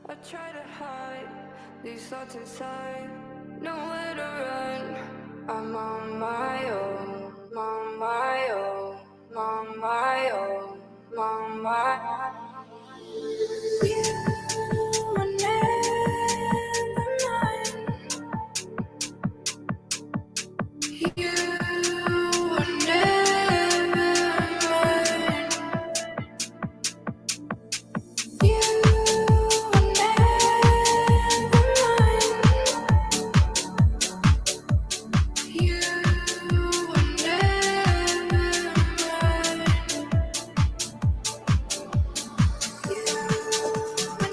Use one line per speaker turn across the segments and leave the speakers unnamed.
I try to hide these thoughts inside, nowhere to run. I'm on my own, on my own, on my own, on my own. You were never mine. You were never mine. You were never mine. You were never mine. You were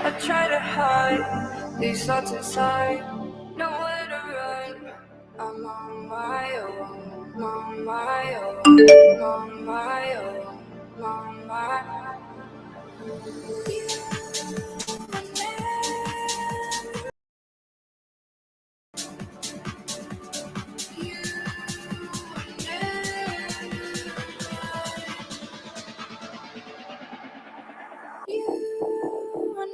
I try to hide these thoughts inside, nowhere to run. I'm on my own, on my own, on my own, on my own. You were never, you were never mine. You were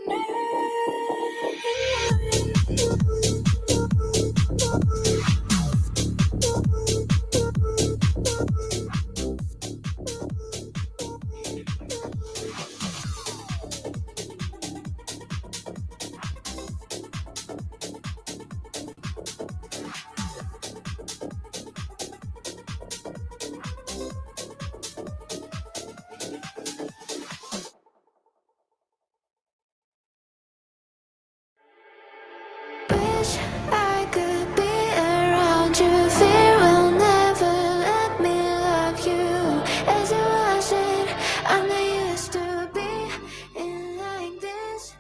Wish I could be around you. Fear will never let me love you as it wasn't. I'm not used to be in like this.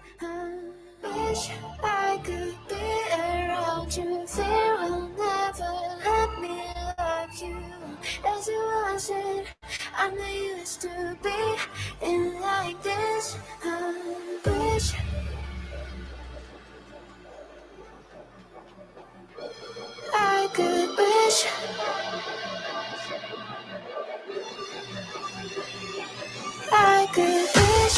Wish I could be around you. Fear will never let me love you as it wasn't. I'm not used to be in like this. Wish I could, wish I could, wish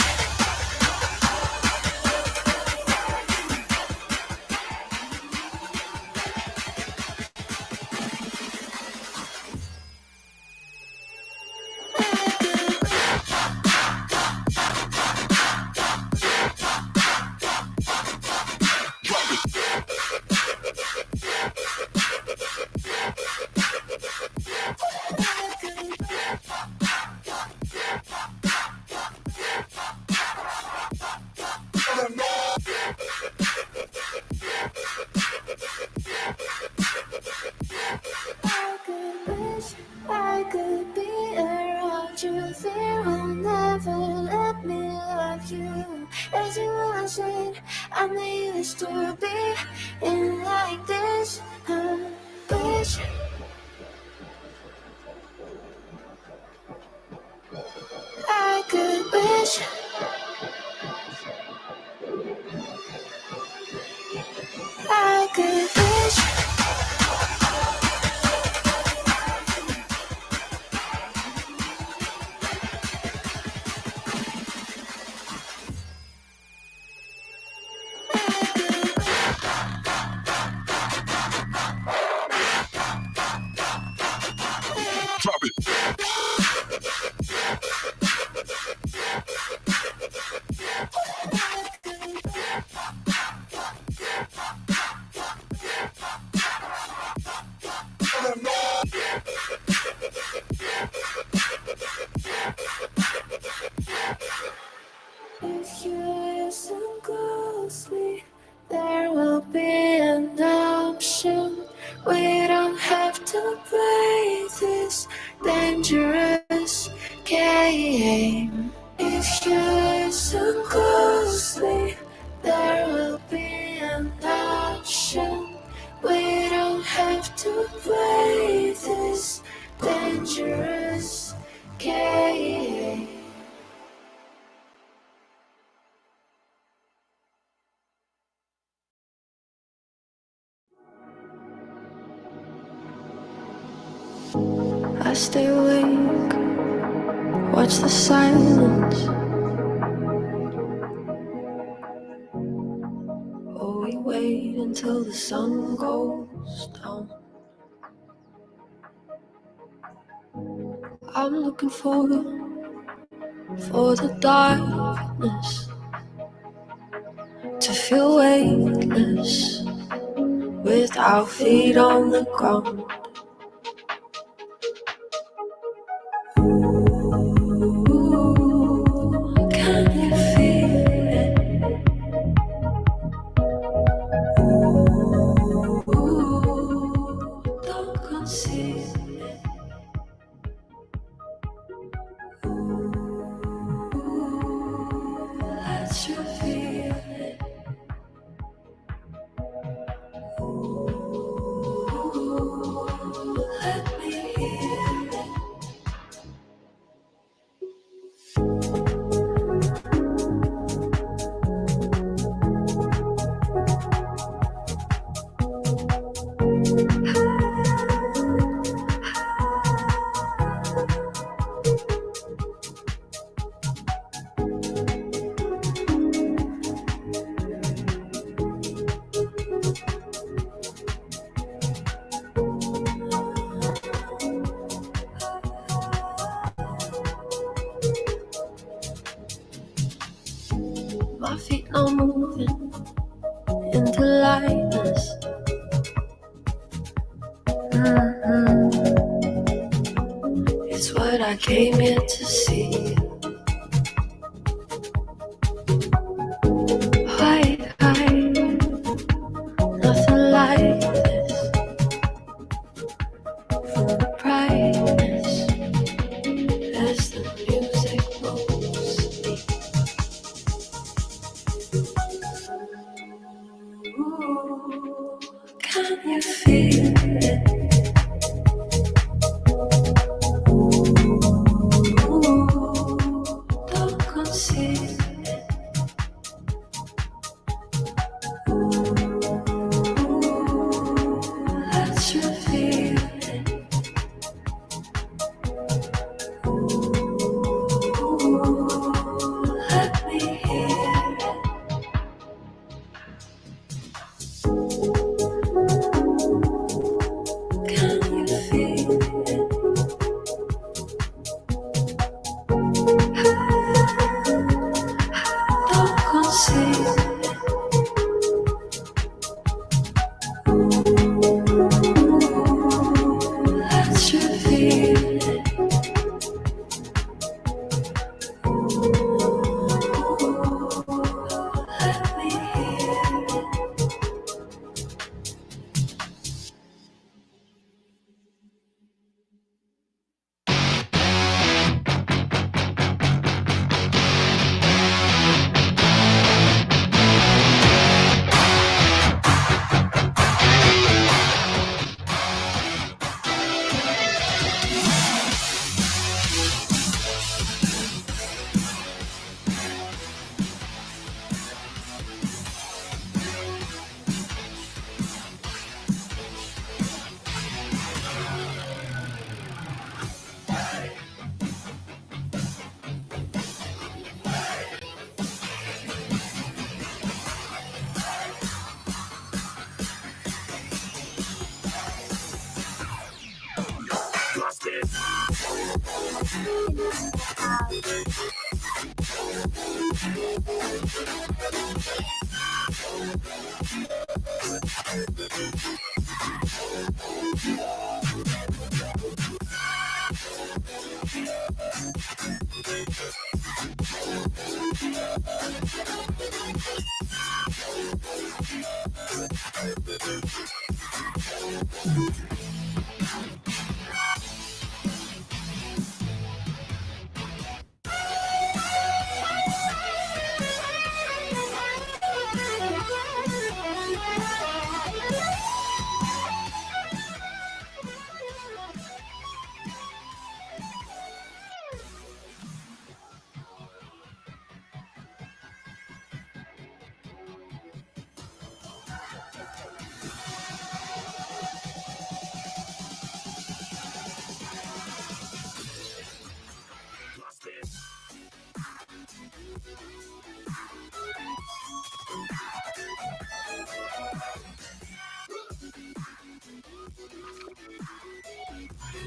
I could be around you. Fear will never let me love you as it wasn't. I'm not used to be in like this. Wish I could, wish I could, wish
Drop it.
stay awake, watch the silence, or we wait until the sun goes down. I'm looking for the darkness, to feel weightless with our feet on the ground. Ooh, can you feel it? Ooh, don't conceal it. Ooh, let's reveal it. Ooh, let me hear it. My feet now moving into lightness. It's what I came here to see. Why, nothing like this. From the brightness as the music moves me. Ooh, can you feel it? Ooh, don't conceal it. Ooh, let's reveal it. Ooh, let me hear it. Can you feel it? Don't conceal it. Ooh, let's reveal it. Let me hear it.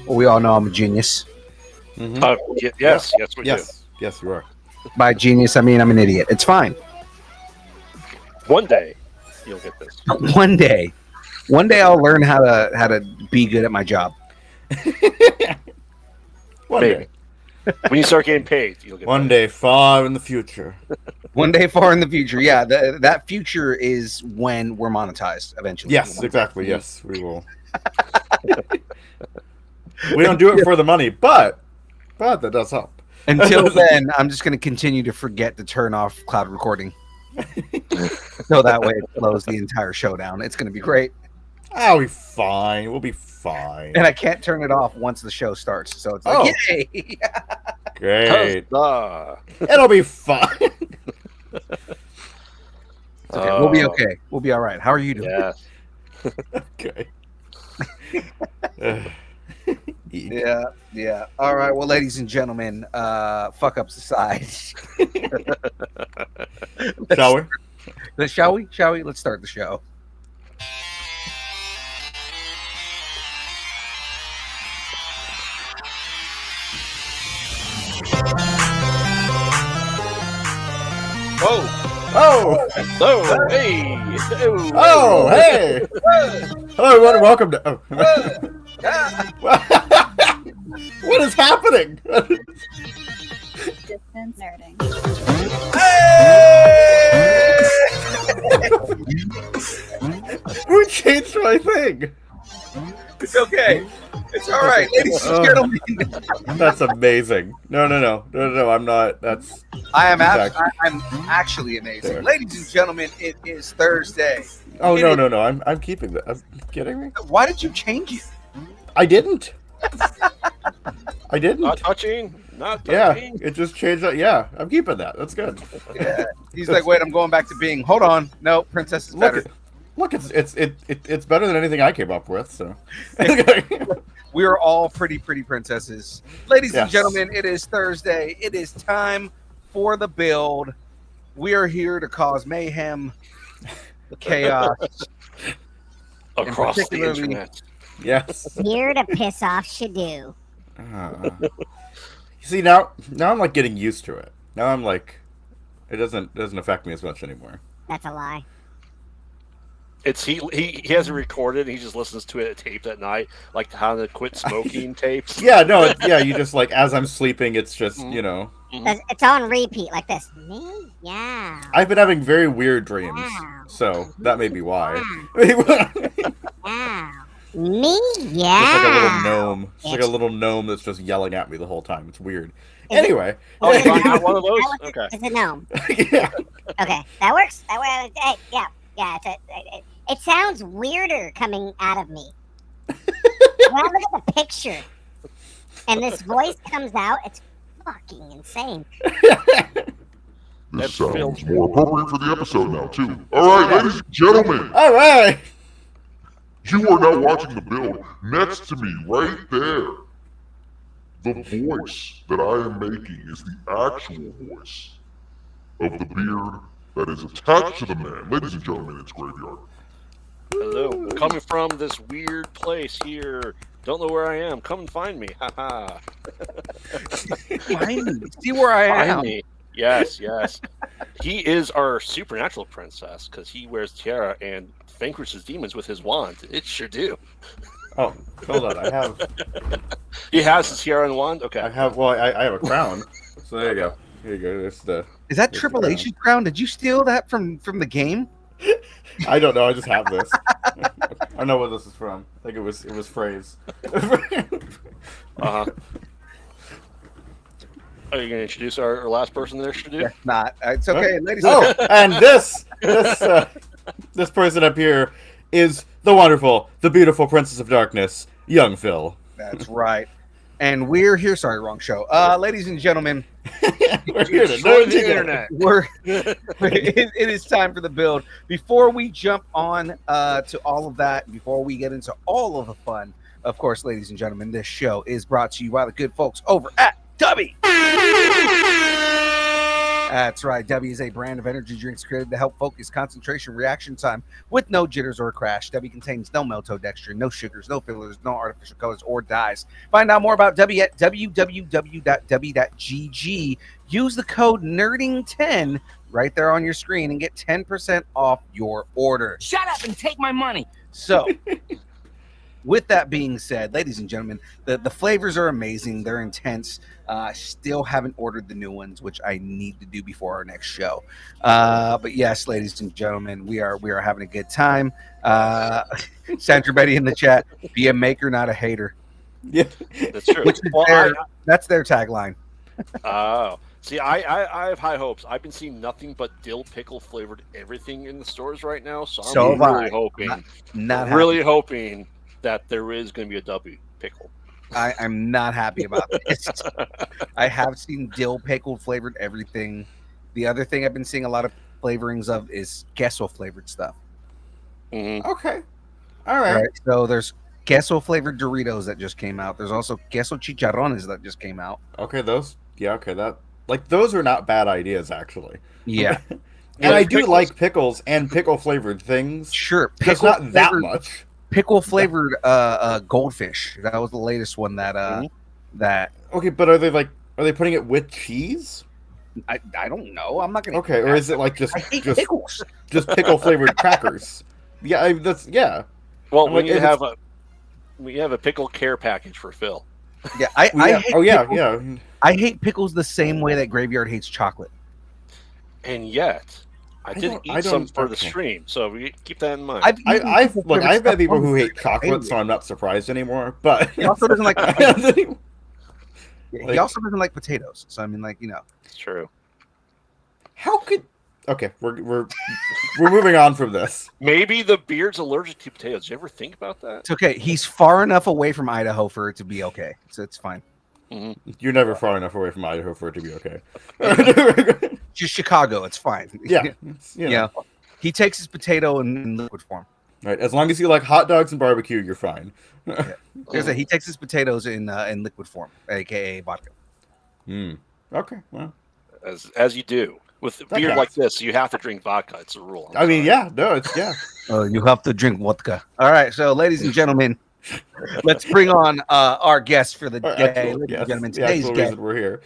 Well, we all know I'm a genius.
Mm-hmm.
Yes, we do.
Yes, you are.
By genius, I mean I'm an idiot. It's fine.
One day, you'll get this.
One day I'll learn how to be good at my job.
One
Maybe.
day.
When you start getting paid, you'll get
One
paid.
day, far in the future.
One day far in the future. Yeah, that future is when we're monetized eventually.
Yes, exactly. Yes, we will. We don't do it for the money, but that does help.
Until then, I'm just going to continue to forget to turn off cloud recording. So that way it slows the entire show down. It's going to be great.
I'll be fine. We'll be fine.
And I can't turn it off once the show starts. So it's like, yay!
Great.
Huzzah.
It'll be fine.
It's okay. We'll be okay. We'll be all right. How are you doing?
Yeah.
Okay.
Yeah. All right. Well, ladies and gentlemen, fuck ups aside.
Shall we?
Shall we? Let's start the show.
Oh,
Hey!
hey! Hello, everyone. Welcome to. What is happening?
Distance nerding.
Who changed my thing?
It's okay. It's all right, ladies and gentlemen.
That's amazing. No. I'm not. That's.
I'm actually amazing.
There.
Ladies and gentlemen, it is Thursday.
Oh no. I'm keeping that. I'm kidding me.
Why did you change it?
I didn't.
Not touching.
Yeah, it just changed. Yeah, I'm keeping that. That's good.
Yeah. He's like, wait, I'm going back to being. Hold on. No, Princess is better.
Look, it's better than anything I came up with. So.
We are all pretty princesses. Ladies and
Yes.
gentlemen, it is Thursday. It is time for the build. We are here to cause mayhem, chaos,
Across the
particularly-
internet.
Yes.
Here to piss off Shadoo.
See now I'm like getting used to it. Now I'm like, it doesn't affect me as much anymore.
That's a lie.
It's he has it recorded. And he just listens to it taped at night, like how to quit smoking tapes.
Yeah, no, you just like as I'm sleeping, it's just
It's on repeat like this. Me? Yeah.
I've been having very weird dreams,
Wow.
so that may be why.
Yeah. Me?
It's
Yeah.
like a little gnome. It's like a little gnome that's just yelling at me the whole time. It's weird.
Is it-
Anyway.
Oh, you got one of those? Okay.
It's a gnome.
Yeah.
Okay, that works. That way, hey, yeah. It sounds weirder coming out of me. When I look at the picture and this voice comes out, it's fucking insane.
This sounds more appropriate for the episode now, too. Alright, ladies and gentlemen,
All right.
you are now watching the build. Next to me, right there, the voice that I am making is the actual voice of the beard that is attached to the man. Ladies and gentlemen, it's Graveyard.
Hello. Coming from this weird place here. Don't know where I am. Come and find me. Haha.
Find me. See where I am.
Find me. Yes. He is our supernatural princess because he wears tiara and vanquishes demons with his wand. It sure do.
Oh, hold on. I have
He has his tiara and wand. Okay.
I have a crown. So there you go. Here you go. It's the
Is that
It's
Triple
the
H's crown? Did you steal that from the game?
I don't know. I just have this. I know where this is from. I think it was phrase.
Uh-huh. Are you going to introduce our last person there, Shadu?
That's not. It's okay, ladies.
Oh, and this person up here is the wonderful, the beautiful Princess of Darkness, Young Phil.
That's right. And we're here. Sorry, wrong show. Ladies and gentlemen,
We're here to
Destroy
know
the
together.
internet.
it is time for the build. Before we jump on to all of that, before we get into all of the fun, of course, ladies and gentlemen, this show is brought to you by the good folks over at Tubby. That's right. W is a brand of energy drinks created to help focus, concentration, reaction time with no jitters or crash. W contains no maltodextrin, no sugars, no fillers, no artificial colors or dyes. Find out more about W at www.w.gg. Use the code NERDING10 right there on your screen and get 10% off your order.
Shut up and take my money.
So, with that being said, ladies and gentlemen, the flavors are amazing. They're intense. Still haven't ordered the new ones, which I need to do before our next show. But yes, ladies and gentlemen, we are having a good time. Sandra Betty in the chat, be a maker, not a hater.
Yeah.
That's true.
Which is that's their tagline.
Oh. See, I have high hopes. I've been seeing nothing but dill pickle flavored everything in the stores right now. So I'm really hoping,
Not
hoping that there is going to be a W pickle.
I'm not happy about this. I have seen dill pickle flavored everything. The other thing I've been seeing a lot of flavorings of is queso flavored stuff.
Mm-hmm.
Okay. All right.
So there's queso flavored Doritos that just came out. There's also queso chicharrones that just came out.
Okay, those. Yeah, okay, those are not bad ideas actually.
Yeah.
And I do like pickles and pickle flavored things.
Sure.
Just not that much.
Pickle flavored goldfish. That was the latest one that that.
Okay, but are they putting it with cheese?
I don't know. I'm not gonna.
Okay, or is it like just
pickles?
Just pickle flavored crackers? Yeah, yeah.
Well,
I'm
when
like,
you have a pickle care package for Phil.
Yeah, I hate I hate pickles the same way that Graveyard hates chocolate.
And yet, I did eat some for the stream, so we keep that in mind.
I've met people who hate chocolate, so I'm not surprised anymore. But
he also doesn't like. He also doesn't like potatoes. So I mean,
it's true.
How could? Okay, we're moving on from this.
Maybe the beard's allergic to potatoes. Did you ever think about that?
It's okay. He's far enough away from Idaho for it to be okay, so it's fine.
Mm-hmm.
You're never far enough away from Idaho for it to be okay.
Just Chicago, it's fine.
Yeah,
yeah. He takes his potato in liquid form.
Right, as long as you like hot dogs and barbecue, you're fine.
Yeah. He takes his potatoes in liquid form, aka vodka.
Okay, well,
as you do with a beard like this, you have to drink vodka. It's a rule.
I mean, yeah,
You have to drink vodka. All right, so ladies and gentlemen, let's bring on our guest for the day. Ladies and gentlemen, today's guest.
We're here.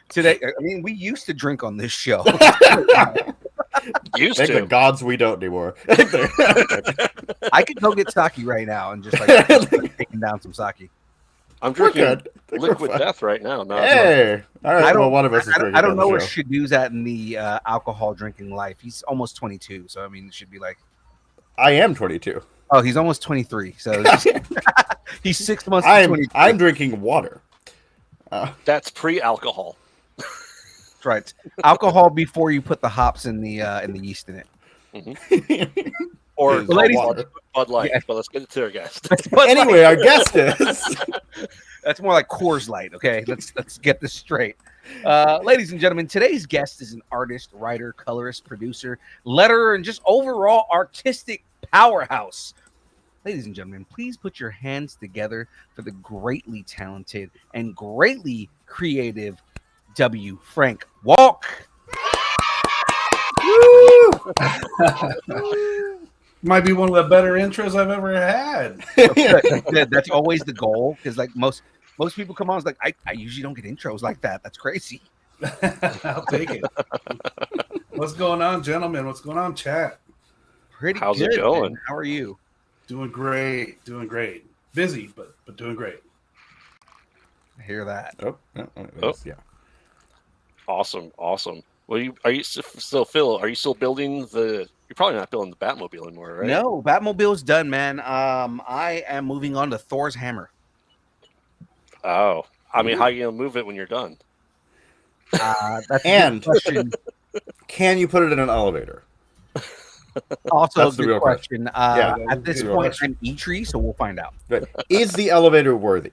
Today, I mean, we used to drink on this show.
Used
Thank
to.
the gods we don't anymore.
I could go get sake right now and just taking down some sake.
I'm drinking liquid death right now. No,
hey, all right. Well, one of us is drinking.
I don't know where Shadoo's at in the alcohol drinking life. He's almost 22, so I mean, it should be like.
I am 22.
Oh, he's almost 23. So he's 6 months.
I'm drinking water.
That's pre-alcohol.
That's right. Alcohol before you put the hops in the yeast in it.
Mm-hmm. Or Bud Light. Yeah. But let's get to our guest.
Anyway, our guest is.
That's more like Coors Light. Okay, let's get this straight. Ladies and gentlemen, today's guest is an artist, writer, colorist, producer, letterer, and just overall artistic powerhouse. Ladies and gentlemen, please put your hands together for the greatly talented and greatly creative W. Frank Walk.
Might be one of the better intros I've ever had.
That's always the goal, because like most people come on, it's like I usually don't get intros like that. That's crazy.
I'll take it. What's going on, gentlemen? What's going on, chat?
How's it going?
Man. How are you?
Doing great. Busy, but doing great.
I hear that.
Yeah.
Awesome. Well, are you still Phil? Are you still building the? You're probably not building the Batmobile anymore, right?
No, Batmobile's done, man. I am moving on to Thor's hammer.
Oh, I mean, how are you gonna move it when you're done?
That's
and
a good question.
Can you put it in an elevator?
Also,
that's
a good question. At this point,
question.
I'm E-Tree, so we'll find out.
Right. Is the elevator worthy?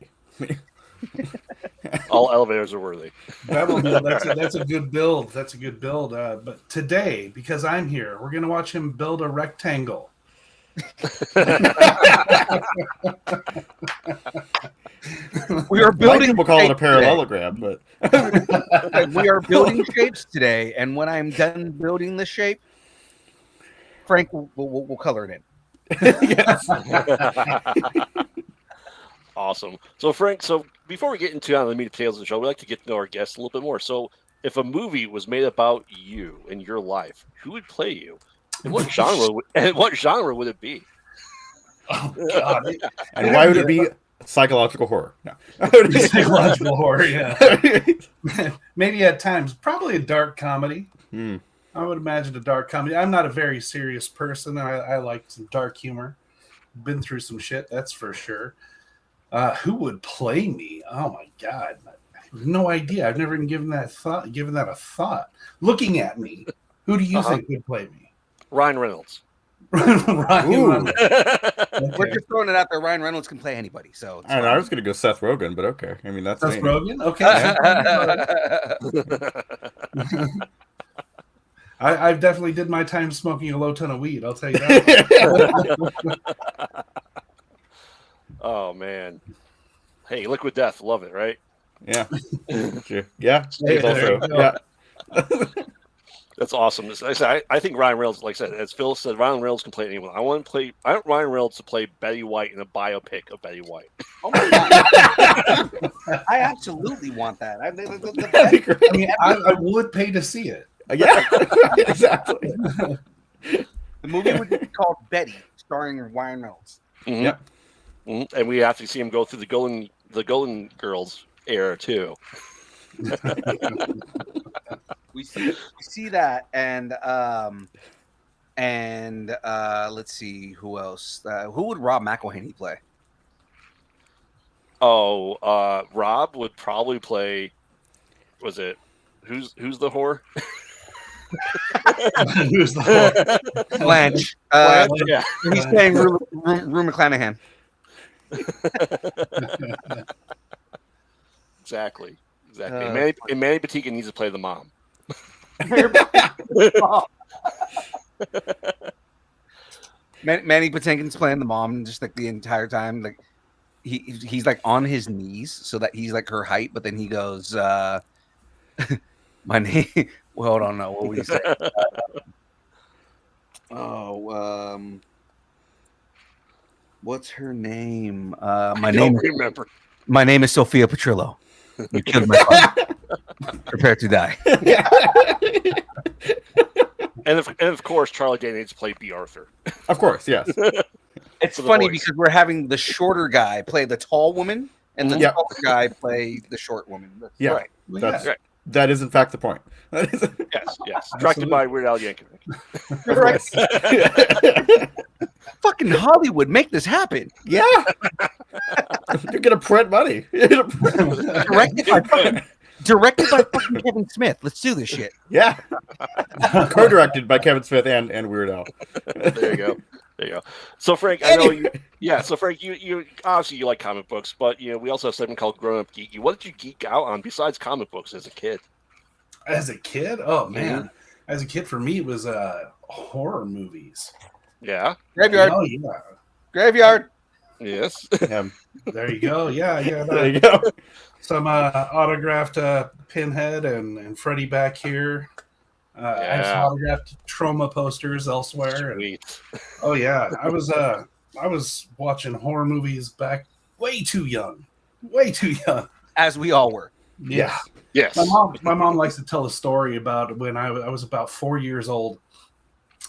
All elevators are worthy.
Batmobile, that's a good build. But today, because I'm here, we're gonna watch him build a rectangle.
We are
White
building.
people call it a
shapes
parallelogram, but
today. We are building shapes today, and when I'm done building the shape, Frank will color it in.
yes.
Awesome. So, Frank, before we get into the meat and potatoes of the show, we'd like to get to know our guests a little bit more. So, if a movie was made about you and your life, who would play you? And what genre would it be?
Oh God!
And why would it be psychological horror? No.
Psychological horror, yeah. Maybe at times, probably a dark comedy.
Hmm.
I would imagine a dark comedy. I'm not a very serious person. I like some dark humor. Been through some shit, that's for sure. Who would play me? Oh my God. I have no idea. I've never even given that a thought. Looking at me, who do you think would play me?
Ryan Reynolds.
Ryan
Ooh.
Reynolds.
We're
Okay.
just throwing it out there. Ryan Reynolds can play anybody, so it's
I don't know.
fine.
I was gonna go Seth Rogen, but okay. I mean, that's
Seth
me.
Rogen? Okay. I've definitely did my time smoking a low ton of weed. I'll tell you that.
Oh man. Hey, Liquid Death, love it, right?
Yeah. Sure. Yeah.
Hey,
It's also,
there you go.
yeah.
That's awesome. I think Ryan Reynolds, like I said, as Phil said, Ryan Reynolds can play anyone. I want Ryan Reynolds to play Betty White in a biopic of Betty White.
Oh my God. I absolutely want that.
That'd be great.
I mean, I would pay to see it.
Yeah. Exactly.
The movie would be called Betty, starring Ryan Reynolds.
Mhm.
Yep.
Mhm. And we have to see him go through the Golden Girls era too.
We see that, and let's see who else. Who would Rob McElhenney play?
Oh, Rob would probably play. Was it who's the whore?
Who's the
Blanche.
Yeah.
He's playing Rue McClanahan.
Exactly. And Manny Patinkin needs to play the mom.
Manny Patinkin's playing the mom just like the entire time. Like he's like on his knees so that he's like her height, but then he goes, my name. Well, hold on, no, what would he say? What's her name?
I don't remember.
My name is Sophia Petrillo. You killed my father. Prepare to die.
And of course, Charlie Day needs to play B. Arthur.
Of course, yes.
It's
For the
funny
voice.
because we're having the shorter guy play the tall woman and the
Yeah.
taller guy play the short woman.
Yeah.
Right.
Well,
That's
yeah.
that is in fact the point.
Yes. Directed by Weird Al Yankovic.
Fucking Hollywood, make this happen.
Yeah. You're gonna print money.
Directed by fucking Kevin Smith. Let's do this shit.
Yeah. Co-directed by Kevin Smith and Weird Al.
There you go. So Frank, I know you. Yeah. So Frank, you obviously you like comic books, but we also have something called Grown Up Geeky. What did you geek out on besides comic books as a kid?
As a kid? Oh man. As a kid, for me, it was horror movies.
Yeah.
Graveyard.
Oh yeah.
Graveyard.
Yes.
There you go. Yeah,
There you go.
some autographed Pinhead and Freddy back here. I have some
Yeah.
autographed Trauma posters elsewhere.
Sweet.
Oh yeah, I was watching horror movies back way too young.
As we all were.
Yeah.
Yes.
My mom likes to tell a story about when I was about 4 years old,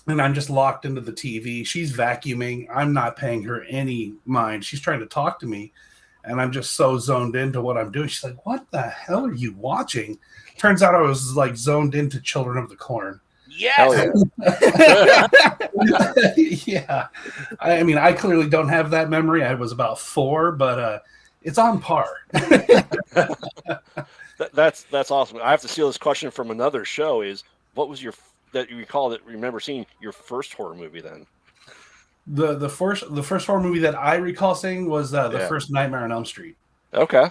and I'm just locked into the TV. She's vacuuming. I'm not paying her any mind. She's trying to talk to me, and I'm just so zoned into what I'm doing. She's like, "What the hell are you watching?" Turns out I was like zoned into Children of the Corn.
Hell
Yes.
yeah.
Yeah. I mean, I clearly don't have that memory. I was about 4, but it's on par.
That's awesome. I have to steal this question from another show. Is what was your that you recall that remember seeing your first horror movie then?
The first horror movie that I recall seeing was the
Yeah.
first Nightmare on Elm Street.
Okay.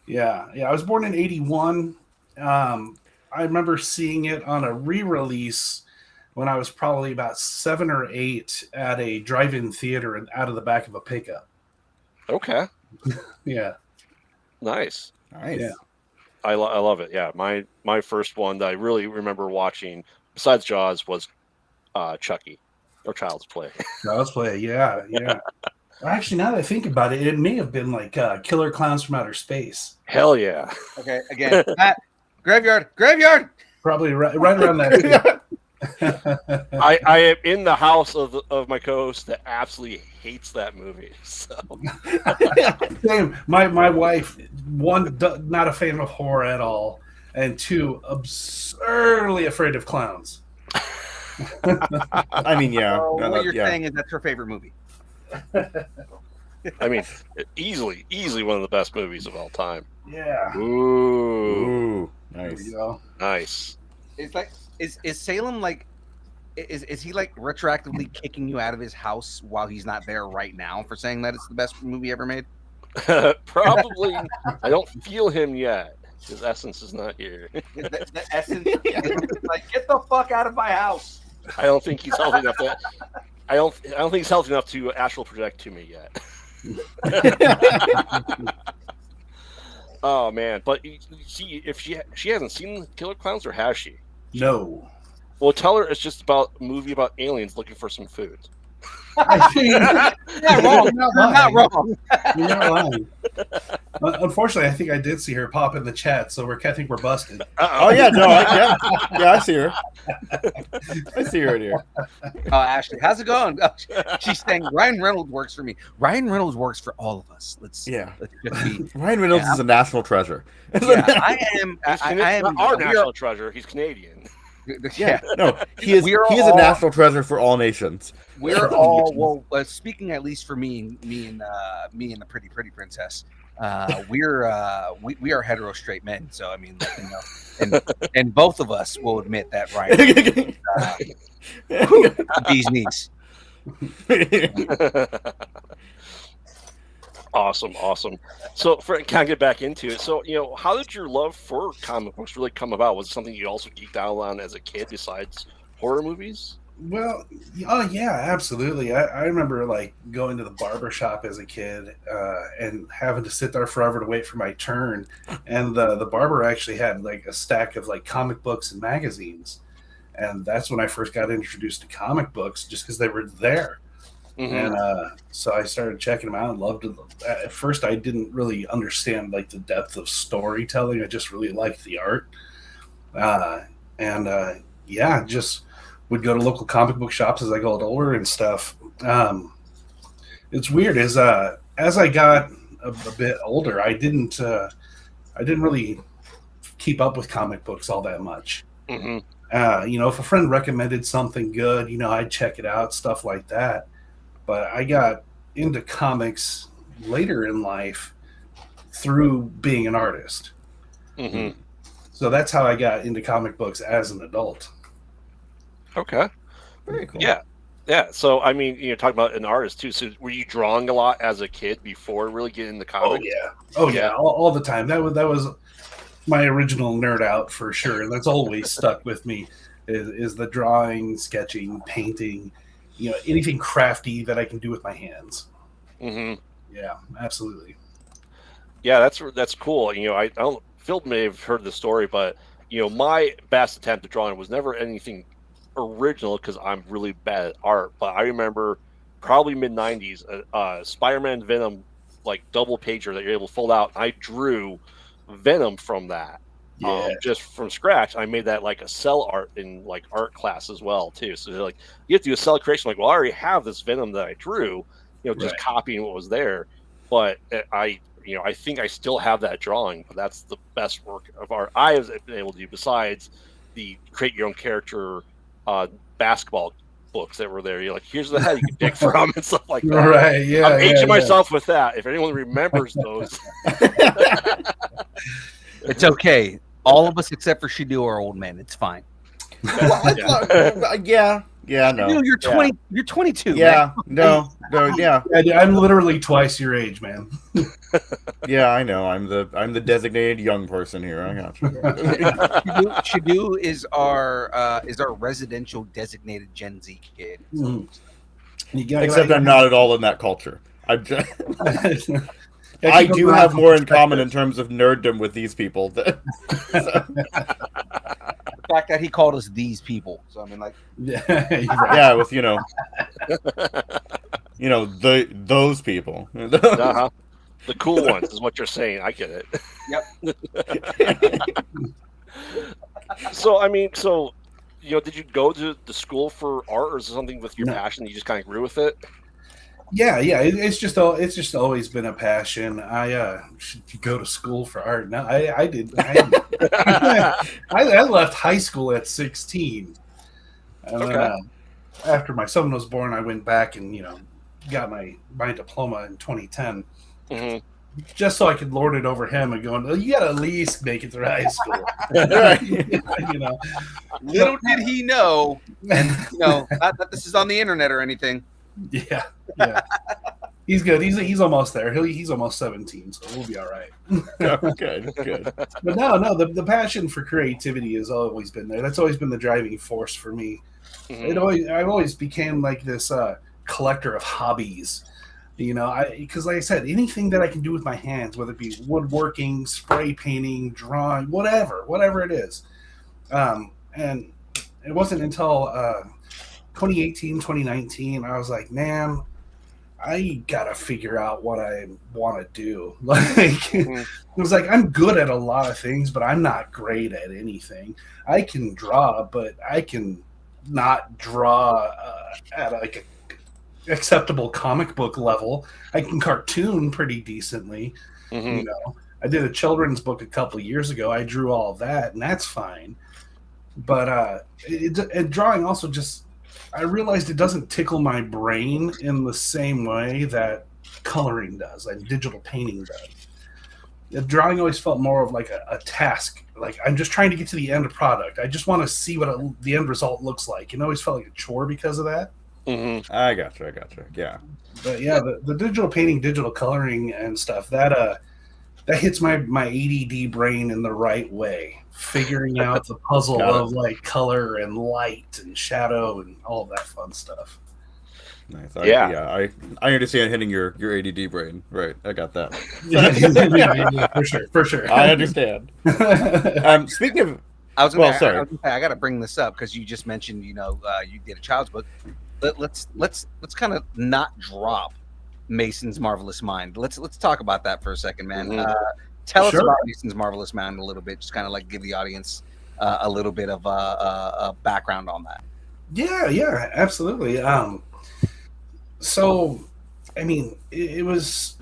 Yeah. I was born in '81. I remember seeing it on a re-release when I was probably about 7 or 8 at a drive-in theater and out of the back of a pickup.
Okay.
Yeah.
Nice.
Nice.
Yeah.
I love it. Yeah. My first one that I really remember watching, besides Jaws, was Chucky or Child's Play.
Child's Play. Yeah. Yeah. Actually, now that I think about it, it may have been like Killer Clowns from Outer Space.
Hell yeah.
Okay, again, Matt, graveyard.
Probably right around that.
I am in the house of my co-host that absolutely hates that movie. So
Same. My wife, one, not a fan of horror at all, and 2, absurdly afraid of clowns.
I mean, yeah.
So
no,
what you're
yeah.
saying is that's her favorite movie.
I mean, easily one of the best movies of all time.
Yeah.
Ooh,
Ooh,
There
nice.
you go.
nice.
It's like is Salem like is he like retroactively kicking you out of his house while he's not there right now for saying that it's the best movie ever made?
Probably. I don't feel him yet. His essence is not here.
The essence is like, get the fuck out of my house.
I don't think he's healthy enough to. I don't think he's healthy enough to astral project to me yet. Oh man! But see, if she hasn't seen Killer Clowns, or has she?
No.
Well, tell her it's just about a movie about aliens looking for some food.
I think,
Not wrong. Not wrong.
You're not lying. Unfortunately, I think I did see her pop in the chat, so I think we're busted.
Oh yeah, no, yeah, I see her. I see her right here.
Oh, Ashley, how's it going? Oh, she's saying Ryan Reynolds works for me. Ryan Reynolds works for all of us. Let's just be.
Ryan Reynolds is a national treasure.
Yeah, I am.
He's
I am
not our
we are-
national treasure. He's Canadian.
Yeah,
No, he is.
We are
He is a
all-
national treasure for all nations.
we're all well. Speaking at least for me and the pretty princess, we are hetero straight men. So I mean, like, you know, and both of us will admit that Ryan these knees.
Awesome. So, Frank, can I get back into it? So, how did your love for comic books really come about? Was it something you also geeked out on as a kid besides horror movies?
Well, oh yeah, absolutely. I remember like going to the barber shop as a kid and having to sit there forever to wait for my turn. And the barber actually had like a stack of like comic books and magazines. And that's when I first got introduced to comic books, just because they were there.
Mm-hmm.
And so I started checking them out and loved them. At first, I didn't really understand like the depth of storytelling. I just really liked the art. Yeah, just would go to local comic book shops as I got older and stuff. It's weird as I got a bit older, I didn't really keep up with comic books all that much.
Mm-hmm.
If a friend recommended something good, I'd check it out, stuff like that. But I got into comics later in life through being an artist.
Mm-hmm.
So that's how I got into comic books as an adult.
Okay.
Very cool.
Yeah. So, I mean, you're talking about an artist too. So, were you drawing a lot as a kid before really getting into comics?
Oh yeah, all the time. That was my original nerd out for sure, and that's always stuck with me. Is the drawing, sketching, painting, anything crafty that I can do with my hands.
Mm-hmm.
Yeah, absolutely.
Yeah, that's cool. I don't. Phil may have heard the story, but my best attempt at drawing was never anything original because I'm really bad at art. But I remember probably mid '90s, Spider-Man Venom like double pager that you're able to fold out. I drew Venom from that.
Yeah.
Just from scratch. I made that like a cell art in like art class as well too. So they're like, you have to do a cell creation. Like, well, I already have this Venom that I drew. Just
Right.
copying what was there. But I think I still have that drawing. But that's the best work of art I have been able to do besides the create your own character basketball books that were there. You're like, here's the head you can pick from and stuff like that.
Right. Yeah.
I'm aging
yeah.
myself with that. If anyone remembers those.
It's okay. All of us except for Shidu are old men. It's fine.
Yeah, no.
Shidu, you're 20. You're 22.
Yeah,
man.
no. No, yeah,
I'm literally twice your age, man.
yeah. I know. I'm the designated young person here. I got you.
Shadu is our residential designated Gen Z kid. So,
Mm. You gotta-
Except I'm not at all in that culture. I'm just,
Yeah,
I
keep
do
them
have
around
more
for
in common in
perspective.
terms of nerddom with these people.
the fact that he called us these people. So I mean, like,
Yeah, you're right.
Yeah, with those people.
Uh-huh. The cool ones is what you're saying. I get it. So I mean, did you go to the school for art, or is it something with your
No.
passion? You just kind of grew with it.
Yeah. It's just always been a passion. I should go to school for art. No, I did. I left high school at 16, and then
Okay.
after my son was born, I went back and got my diploma in 2010,
Mhm.
just so I could lord it over him and going, oh, you got to at least make it through high school.
Right.
little did he know, and not that this is on the internet or anything.
Yeah. He's good. He's almost there. He's almost 17, so we'll be all right.
Good.
But no, the passion for creativity has always been there. That's always been the driving force for me.
Mhm.
I've always became like this collector of hobbies. Because like I said, anything that I can do with my hands, whether it be woodworking, spray painting, drawing, whatever it is. And it wasn't until 2018, 2019, I was like, man, I gotta figure out what I want to do. It was like, I'm good at a lot of things, but I'm not great at anything. I can draw, but I can not draw at like a acceptable comic book level. I can cartoon pretty decently.
Mhm.
I did a children's book a couple of years ago. I drew all of that, and that's fine. But drawing also just, I realized it doesn't tickle my brain in the same way that coloring does and digital painting does. The drawing always felt more of like a task. Like I'm just trying to get to the end product. I just want to see what the end result looks like. It always felt like a chore because of that.
Mhm.
I gotcha. Yeah.
But yeah, the digital painting, digital coloring, and stuff that hits my ADD brain in the right way. Figuring out the puzzle
Got it.
of like color and light and shadow and all of that fun stuff.
Nice.
Yeah.
I understand hitting your ADD brain. Right. I got that.
Yeah, for sure.
I understand. Speaking of,
I was gonna,
sorry.
I got to bring this up because you just mentioned, you did a child's book. Let's kind of not drop Mason's Marvelous Mind. Let's talk about that for a second, man.
Mhm.
Tell us
Sure.
about Mason's Marvelous Mind a little bit. Just kind of like give the audience a little bit of a background on that.
Yeah, absolutely. So, I mean, it was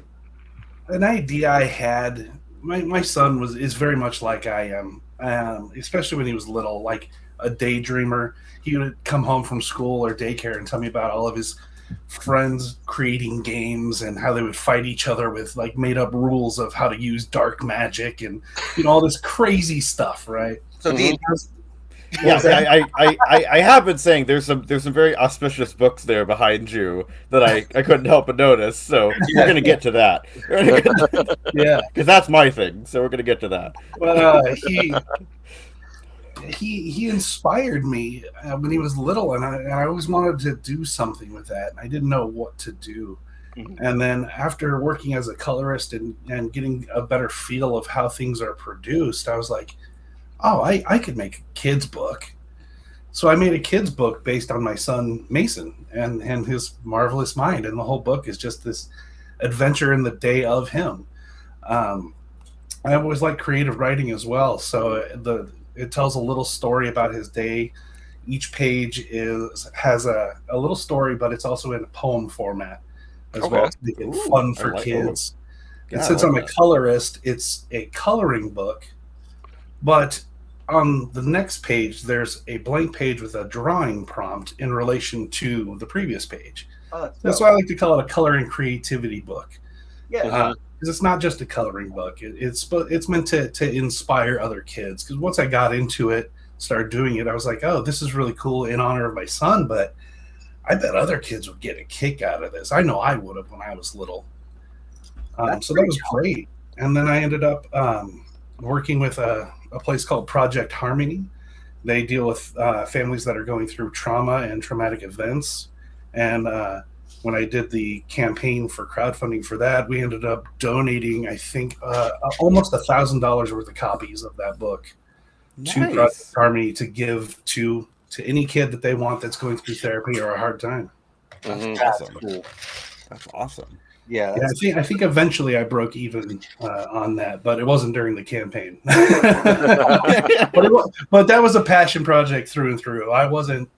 an idea I had. My son is very much like I am, especially when he was little, like a daydreamer. He would come home from school or daycare and tell me about all of his friends creating games and how they would fight each other with like made up rules of how to use dark magic and all this crazy stuff, right?
So
Mhm.
yes, I have been saying there's some very auspicious books there behind you that I couldn't help but notice. So we're gonna get to that.
Yeah.
Because that's my thing. So we're gonna get to that.
But he inspired me when he was little, and I always wanted to do something with that. I didn't know what to do.
Mhm.
And then after working as a colorist and getting a better feel of how things are produced, I was like, oh, I could make a kid's book. So I made a kid's book based on my son Mason and his marvelous mind, and the whole book is just this adventure in the day of him. I always like creative writing as well, so it tells a little story about his day. Each page has a little story, but it's also in a poem format as
Okay.
well to make it
Ooh,
fun
I
for
like
kids.
Yeah,
And
I
since
like
I'm a
that.
colorist, it's a coloring book, but on the next page, there's a blank page with a drawing prompt in relation to the previous page. That's why I like to call it a coloring creativity book.
Yeah.
Because it's not just a coloring book. It's meant to inspire other kids. Because once I got into it, started doing it, I was like, oh, this is really cool in honor of my son, but I bet other kids would get a kick out of this. I know I would have when I was little.
That's
So that was great. And then I ended up working with a place called Project Harmony. They deal with families that are going through trauma and traumatic events. And when I did the campaign for crowdfunding for that, we ended up donating, I think, almost $1,000 worth of copies of that book to Project
Nice.
Harmony to give to any kid that they want that's going through therapy or a hard time.
Mhm.
That's
Awesome.
cool.
That's awesome.
Yeah,
Yeah, I think eventually I broke even on that, but it wasn't during the campaign. but that was a passion project through and through. I wasn't,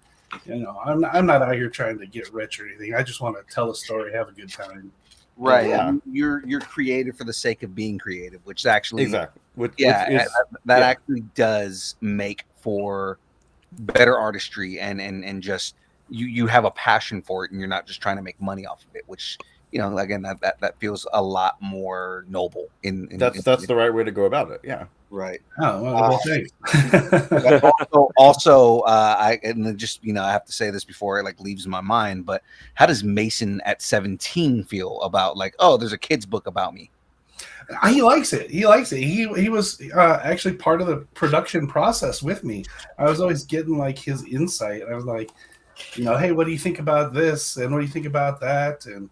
I'm not out here trying to get rich or anything. I just want to tell a story, have a good time.
right.
Yeah.
You're creative for the sake of being creative, which actually
Exactly. Which
that
yeah.
actually does make for better artistry and just you have a passion for it and you're not just trying to make money off of it, which again that feels a lot more noble in
that's the right way to go about it. Yeah.
right.
Oh, well, thanks.
But also I have to say this before it like leaves my mind, but how does Mason at 17 feel about like, oh, there's a kid's book about me?
He likes it. He likes it. He was actually part of the production process with me. I was always getting like his insight. I was like, hey, what do you think about this? And what do you think about that? And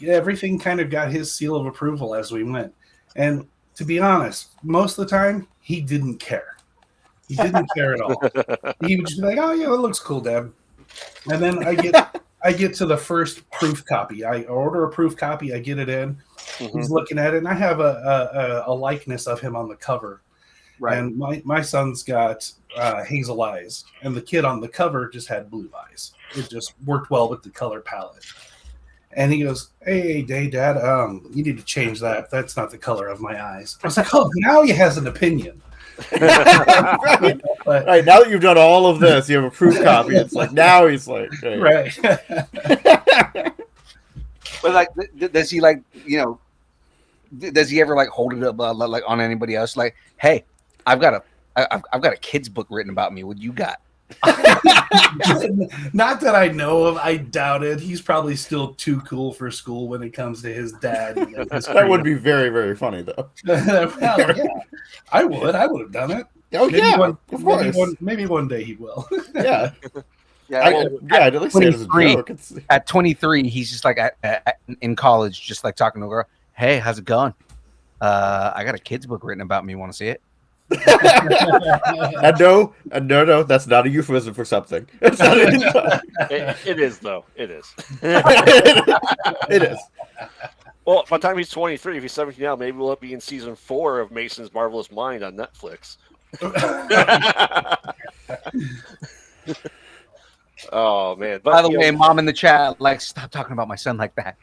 everything kind of got his seal of approval as we went. And to be honest, most of the time he didn't care. He didn't care at all. He would just be like, "Oh yeah, that looks cool, Dad." And then I get to the first proof copy. I order a proof copy. I get it in. He's looking at it, and I have a likeness of him on the cover.
Right.
And my son's got hazel eyes, and the kid on the cover just had blue eyes. It just worked well with the color palette. And he goes, "Hey, Dad, you need to change that. That's not the color of my eyes." I was like, "Oh, now he has an opinion."
Right.
But,
Right. Now that you've done all of this, you have a proof copy. It's like now he's like, hey.
right.
But like, does he like does he ever like hold it up like on anybody else? Like, hey, I've got a kid's book written about me. What you got?
Not that I know of. I doubt it. He's probably still too cool for school when it comes to his dad. And his
That would be very, very funny though.
well, yeah, I would have done it.
Oh yeah, of course.
Maybe one day he will.
Yeah.
Yeah,
I'd at least say it as a
23.
joke.
At 23, he's just like in college, just like talking to a girl. Hey, how's it going? I got a kid's book written about me. Want to see it?
And no, that's not a euphemism for something. It's not
It is though. It is.
It is.
Well, by the time he's 23, if he's 17 now, maybe we'll be in season 4 of Mason's Marvelous Mind on Netflix. Oh man! But,
By the way, Mom in the chat, like, stop talking about my son like that.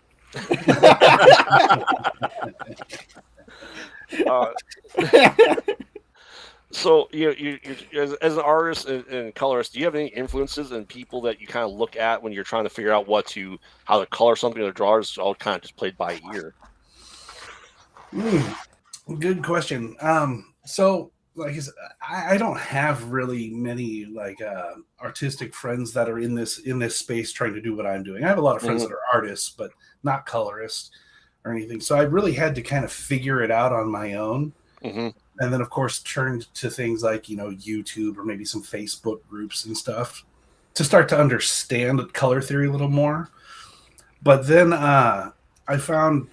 So you as an artist and colorist, do you have any influences and people that you kind of look at when you're trying to figure out how to color something or draw? It's all kind of just played by ear.
Good question. So like I don't have really many like artistic friends that are in this space trying to do what I'm doing. I have a lot of friends that are artists, but not colorists or anything. So I really had to kind of figure it out on my own.
Mm-hmm.
And then, of course, turned to things like, YouTube or maybe some Facebook groups and stuff to start to understand color theory a little more. But then I found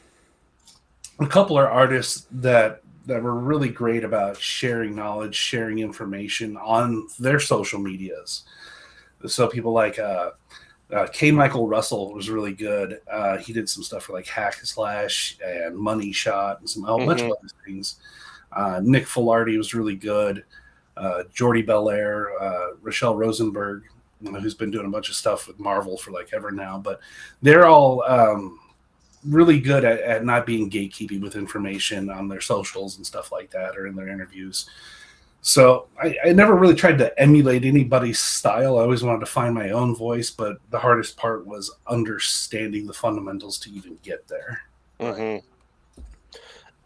a couple of artists that were really great about sharing knowledge, sharing information on their social medias. So people like K. Michael Russell was really good. He did some stuff for like Hack Slash and Money Shot and a bunch of other things. Nick Filardi was really good. Jordy Belair, Rochelle Rosenberg, who's been doing a bunch of stuff with Marvel for like ever now. But they're all really good at not being gatekeeping with information on their socials and stuff like that or in their interviews. So I never really tried to emulate anybody's style. I always wanted to find my own voice, but the hardest part was understanding the fundamentals to even get there.
Mm-hmm.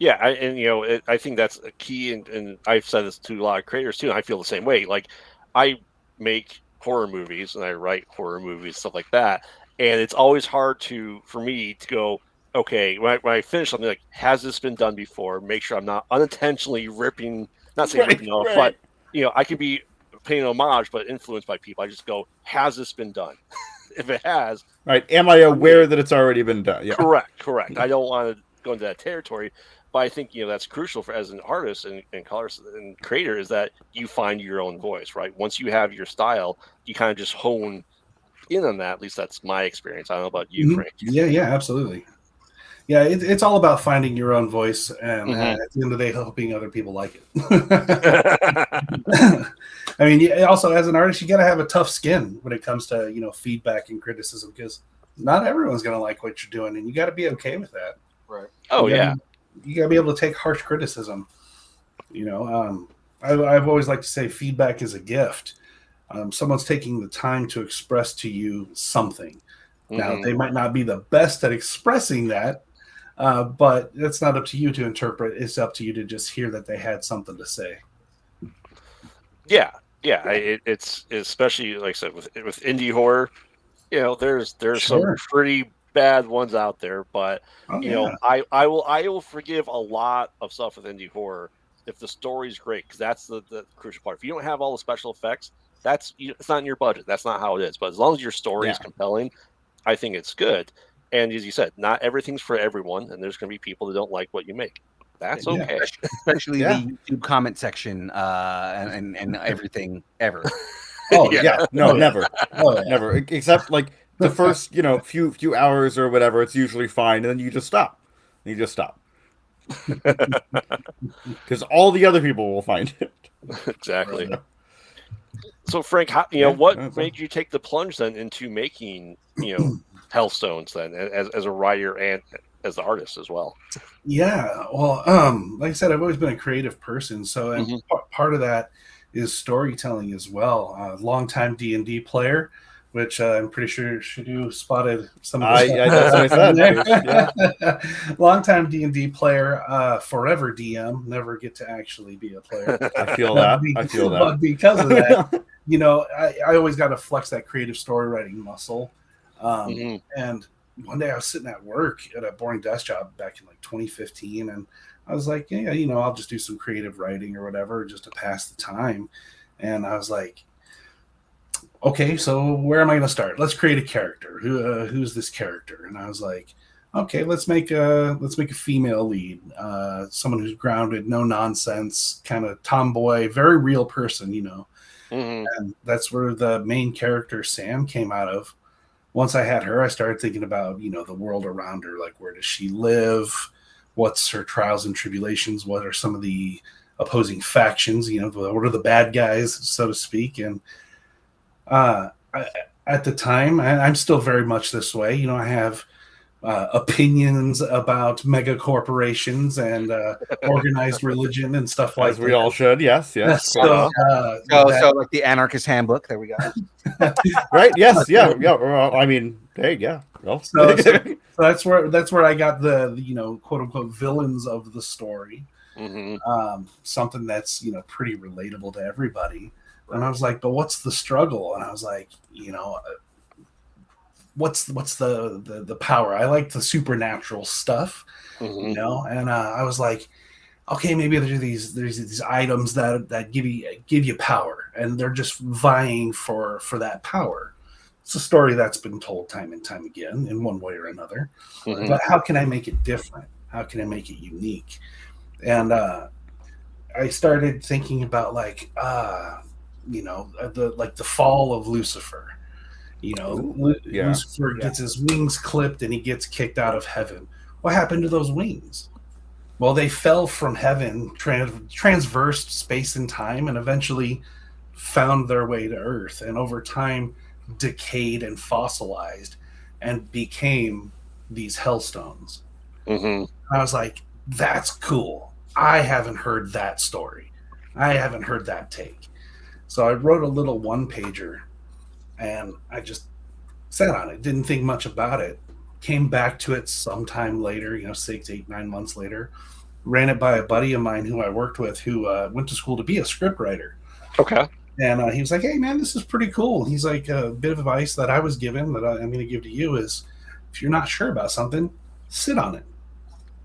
Yeah, I think that's a key, and I've said this to a lot of creators too. And I feel the same way. Like, I make horror movies and I write horror movies, stuff like that. And it's always hard for me to go, okay, when I finish something, like, has this been done before? Make sure I'm not unintentionally not saying ripping off, but I could be paying homage, but influenced by people. I just go, has this been done? If it has,
right. Am I aware that it's already been done? Yeah.
Correct. I don't want to go into that territory, but I think that's crucial for as an artist and colorist and creator is that you find your own voice, right? Once you have your style, you kind of just hone in on that. At least that's my experience. I don't know about you, Frank.
Yeah, absolutely. Yeah, it's all about finding your own voice, and at the end of the day, helping other people like it. I mean, also as an artist, you got to have a tough skin when it comes to feedback and criticism, because not everyone's going to like what you're doing, and you got to be okay with that.
Right.
Oh,
you got to be able to take harsh criticism. I've always liked to say feedback is a gift. Someone's taking the time to express to you something. Now, they might not be the best at expressing that, but it's not up to you to interpret. It's up to you to just hear that they had something to say.
Yeah. It's especially, like I said, with indie horror, there's some pretty bad ones out there, but I will forgive a lot of stuff with indie horror if the story's great, because that's the crucial part. If you don't have all the special effects, it's not in your budget. That's not how it is. But as long as your story is compelling, I think it's good. And as you said, not everything's for everyone, and there's going to be people that don't like what you make. That's okay.
Especially the YouTube comment section and everything ever.
Oh yeah, no, never, never. Except like the first few hours or whatever, it's usually fine, and then you just stop. Because all the other people will find it.
Exactly. So Frank, what made you take the plunge then into making Hellstones then as a writer and as the artist as well?
Yeah, well, like I said, I've always been a creative person, so part of that is storytelling as well. Longtime D&D player, which I'm pretty sure Shadu spotted some of the
that's what I
said. Longtime D&D player, forever DM, never get to actually be a player.
I feel that.
But because of that, I always got to flex that creative story writing muscle. And one day I was sitting at work at a boring desk job back in like 2015, and I was like, I'll just do some creative writing or whatever just to pass the time. And I was like, okay, so where am I going to start? Let's create a character. Who's this character? And I was like, okay, let's make a female lead, someone who's grounded, no nonsense, kind of tomboy, very real person, And that's where the main character Sam came out of. Once I had her, I started thinking about, the world around her, like where does she live? What's her trials and tribulations? What are some of the opposing factions? What are the bad guys, so to speak? And at the time, I'm still very much this way. I have opinions about mega corporations and organized religion and stuff like that.
As we all should, yes.
So like the Anarchist Handbook. There we go.
Right? Yes. Yeah. Well, I mean, hey, yeah. Well,
so that's where I got the quote unquote villains of the story. Something that's pretty relatable to everybody. And I was like, but what's the struggle? And I was like, what's the power? I like the supernatural stuff, and I was like, okay, maybe there's these items that give you power, and they're just vying for that power. It's a story that's been told time and time again in one way or another. But how can I make it different? How can I make it unique? And I started thinking about the fall of Lucifer. Lucifer gets his wings clipped and he gets kicked out of heaven. What happened to those wings? Well, they fell from heaven, transversed space and time, and eventually found their way to Earth, and over time decayed and fossilized and became these Hellstones. I was like, that's cool. I haven't heard that story. I haven't heard that take. So I wrote a little one-pager, and I just sat on it, didn't think much about it. Came back to it sometime later, 6, 8, 9 months later. Ran it by a buddy of mine who I worked with who went to school to be a scriptwriter.
Okay.
And he was like, "Hey, man, this is pretty cool." He's like, "A bit of advice that I was given that I'm going to give to you is, if you're not sure about something, sit on it.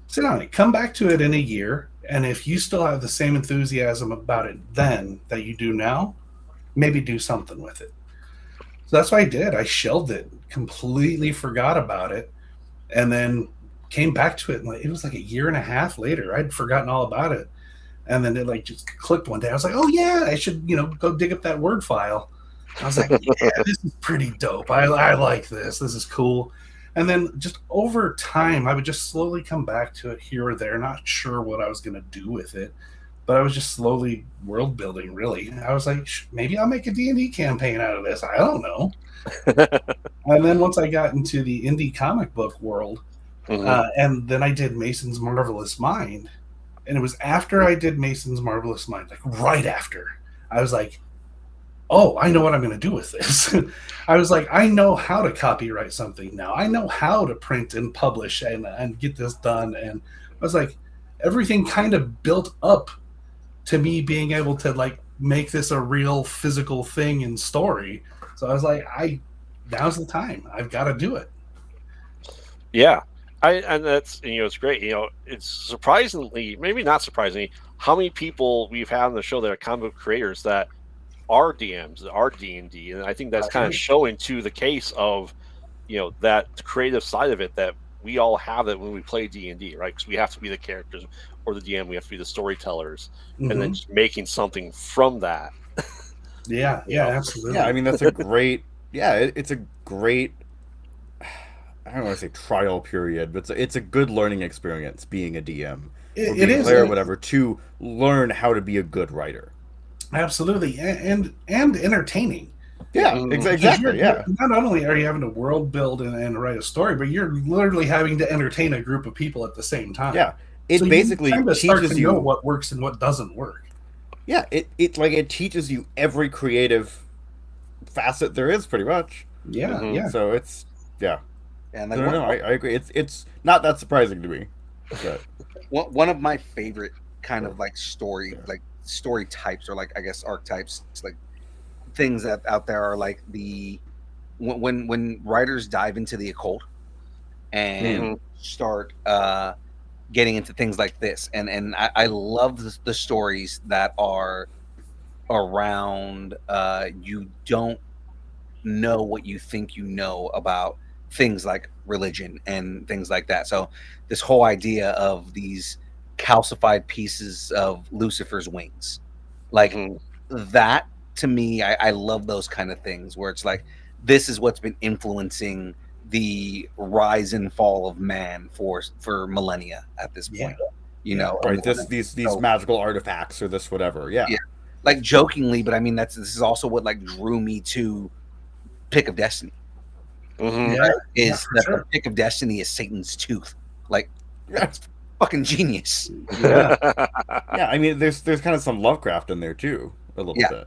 Sit on it. Come back to it in a year, and if you still have the same enthusiasm about it then that you do now, maybe do something with it." So that's what I did. I shelved it, completely forgot about it, and then came back to it. And it was like a year and a half later. I'd forgotten all about it. And then it like just clicked one day. I was like, "Oh yeah, I should go dig up that Word file." I was like, "Yeah, this is pretty dope. I like this. This is cool." And then just over time, I would just slowly come back to it here or there, not sure what I was going to do with it, but I was just slowly world building. Really, I was like, maybe I'll make a D&D campaign out of this. I don't know. And then once I got into the indie comic book world, and then I did Mason's Marvelous Mind. And it was after I did Mason's Marvelous Mind, like right after, I was like, "Oh, I know what I'm going to do with this." I was like, I know how to copyright something now. I know how to print and publish and get this done. And I was like, everything kind of built up to me being able to like make this a real physical thing in story. So I was like, now's the time. I've got to do it.
Yeah. And that's, it's great. It's surprisingly, maybe not surprisingly, how many people we've had on the show that are comic book creators that are DMs, that are D&D. And I think that's kind of showing to the case of, that creative side of it, that we all have that when we play D&D, right? Because we have to be the characters, or the DM, we have to be the storytellers, and then just making something from that.
Yeah, absolutely.
Yeah, I mean, that's a great, it's a great, I don't want to say trial period, but it's a good learning experience being a DM or being a player or whatever, to learn how to be a good writer.
Absolutely, and entertaining.
Yeah, exactly. Yeah.
Not only are you having to world build and write a story, but you're literally having to entertain a group of people at the same time.
Yeah, it basically teaches you
know what works and what doesn't work.
Yeah, it teaches you every creative facet there is, pretty much.
Yeah.
So it's
And
like, I agree. It's not that surprising to me. But
one of my favorite kind of like story types, or like, I guess, archetypes, like things that out there are like when writers dive into the occult and start getting into things like this, and I love the stories that are around you don't know what you think you know about things like religion and things like that. So this whole idea of these calcified pieces of Lucifer's wings, like that, to me, I love those kind of things where it's like, this is what's been influencing the rise and fall of man for millennia at this point.
Right, these magical artifacts or this whatever. Yeah.
Like jokingly, but I mean, this is also what like drew me to Pick of Destiny. The Pick of Destiny is Satan's tooth. Like, that's fucking genius.
Yeah. I mean, there's kind of some Lovecraft in there too, a little bit.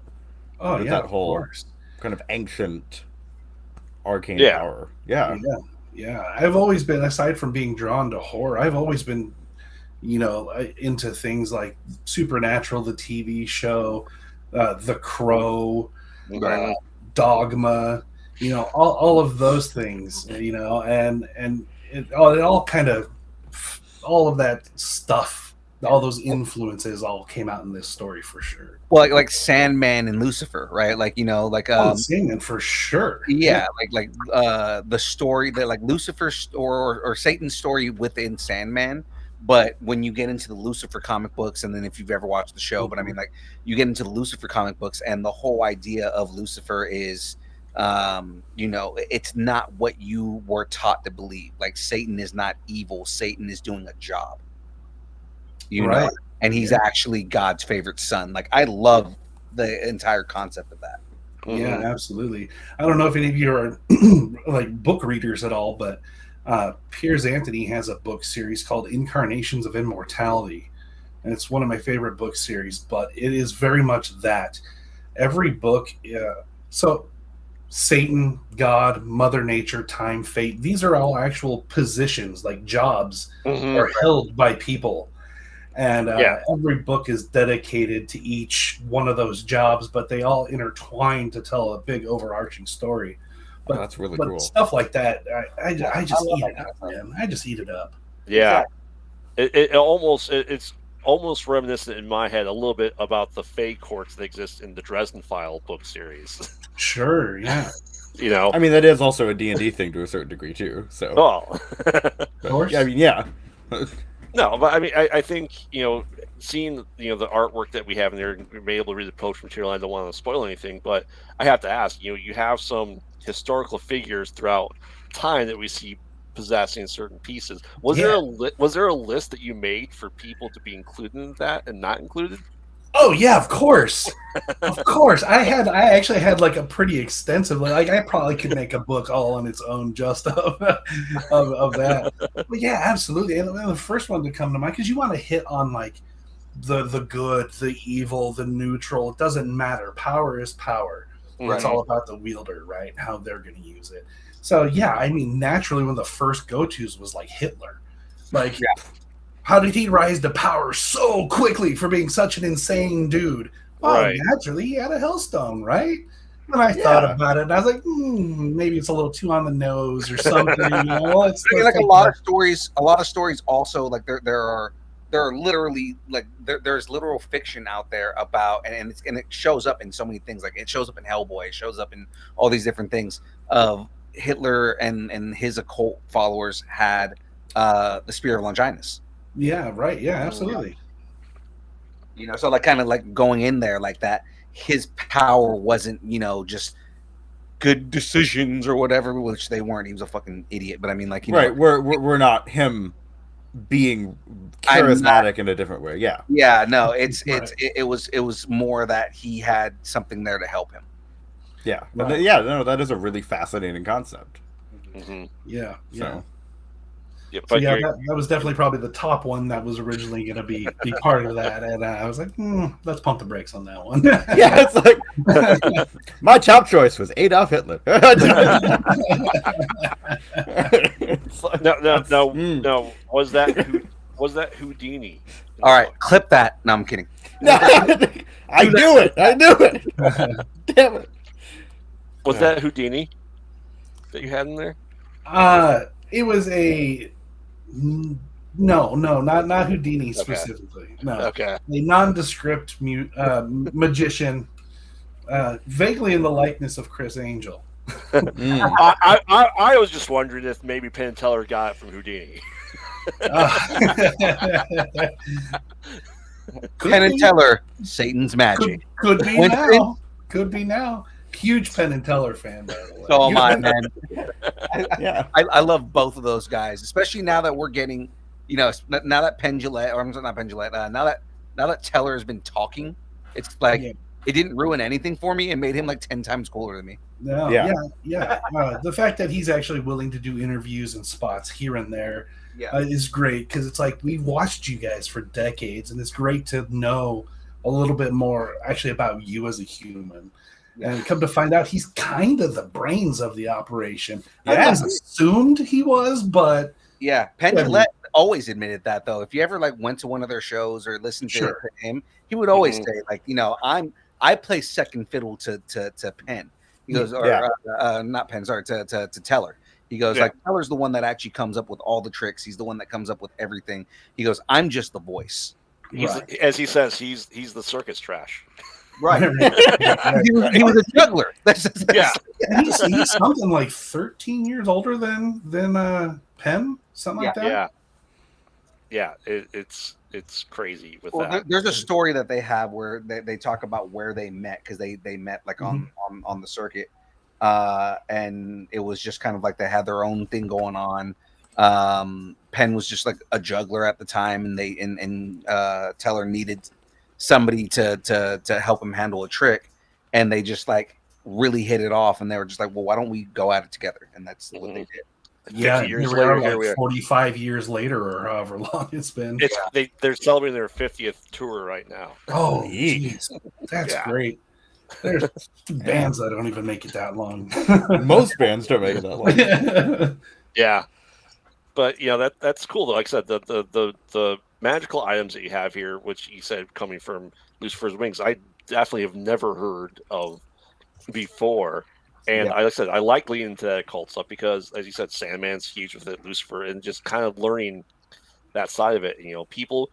Oh,
with
yeah,
that whole
of course.
Kind of ancient arcane power.
Yeah. I've always been, aside from being drawn to horror, I've always been, into things like Supernatural, the TV show, The Crow, Dogma, all of those things, and it all kind of, all of that stuff, all those influences all came out in this story for sure.
Well, like Sandman and Lucifer, right? Like,
Sandman for sure.
Yeah, like the story that like Lucifer's or Satan's story within Sandman. But when you get into the Lucifer comic books, and then if you've ever watched the show, but I mean, like, you get into the Lucifer comic books, and the whole idea of Lucifer is, it's not what you were taught to believe. Like, Satan is not evil. Satan is doing a job. Know? And he's actually God's favorite son. Like, I love the entire concept of that.
Yeah, absolutely. I don't know if any of you are like book readers at all, but Piers Anthony has a book series called Incarnations of Immortality, and it's one of my favorite book series. But it is very much that every book. So Satan, God, Mother Nature, time, fate. These are all actual positions, like jobs, are held by people. And every book is dedicated to each one of those jobs, but they all intertwine to tell a big overarching story. But
that's really cool.
Stuff like that, I just eat it up, man. I just eat it up.
Yeah, it's almost reminiscent in my head a little bit about the Fey courts that exist in the Dresden File book series.
Sure, yeah.
You know,
I mean, that is also a D&D thing to a certain degree too. So,
Of course.
I mean, yeah.
No, but I mean, I think, seeing, the artwork that we have in there, we're able to read the post material. I don't want to spoil anything, but I have to ask, you have some historical figures throughout time that we see possessing certain pieces. Was there a list that you made for people to be included in that and not included?
Oh yeah, of course, of course. I actually had like a pretty extensive. Like I probably could make a book all on its own just of that. But yeah, absolutely. And the first one to come to mind, because you want to hit on like the good, the evil, the neutral. It doesn't matter. Power is power.
Right.
It's all about the wielder, right? How they're going to use it. So yeah, I mean, naturally, one of the first go-tos was like Hitler. Like, how did he rise to power so quickly for being such an insane dude? Well,
Right.
naturally, he had a Hellstone, right? And I thought about it, and I was like, maybe it's a little too on the nose or something. It's
I mean, like a lot of stories also, like there are literally like there's literal fiction out there about, and it shows up in so many things. Like it shows up in Hellboy, it shows up in all these different things of Hitler and his occult followers had the Spear of Longinus.
Yeah, right. Yeah, absolutely.
So like kind of like going in there like that, his power wasn't, just good decisions or whatever, which they weren't. He was a fucking idiot. But I mean, like,
we're not him being charismatic in a different way. Yeah.
Yeah, no, it was more that he had something there to help him.
Yeah.
Right.
No, that is a really fascinating concept.
Mm-hmm.
Yeah.
So.
Yeah,
So
but
yeah, that was definitely probably the top one that was originally going to be part of that, and I was like, let's pump the brakes on that one.
Yeah, it's like my top choice was Adolf Hitler.
No. Was that Houdini?
All right, clip that. No, I'm kidding.
No, I knew it. Damn it.
Was that Houdini that you had in there?
It was a no, not Houdini specifically. No,
Okay.
A nondescript magician, vaguely in the likeness of Chris Angel.
I was just wondering if maybe Penn and Teller got it from Houdini.
Penn and Teller, Satan's magic.
Could be now. Could be now. Huge Penn and Teller fan, by the way.
So am I, man.
Yeah.
I love both of those guys, especially now that we're getting, now that Pendulette, or I'm not Pendulette, now that Teller has been talking, it's like it didn't ruin anything for me. It made him like 10 times cooler than me.
No, yeah. The fact that he's actually willing to do interviews and spots here and there is great, because it's like we've watched you guys for decades, and it's great to know a little bit more actually about you as a human. And come to find out, he's kind of the brains of the operation. I always assumed he was, but
Pendulette always admitted that, though. If you ever like went to one of their shows or listened to him, he would always say, like, I play second fiddle to Penn. He goes, not Penn, sorry, to Teller. He goes, like, Teller's the one that actually comes up with all the tricks. He's the one that comes up with everything. He goes, I'm just the voice.
As he says, he's the circus trash.
Right. he was a juggler.
He's something like 13 years older than Penn, something like that.
Yeah. It's crazy with that.
There's a story that they have where they talk about where they met, because they met like on the circuit, and it was just kind of like they had their own thing going on. Penn was just like a juggler at the time, and Teller needed somebody to help him handle a trick, and they just like really hit it off, and they were just like, well, why don't we go at it together? And that's what they did.
Yeah,
years later,
like
here we are.
45 years later, or however long it's been.
They're celebrating their 50th tour right now.
Oh, jeez, that's great. There's bands that don't even make it that long.
Most bands don't make it that long.
Yeah, but that's cool though. Like I said, the magical items that you have here, which you said coming from Lucifer's Wings, I definitely have never heard of before. And
Yeah.
like I said, I like leaning into that occult stuff because, as you said, Sandman's huge with it, Lucifer, and just kind of learning that side of it. You know, people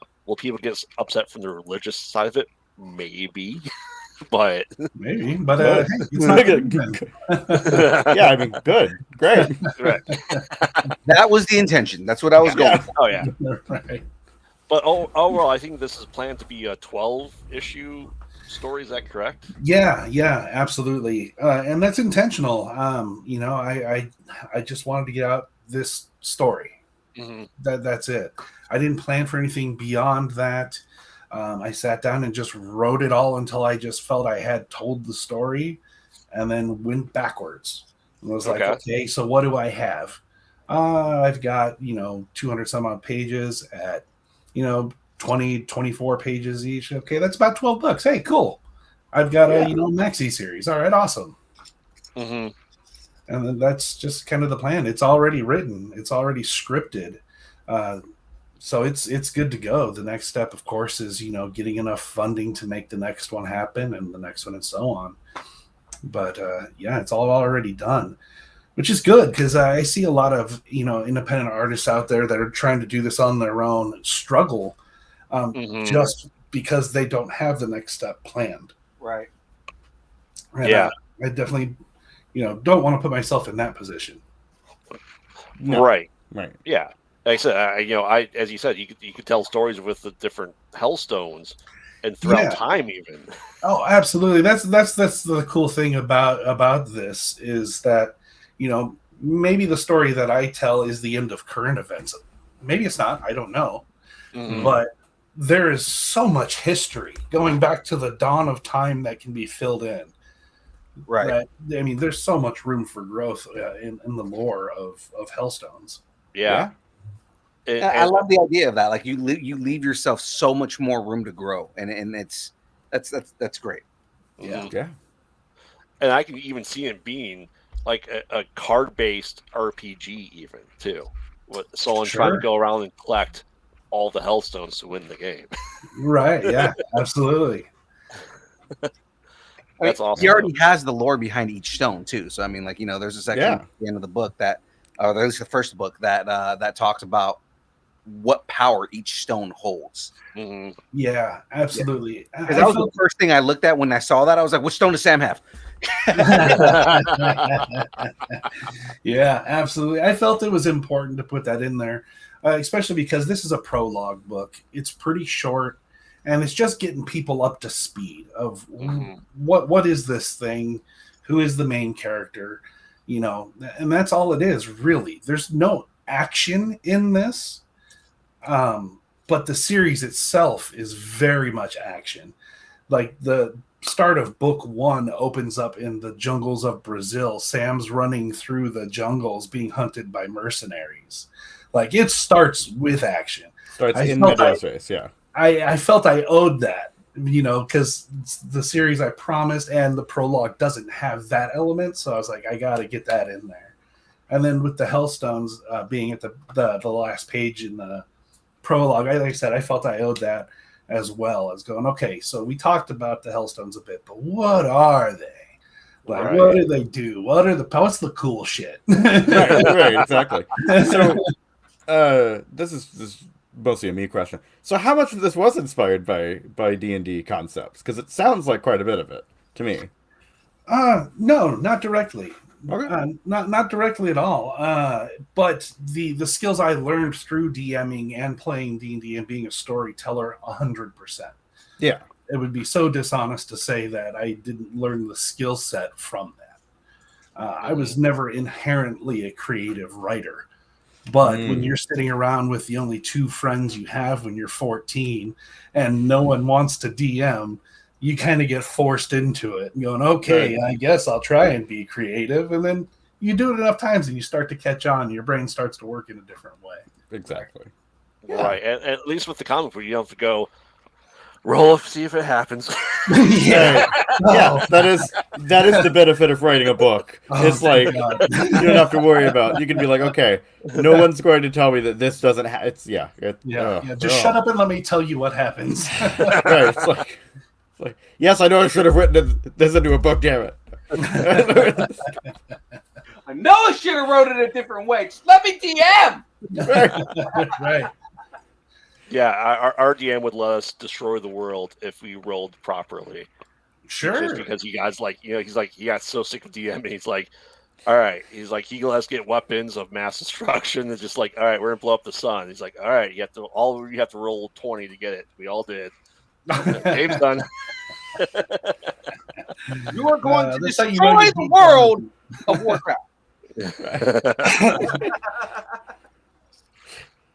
get upset from the religious side of it? Maybe, but
Maybe, but
But-
hey, it's not good.
Yeah, I mean, good, great.
right.
That was the intention. That's what I was going
Yeah.
for.
Oh yeah.
Right.
But overall, I think this is planned to be a 12-issue story. Is that correct?
Yeah, absolutely, and that's intentional. You know, I just wanted to get out this story.
Mm-hmm.
That's it. I didn't plan for anything beyond that. I sat down and just wrote it all until I just felt I had told the story, and then went backwards. And was like, okay, so what do I have? I've got 200 some odd pages at 20, 24 pages each. Okay, that's about $12. Hey, cool. I've got a maxi series. All right, awesome.
Mm-hmm.
And then that's just kind of the plan. It's already written. It's already scripted. So it's good to go. The next step, of course, is getting enough funding to make the next one happen, and the next one, and so on. But it's all already done, which is good because I see a lot of independent artists out there that are trying to do this on their own struggle, just because they don't have the next step planned.
Right.
And
Yeah.
I definitely don't want to put myself in that position.
No.
Right.
Yeah.
Like I said, as you said, you could tell stories with the different Hellstones, and throughout time, even.
Oh, absolutely. That's the cool thing about this is that maybe the story that I tell is the end of current events. Maybe it's not. I don't know.
Mm-hmm.
But there is so much history going back to the dawn of time that can be filled in.
Right.
I mean, there's so much room for growth in the lore of Hellstones.
Yeah.
I love the idea of that. Like you leave yourself so much more room to grow, and that's great.
Yeah.
And I can even see it being like a card-based RPG, even too. With someone trying to go around and collect all the Hellstones to win the game.
Right. Yeah. Absolutely.
That's awesome.
He already has the lore behind each stone too. So I mean, like there's a section at the end of the book that, or at least the first book that talks about what power each stone holds.
Mm-hmm.
Yeah, absolutely.
Because that was the first thing I looked at when I saw that. I was like, "Which stone does Sam have?"
Yeah, absolutely. I felt it was important to put that in there, especially because this is a prologue book. It's pretty short, and it's just getting people up to speed of what is this thing, who is the main character, and that's all it is, really. There's no action in this. But the series itself is very much action. Like the start of book 1 opens up in the jungles of Brazil. Sam's running through the jungles being hunted by mercenaries. Like it starts with action.
Starts in the space, yeah.
I felt I owed that, because the series I promised, and the prologue doesn't have that element. So I was like, I got to get that in there. And then with the Hellstones being at the last page in the prologue, like I said, I felt I owed that as well as going, okay, so we talked about the Hellstones a bit, but what are they? Like, what do they do? What's the cool shit?
right, exactly. So, this is mostly a me question. So, how much of this was inspired by D&D concepts? Because it sounds like quite a bit of it to me.
No, not directly.
Okay.
Not directly at all. But the skills I learned through DMing and playing D&D and being a storyteller, 100%.
Yeah.
It would be so dishonest to say that I didn't learn the skill set from that. I was never inherently a creative writer. But when you're sitting around with the only 2 friends you have when you're 14 and no one wants to DM, you kind of get forced into it and going, okay, I guess I'll try and be creative. And then you do it enough times and you start to catch on. Your brain starts to work in a different way.
Exactly.
Yeah. Right. And at least with the comic book, you don't have to go, Roll up, see if it happens.
Yeah.
Yeah, that is the benefit of writing a book.
Oh,
It's like
God.
you don't have to worry about. You can be like, okay, no one's going to tell me that this doesn't. It's
Yeah. Just shut up and let me tell you what happens.
Right. It's like, yes, I know I should have written this into a book. Damn it.
I know I should have wrote it a different way. Just let me DM.
Right.
Yeah, our DM would let us destroy the world if we rolled properly.
Sure.
Just because he got he got so sick of DMing. He's like, all right. He's like, he has to get weapons of mass destruction. It's just like, all right, we're gonna blow up the sun. He's like, all right, you have to roll 20 to get it. We all did. Game's done.
You are going to
that's how
destroy
you know you
the
beat
world of Warcraft.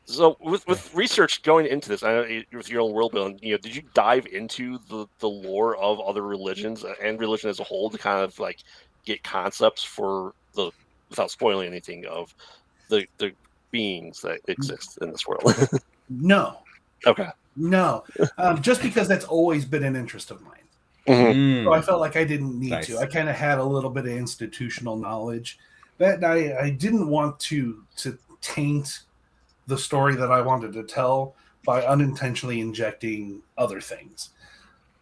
So with research going into this, I know with your own world building, did you dive into the lore of other religions and religion as a whole to kind of like get concepts for without spoiling anything of the beings that exist in this world?
No.
Okay.
No. Just because that's always been an interest of mine.
Mm-hmm.
So I felt like I didn't need
Nice.
to. I kind of had a little bit of institutional knowledge that I didn't want to taint the story that I wanted to tell by unintentionally injecting other things.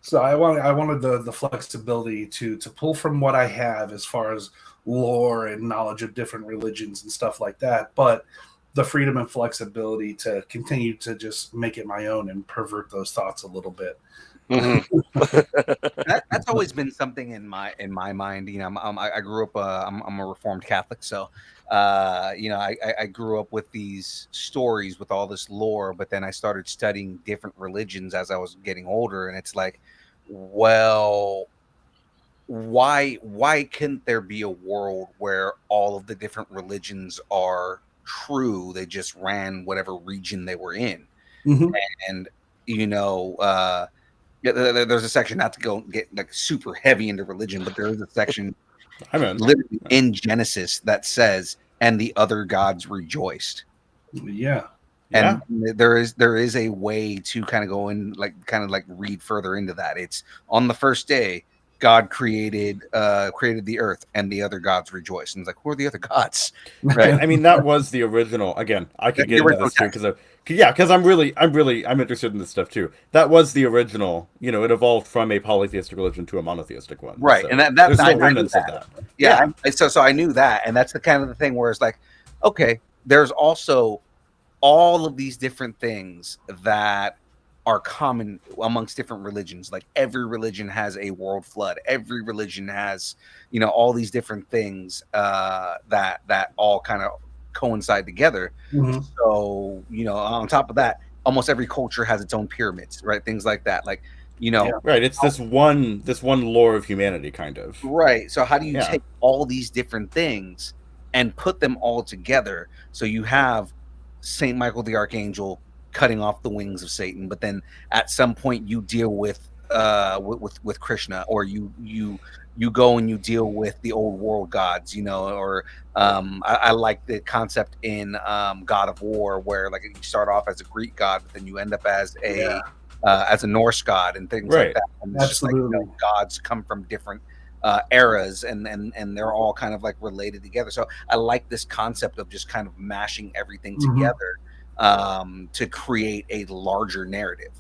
So I wanted the flexibility to pull from what I have as far as lore and knowledge of different religions and stuff like that, but the freedom and flexibility to continue to just make it my own and pervert those thoughts a little bit.
Mm-hmm.
That's always been something in my mind. I grew up. I'm a Reformed Catholic, so I grew up with these stories with all this lore. But then I started studying different religions as I was getting older, and it's like, well, why couldn't there be a world where all of the different religions are true? They just ran whatever region they were in, and there's a section, not to get like super heavy into religion, but there is a section literally in Genesis that says, "And the other gods rejoiced."
Yeah.
And there is a way to kind of go in, read further into that. It's on the first day, God created the earth, and the other gods rejoiced. And it's like, who are the other gods?
Right. I mean, that was the original. Again, I could get into this too because I'm interested in this stuff too. That was the original. It evolved from a polytheistic religion to a monotheistic one.
Right,
so
and that's
there's
I
no
knew
remnants of
that.
that.
Yeah. So I knew that, and that's the kind of the thing where it's like, okay, there's also all of these different things that are common amongst different religions. Like every religion has a world flood. Every religion has, all these different things that all kind of coincide together. So, on top of that, almost every culture has its own pyramids, right? Things like that. Like,
right. It's this one lore of humanity, kind of.
Right. So how do you take all these different things and put them all together? So you have Saint Michael the Archangel cutting off the wings of Satan, but then at some point you deal with Krishna, or you go and you deal with the old world gods, or I like the concept in God of War, where like you start off as a Greek god, but then you end up as a Norse god and things like that. And it's
Absolutely.
just like, gods come from different eras, and they're all kind of like related together. So I like this concept of just kind of mashing everything together to create a larger narrative.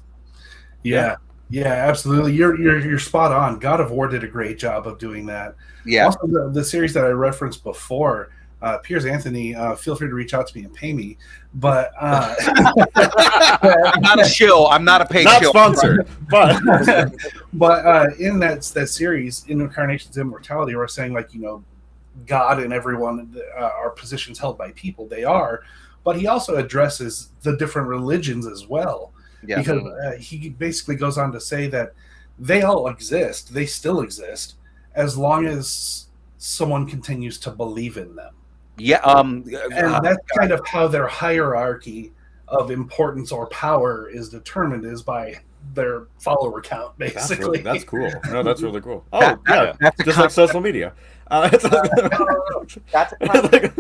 Yeah, absolutely. You're spot on. God of War did a great job of doing that.
Yeah.
Also, the series that I referenced before, Piers Anthony, feel free to reach out to me and pay me. But
I'm not a shill. I'm not a paid
Not
shill.
sponsored, but
in that series, in Incarnation's Immortality, we're saying like God and everyone are positions held by people. They are, but he also addresses the different religions as well.
Yeah.
Because he basically goes on to say that they all exist. They still exist as long as someone continues to believe in them.
Yeah.
And that's kind of how their hierarchy of importance or power is determined, is by their follower count, basically.
That's cool. No, that's really cool.
That's
just like social media.
That's a concept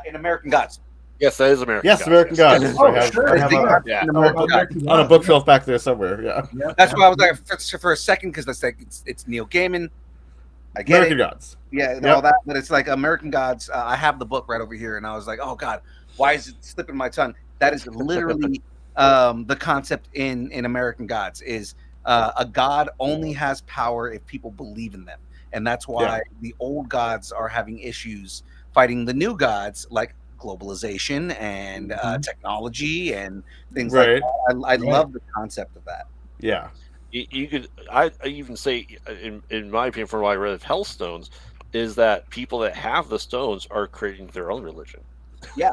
in American Gods.
Yes, that is American.
Yes,
Gods,
American
yes.
Gods.
Oh,
I have,
sure.
I have
Yeah.
Yeah.
on a bookshelf back there somewhere. Yeah,
That's why I was like for a second because that's like it's Neil Gaiman. I get
American
it.
Gods.
Yeah, and
Yep.
all that, but it's like American Gods. I have the book right over here, and I was like, oh god, why is it slipping my tongue? That is literally the concept in American Gods is a god only has power if people believe in them, and that's why the old gods are having issues fighting the new gods like globalization and technology and things like
Right.
that. I love the concept of that.
Yeah.
You could, I even say, in my opinion, from what I read of Hellstones, is that people that have the stones are creating their own religion.
Yeah.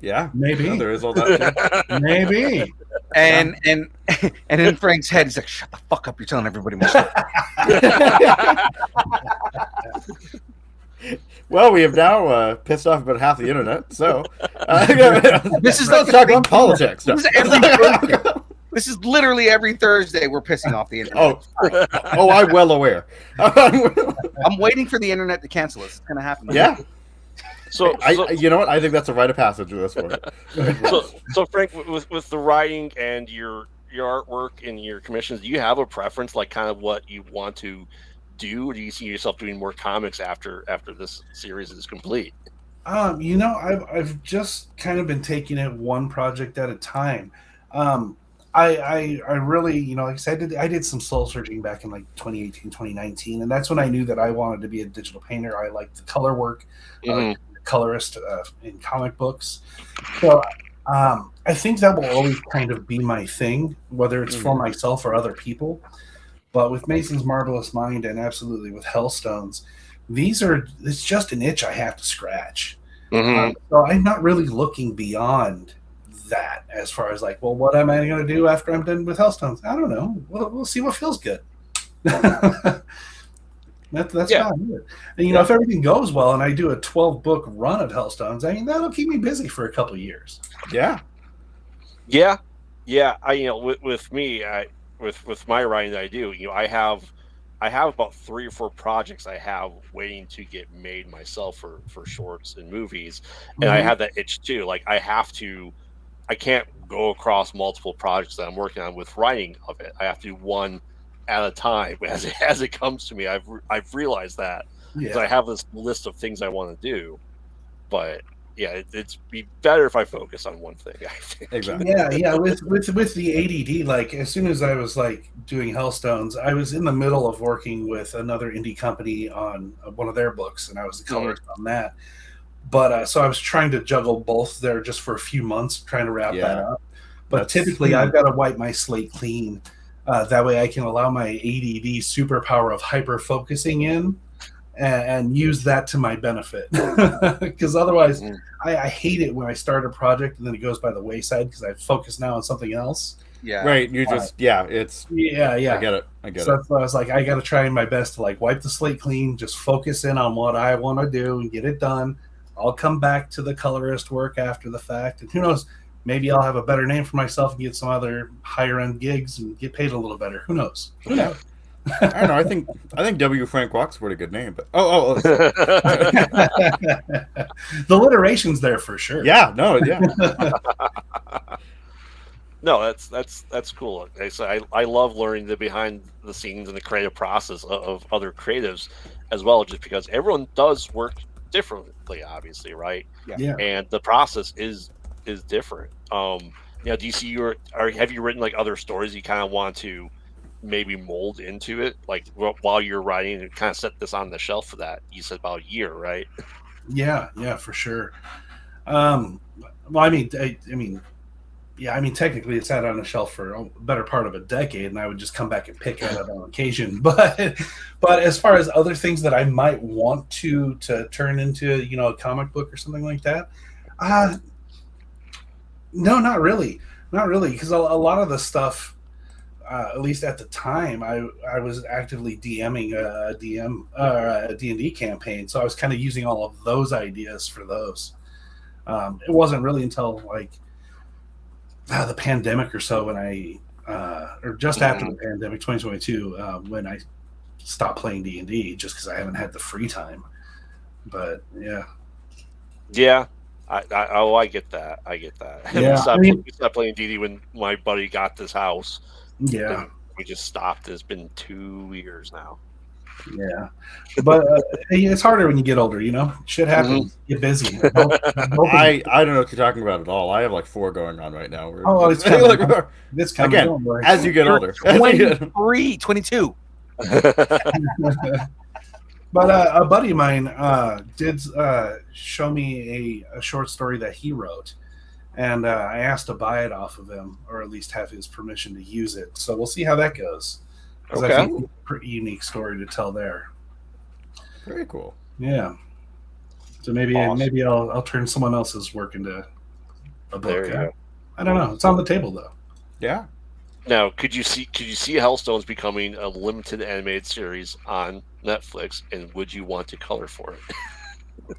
Yeah.
Maybe.
Yeah, there is all that too.
Maybe.
And in Frank's head, he's like, "Shut the fuck up! You're telling everybody my story."
Well, we have now pissed off about half the internet, so
This is
let's talk about politics.
This is every Thursday. This is literally every Thursday we're pissing off the internet.
Oh, I'm well aware.
I'm waiting for the internet to cancel us. It's gonna happen.
Yeah.
So,
You know what? I think that's a rite of passage with this one.
so Frank, with the writing and your artwork and your commissions, do you have a preference, like kind of what you want to do? Or do you see yourself doing more comics after this series is complete?
I've just kind of been taking it one project at a time. I really, like I said, I did some soul searching back in like 2018, 2019, and that's when I knew that I wanted to be a digital painter. I liked the color work, colorist in comic books. So I think that will always kind of be my thing, whether it's for myself or other people. But with Mason's Marvelous Mind and absolutely with Hellstones, it's just an itch I have to scratch. So I'm not really looking beyond that as far as like, well, what am I going to do after I'm done with Hellstones? I don't know. We'll see what feels good. That's about it. And, if everything goes well and I do a 12-book run of Hellstones, I mean, that'll keep me busy for a couple of years.
Yeah.
With me, with my writing that I do, I have about 3 or 4 projects I have waiting to get made myself for shorts and movies, and I have that itch too. Like I can't go across multiple projects that I'm working on with writing of it. I have to do one at a time as it comes to me. I've realized that because I have this list of things I want to do, but yeah, it's be better if I focus on one thing, I think.
Exactly.
Yeah. With the ADD, like as soon as I was like doing Hellstones, I was in the middle of working with another indie company on one of their books, and I was the colorist on that. But so I was trying to juggle both there just for a few months, trying to wrap that up. But typically, I've got to wipe my slate clean. That way, I can allow my ADD superpower of hyper focusing in and use that to my benefit. Because otherwise, I hate it when I start a project and then it goes by the wayside because I focus now on something else.
Yeah.
Right. You just it's I get it.
So I was like, I got to try my best to like wipe the slate clean, just focus in on what I want to do and get it done. I'll come back to the colorist work after the fact, and who knows, maybe I'll have a better name for myself and get some other higher end gigs and get paid a little better. Who knows?
I don't know. I think W. Frank Walk's a pretty good name, but
the alliteration's there for sure.
Yeah. No.
No, that's cool. I love learning the behind the scenes and the creative process of other creatives as well, just because everyone does work differently, obviously, right?
Yeah.
And the process is different. Do you see have you written like other stories you kind of want to maybe mold into it, like while you're writing, and kind of set this on the shelf for that? You said about a year, right?
Yeah, for sure. Well, I mean, technically it sat on the shelf for a better part of a decade, and I would just come back and pick at it on occasion. But as far as other things that I might want to turn into, a comic book or something like that, no, not really, because a lot of the stuff, at least at the time, I was actively DMing a D&D campaign, so I was kind of using all of those ideas for those. It wasn't really until like the pandemic or so when or just after the pandemic, 2022, when I stopped playing D&D just because I haven't had the free time. But yeah.
Yeah. I get that. I get that.
Yeah,
We stopped playing D&D when my buddy got this house.
yeah,
And we just stopped. It's been 2 years now.
yeah. But it's harder when you get older, you know? Shit happens. Get busy.
I don't know what you're talking about at all. I have like 4 going on right now.
Oh, it's coming.
Like,
It's coming.
again,
Don't worry.
as you get older.
23, 22.
But a buddy of mine did show me a short story that he wrote, and I asked to buy it off of him, or at least have his permission to use it. So we'll see how that goes. 'Cause I
Okay.
think it's a pretty unique story to tell there.
Very cool.
Yeah. So maybe I'll turn someone else's work into a book.
There you go.
I don't know. It's on the table though.
Yeah.
Now, could you see Hellstones becoming a limited animated series on Netflix, and would you want to color for it?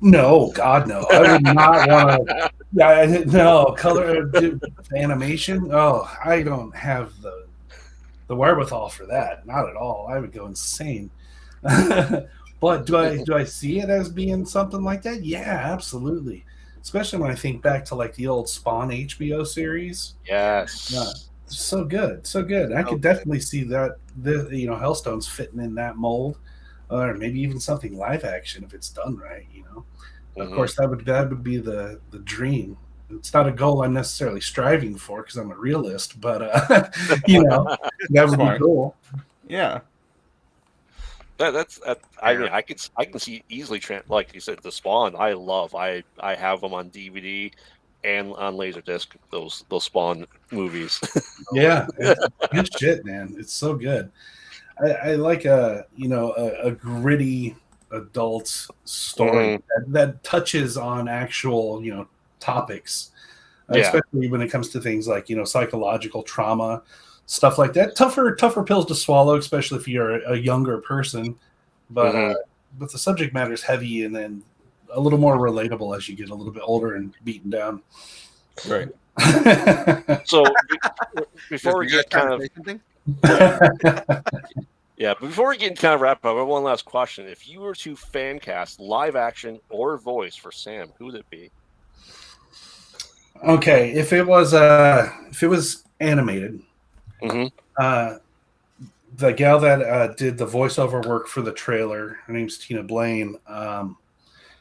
No, God, no. I would not want to. Yeah, no color animation. Oh, I don't have the wherewithal for that. Not at all. I would go insane. But do I see it as being something like that? Yeah, absolutely. Especially when I think back to like the old Spawn HBO series.
Yes.
Yeah. So good, so good. I could definitely see that Hellstones fitting in that mold, or maybe even something live action if it's done right. Of course, that would be the dream. It's not a goal I'm necessarily striving for because I'm a realist, but that would be cool.
Yeah.
That's I mean, I can see easily like you said, the Spawn. I have them on DVD and on Laserdisc. Those Spawn movies.
Yeah, it's good shit, man. It's so good. I like a gritty adult story that touches on actual topics, especially when it comes to things like psychological trauma, stuff like that. Tougher pills to swallow, especially if you're a younger person. But the subject matter is heavy and then a little more relatable as you get a little bit older and beaten down.
Right.
So before we get kind of before we get kind of wrap up, I have one last question. If you were to fan cast live action or voice for Sam, who would it be?
Okay, if it was animated, the gal that did the voiceover work for the trailer, her name's Tina Blaine.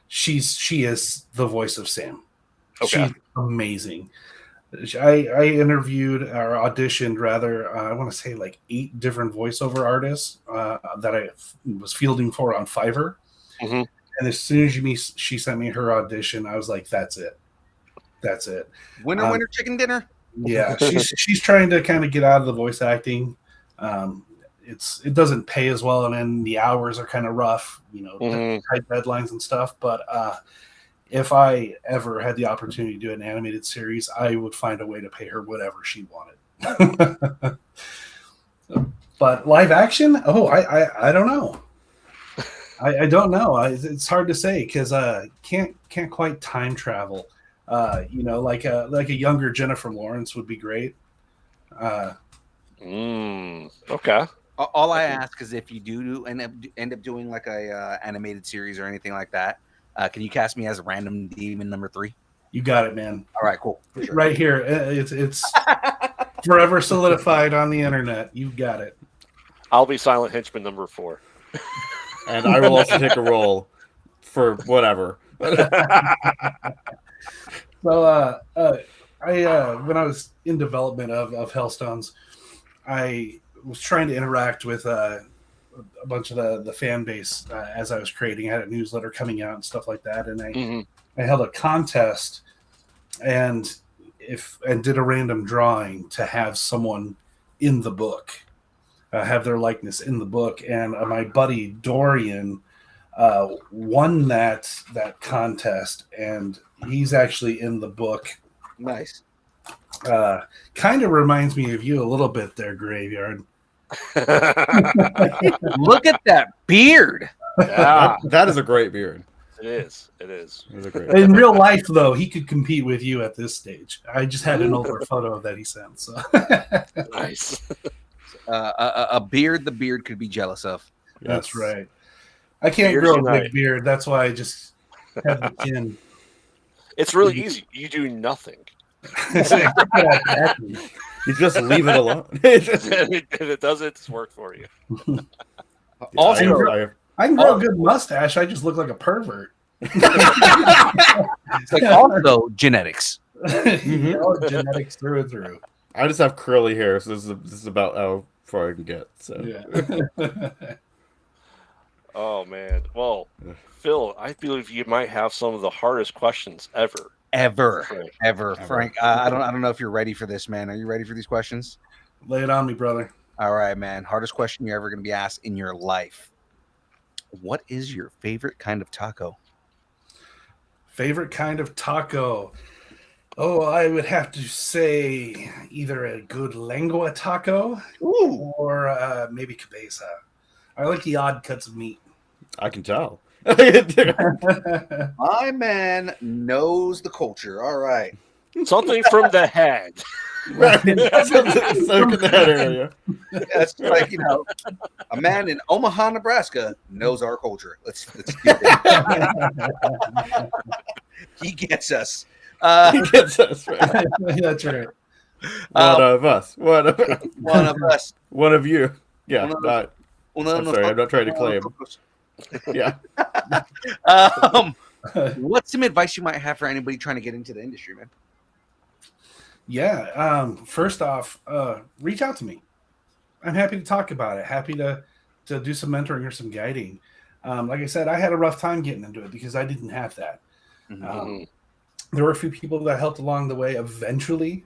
She is the voice of Sam.
Okay.
She's amazing. I interviewed or auditioned rather. I want to say like 8 different voiceover artists that I was fielding for on Fiverr. And as soon as she sent me her audition, I was like, "That's it. That's it."
Winner, chicken dinner.
Yeah, she's trying to kind of get out of the voice acting. It doesn't pay as well, and then the hours are kind of rough, tight deadlines and stuff. But if I ever had the opportunity to do an animated series, I would find a way to pay her whatever she wanted. But live action? Oh, I don't know. I don't know. It's hard to say because can't quite time travel. Like a younger Jennifer Lawrence would be great.
Okay.
All I ask is if you do end up doing like a animated series or anything like that, can you cast me as a random demon number 3?
You got it, man.
All right, cool. For sure.
Right here, it's forever solidified on the internet. You got it.
I'll be Silent Henchman number 4.
And I will also take a role for whatever.
So, when I was in development of Hellstones, I was trying to interact with a bunch of the fan base as I was creating. I had a newsletter coming out and stuff like that, and I held a contest and did a random drawing to have someone in the book, have their likeness in the book, and my buddy Dorian won that contest, and he's actually in the book.
Nice.
Kind of reminds me of you a little bit there, Graveyard.
Look at that beard.
Yeah,
That is a great beard.
it is. It is.
It is a great
In real life, though, he could compete with you at this stage. I just had an older photo that he sent. So
Nice.
A beard the beard could be jealous of.
That's right. I can't
Beards
grow a
unite.
big beard. That's why I just have the chin.
It's really easy. You do nothing.
You just leave it alone.
And it does its work for you.
Also,
I can grow a good mustache. I just look like a pervert.
it's like also genetics.
Genetics through and through.
I just have curly hair, so this is about how far I can get. So
Yeah.
Oh man. Well, Phil, I believe you might have some of the hardest questions ever.
Frank. I don't know if you're ready for this, man. Are you ready for these questions?
Lay it on me, brother.
All right, man. Hardest question you're ever going to be asked in your life. What is your favorite kind of taco?
Favorite kind of taco? Oh, I would have to say either a good lengua taco or maybe cabeza. I like the odd cuts of meat.
I can tell.
My man knows the culture. All right.
Something from the head.
Right. So in that area.
That's like, a man in Omaha, Nebraska knows our culture. Let's get it. He gets us.
He gets us, right?
That's right.
One of us. One of
us.
One of you. Yeah.
I'm
sorry, I'm not trying to claim. Yeah.
What's some advice you might have for anybody trying to get into the industry, man?
Yeah. First off, reach out to me. I'm happy to talk about it. Happy to do some mentoring or some guiding. Like I said, I had a rough time getting into it because I didn't have that. There were a few people that helped along the way eventually,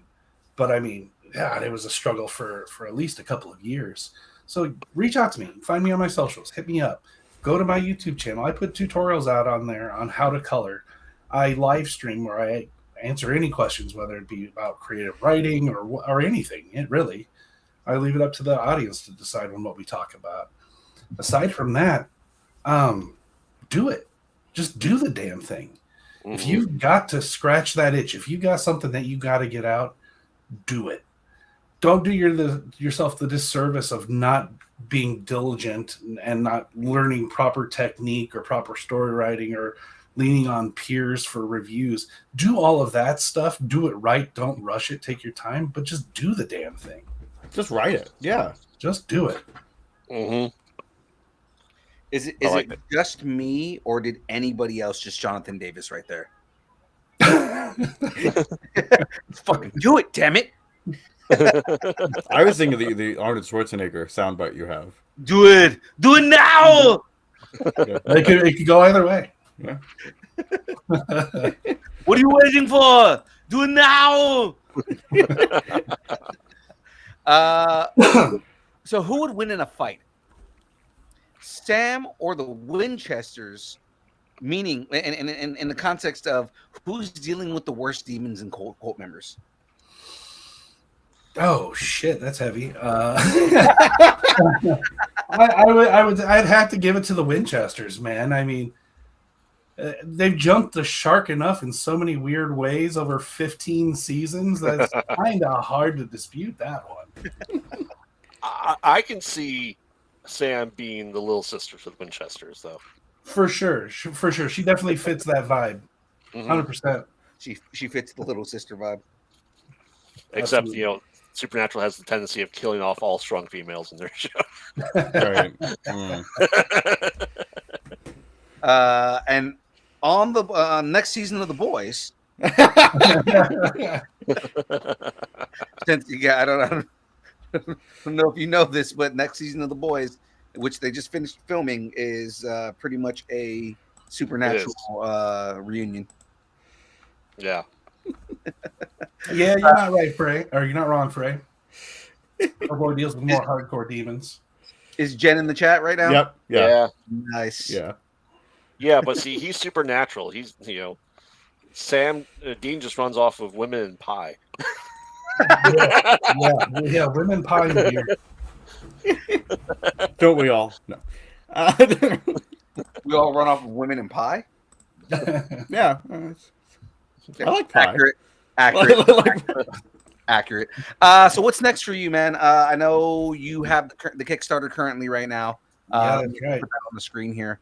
but I mean, God, it was a struggle for at least a couple of years. So reach out to me. Find me on my socials. Hit me up. Go to my YouTube channel. I put tutorials out on there on how to color. I live stream where I answer any questions, whether it be about creative writing or anything. I leave it up to the audience to decide on what we talk about. Aside from that, do it. Just do the damn thing. If you've got to scratch that itch, if you got something that you got to get out, do it. Don't do yourself the disservice of not being diligent and not learning proper technique or proper story writing or leaning on peers for reviews. Do all of that stuff. Do it right. Don't rush it. Take your time, but just do the damn thing.
Just write it. Yeah.
Just do it.
Is it just me, or did anybody else just Jonathan Davis right there? Fucking do it, damn it.
I was thinking the Arnold Schwarzenegger soundbite you have.
Do it now.
Yeah. It could go either way.
Yeah.
What are you waiting for? Do it now. So who would win in a fight? Sam or the Winchesters? Meaning, in the context of who's dealing with the worst demons and cult members?
Oh shit, that's heavy. I'd have to give it to the Winchesters, man. I mean, they've jumped the shark enough in so many weird ways over 15 seasons that it's kind of hard to dispute that one.
I can see Sam being the little sister for the Winchesters, though.
For sure. She definitely fits that vibe. 100%.
She fits the little sister vibe.
Except,
Absolutely.
Supernatural has the tendency of killing off all strong females in their show.
Right.
And on the next season of The Boys, since I don't know if you know this, but next season of The Boys, which they just finished filming, is pretty much a Supernatural reunion.
Yeah.
Yeah, you're not right, Frey. Or you're not wrong, Frey. Our boy deals with more hardcore demons.
Is Jen in the chat right now?
Yep. Yeah.
Nice.
Yeah.
Yeah, but see, he's supernatural. He's, Sam Dean just runs off of women and pie.
Yeah, women pie and beer.
Don't we all? No.
We all run off of women and pie?
Yeah. I like pie.
Accurate. So what's next for you, man? I know you have the Kickstarter currently right now.
Yeah, that's right.
Put that on the screen here.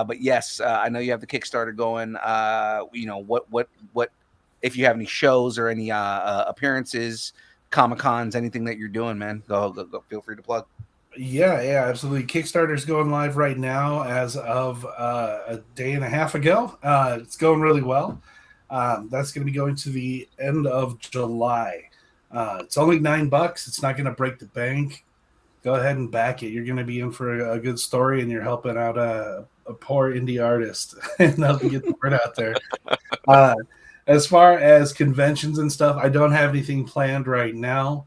But yes, I know you have the Kickstarter going. What if you have any shows or any appearances, Comic Cons, anything that you're doing, man? Go. Feel free to plug.
Yeah, absolutely. Kickstarter's going live right now as of a day and a half ago. It's going really well. That's going to be going to the end of July. It's only $9. It's not going to break the bank. Go ahead and back it. You're going to be in for a good story, and you're helping out a poor indie artist and helping get the word out there. As far as conventions and stuff, I don't have anything planned right now.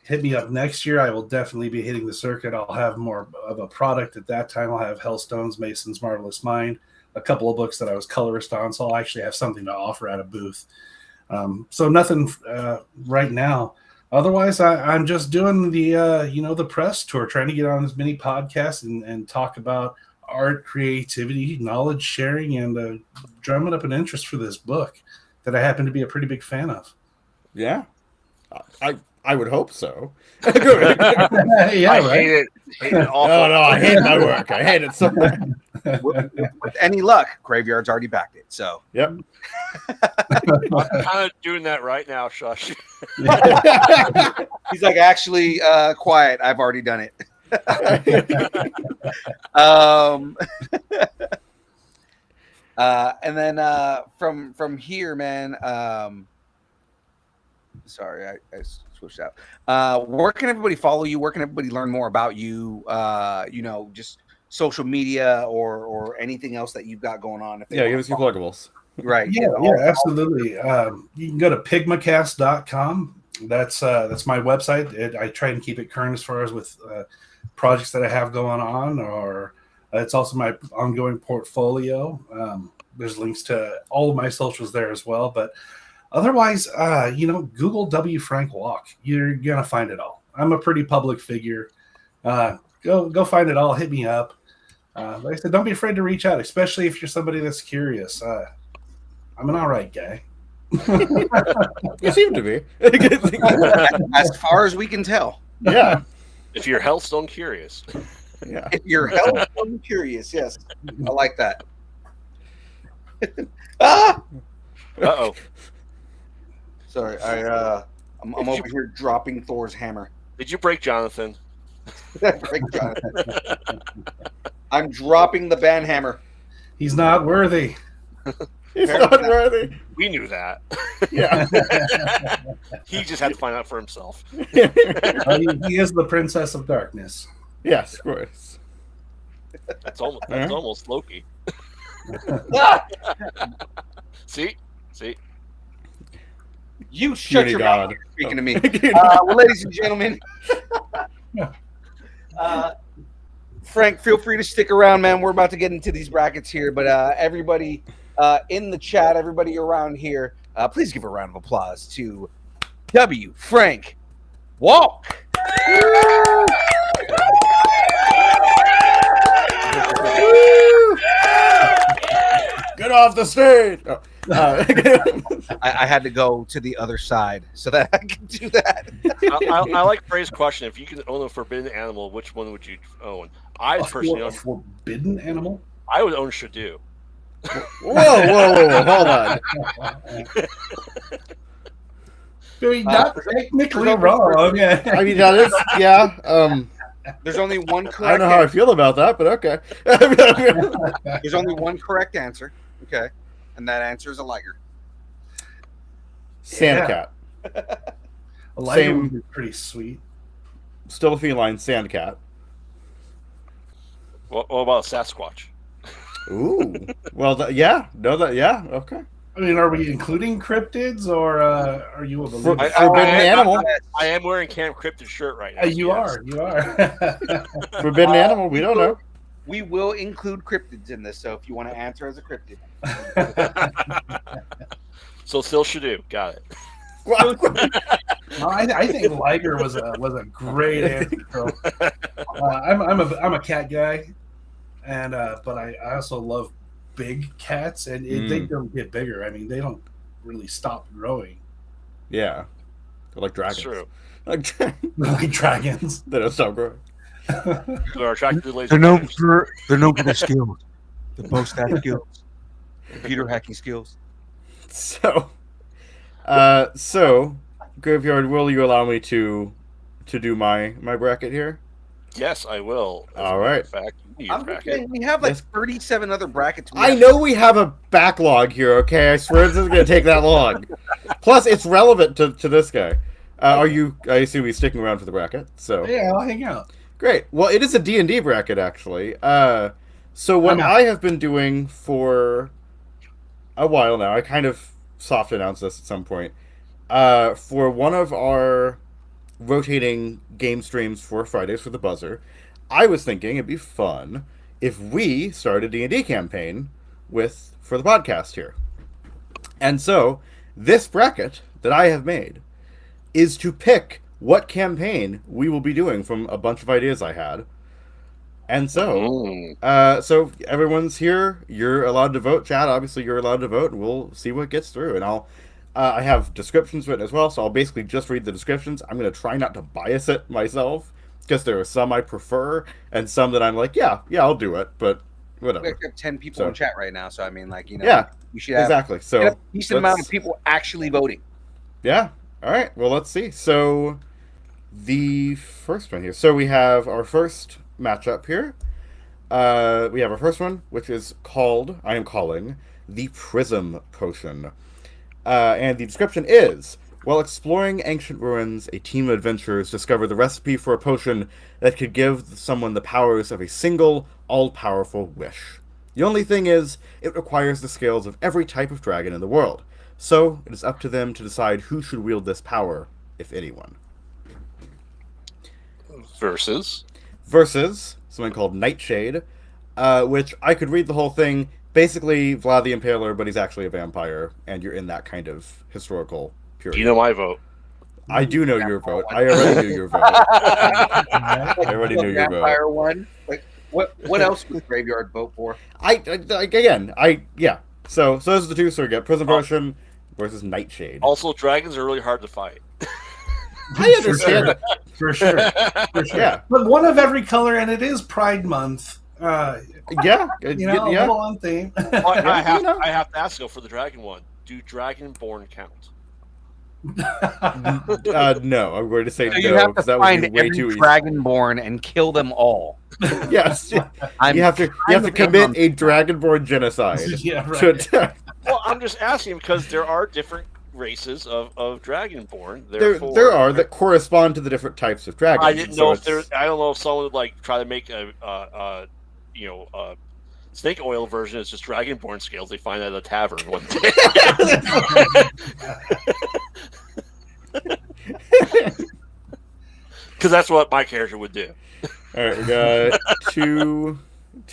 Hit me up next year. I will definitely be hitting the circuit. I'll have more of a product at that time. I'll have Hellstones, Mason's Marvelous Mind, a couple of books that I was colorist on, so I'll actually have something to offer at a booth. So nothing right now. Otherwise, I'm just doing the press tour, trying to get on as many podcasts and talk about art, creativity, knowledge sharing, and drumming up an interest for this book that I happen to be a pretty big fan of.
Yeah, I would hope so.
Yeah,
I
right.
hate it. Hate it awful.
No, I hate my work. I hate it so much.
With any luck, Graveyard's already backed it. So
Yep.
I'm kind of doing that right now, Shush.
he's like, actually, quiet. I've already done it. And then from here, man. Sorry, I switched out. Where can everybody follow you? Where can everybody learn more about you? Just social media or anything else that you've got going on. If they
Yeah,
wanna
give us your
follow.
pluggables.
Right.
Yeah, absolutely. You can go to pigmacast.com. That's my website. I try and keep it current as far as with projects that I have going on, or it's also my ongoing portfolio. There's links to all of my socials there as well. But otherwise, Google W. Frank Walk. You're going to find it all. I'm a pretty public figure. Go find it all. Hit me up. Like I said, don't be afraid to reach out, especially if you're somebody that's curious. I'm an all right guy.
You seem to be.
As far as we can tell.
Yeah.
If you're Hellstone curious.
Yeah.
If you're hell curious, yes. I like that. Ah!
Uh-oh.
Sorry, I'm over here dropping Thor's hammer.
Did you break Jonathan?
I'm dropping the band hammer.
He's not worthy.
He's not worthy.
We knew that.
Yeah.
He just had to find out for himself.
He is the princess of darkness.
Yes, of course.
That's almost Loki. See?
You shut
Puny
your
God.
mouth. You're speaking to me. Well, ladies and gentlemen, Frank, feel free to stick around, man. We're about to get into these brackets here, but everybody in the chat, everybody around here, please give a round of applause to W. Frank Walk.
Get off the stage. Oh.
I had to go to the other side so that I could do that.
I like Frey's question. If you could own a forbidden animal, which one would you own? I personally
A
own.
forbidden animal?
I would own Shadoo.
Whoa, hold on.
Not technically wrong.
I mean, that is, yeah.
There's only one correct
I don't know how I feel about that, but okay.
There's only one correct answer. Okay. And that answer is a liger.
Sand cat.
A liger
Same.
would be pretty sweet.
Still a feline sand cat.
What about a Sasquatch?
Ooh. Well, yeah. No, yeah. Okay.
I mean, are we including cryptids, or are you a
For-
believer?
Forbidden animal.
I am wearing Camp Cryptid shirt right now.
You
yes.
are.
Forbidden animal. We don't know.
We will include cryptids in this, so if you want to answer as a cryptid.
So still Shadoo. Got it.
No, I think liger was a great answer. So, I'm a cat guy, and but I also love big cats, and they don't get bigger. I mean, they don't really stop growing.
Yeah. They're like dragons.
That's true.
Like
Like dragons.
they don't stop growing.
They're attracted to laser
They're known
beams.
for their skills, the bow staff skills, computer hacking skills.
So, Graveyard, will you allow me to do my bracket here?
Yes, I will. As
All
a matter
right.
of fact, you need
I'm
a
just
bracket.
saying, we have like
Yes.
37 other brackets.
I know we have a backlog here, okay? I swear this isn't going to take that long. Plus, it's relevant to this guy. I assume he's sticking around for the bracket, so...
Yeah, I'll hang out.
Great. Well, it is a D&D bracket, actually. So what
I'm out.
I have been doing for a while now, I kind of soft announced this at some point, for one of our rotating game streams for Fridays for the Buzzer, I was thinking it'd be fun if we started a D&D campaign for the podcast here. And so, this bracket that I have made is to pick what campaign we will be doing from a bunch of ideas I had. And so, so everyone's here. You're allowed to vote. Chad, obviously, you're allowed to vote, and we'll see what gets through. And I have descriptions written as well, so I'll basically just read the descriptions. I'm going to try not to bias it myself, because there are some I prefer, and some that I'm like, yeah, I'll do it, but whatever.
We have 10 people
So-
in chat right now, so I mean, like,
Yeah,
you should have
exactly.
a
So,
decent amount
let's-
of people actually voting.
yeah. All right. Well, let's see. So, the first one here. So, we have our first matchup here. We have our first one, which is called, I am calling, the Prism Potion. And the description is, while exploring ancient ruins, a team of adventurers discover the recipe for a potion that could give someone the powers of a single, all-powerful wish. The only thing is, it requires the scales of every type of dragon in the world. So, it is up to them to decide who should wield this power, if anyone.
Versus
Something called Nightshade, which I could read the whole thing. Basically, Vlad the Impaler, but he's actually a vampire, and you're in that kind of historical period.
you know my vote.
I do know your vote. I already knew your vote. I already knew your vote.
Vampire one. Like, what else would Graveyard vote for?
Yeah. So those are the two. So we get Prism Potion versus Nightshade.
Also, dragons are really hard to fight.
I understand that.
For sure. For sure.
Yeah.
But one of every color, and it is Pride Month.
Yeah.
A little on theme.
Well, I
know.
have to ask though for the dragon one. Do Dragonborn count?
No, I'm going to say
So
no,
you have to
because that would
find
be way
every
too easy.
Dragonborn and kill them all.
Yes.
I'm
You have to
kind of
commit
in
a Dragonborn genocide
Yeah, right.
to attack.
Well, I'm just asking because there are different races of Dragonborn.
There are that correspond to the different types of dragons.
I didn't
so
know if
it's-
there. I don't know if someone would like try to make a snake oil version. It's just Dragonborn scales they find at a tavern one day. Because that's what my character would do.
All right, we got two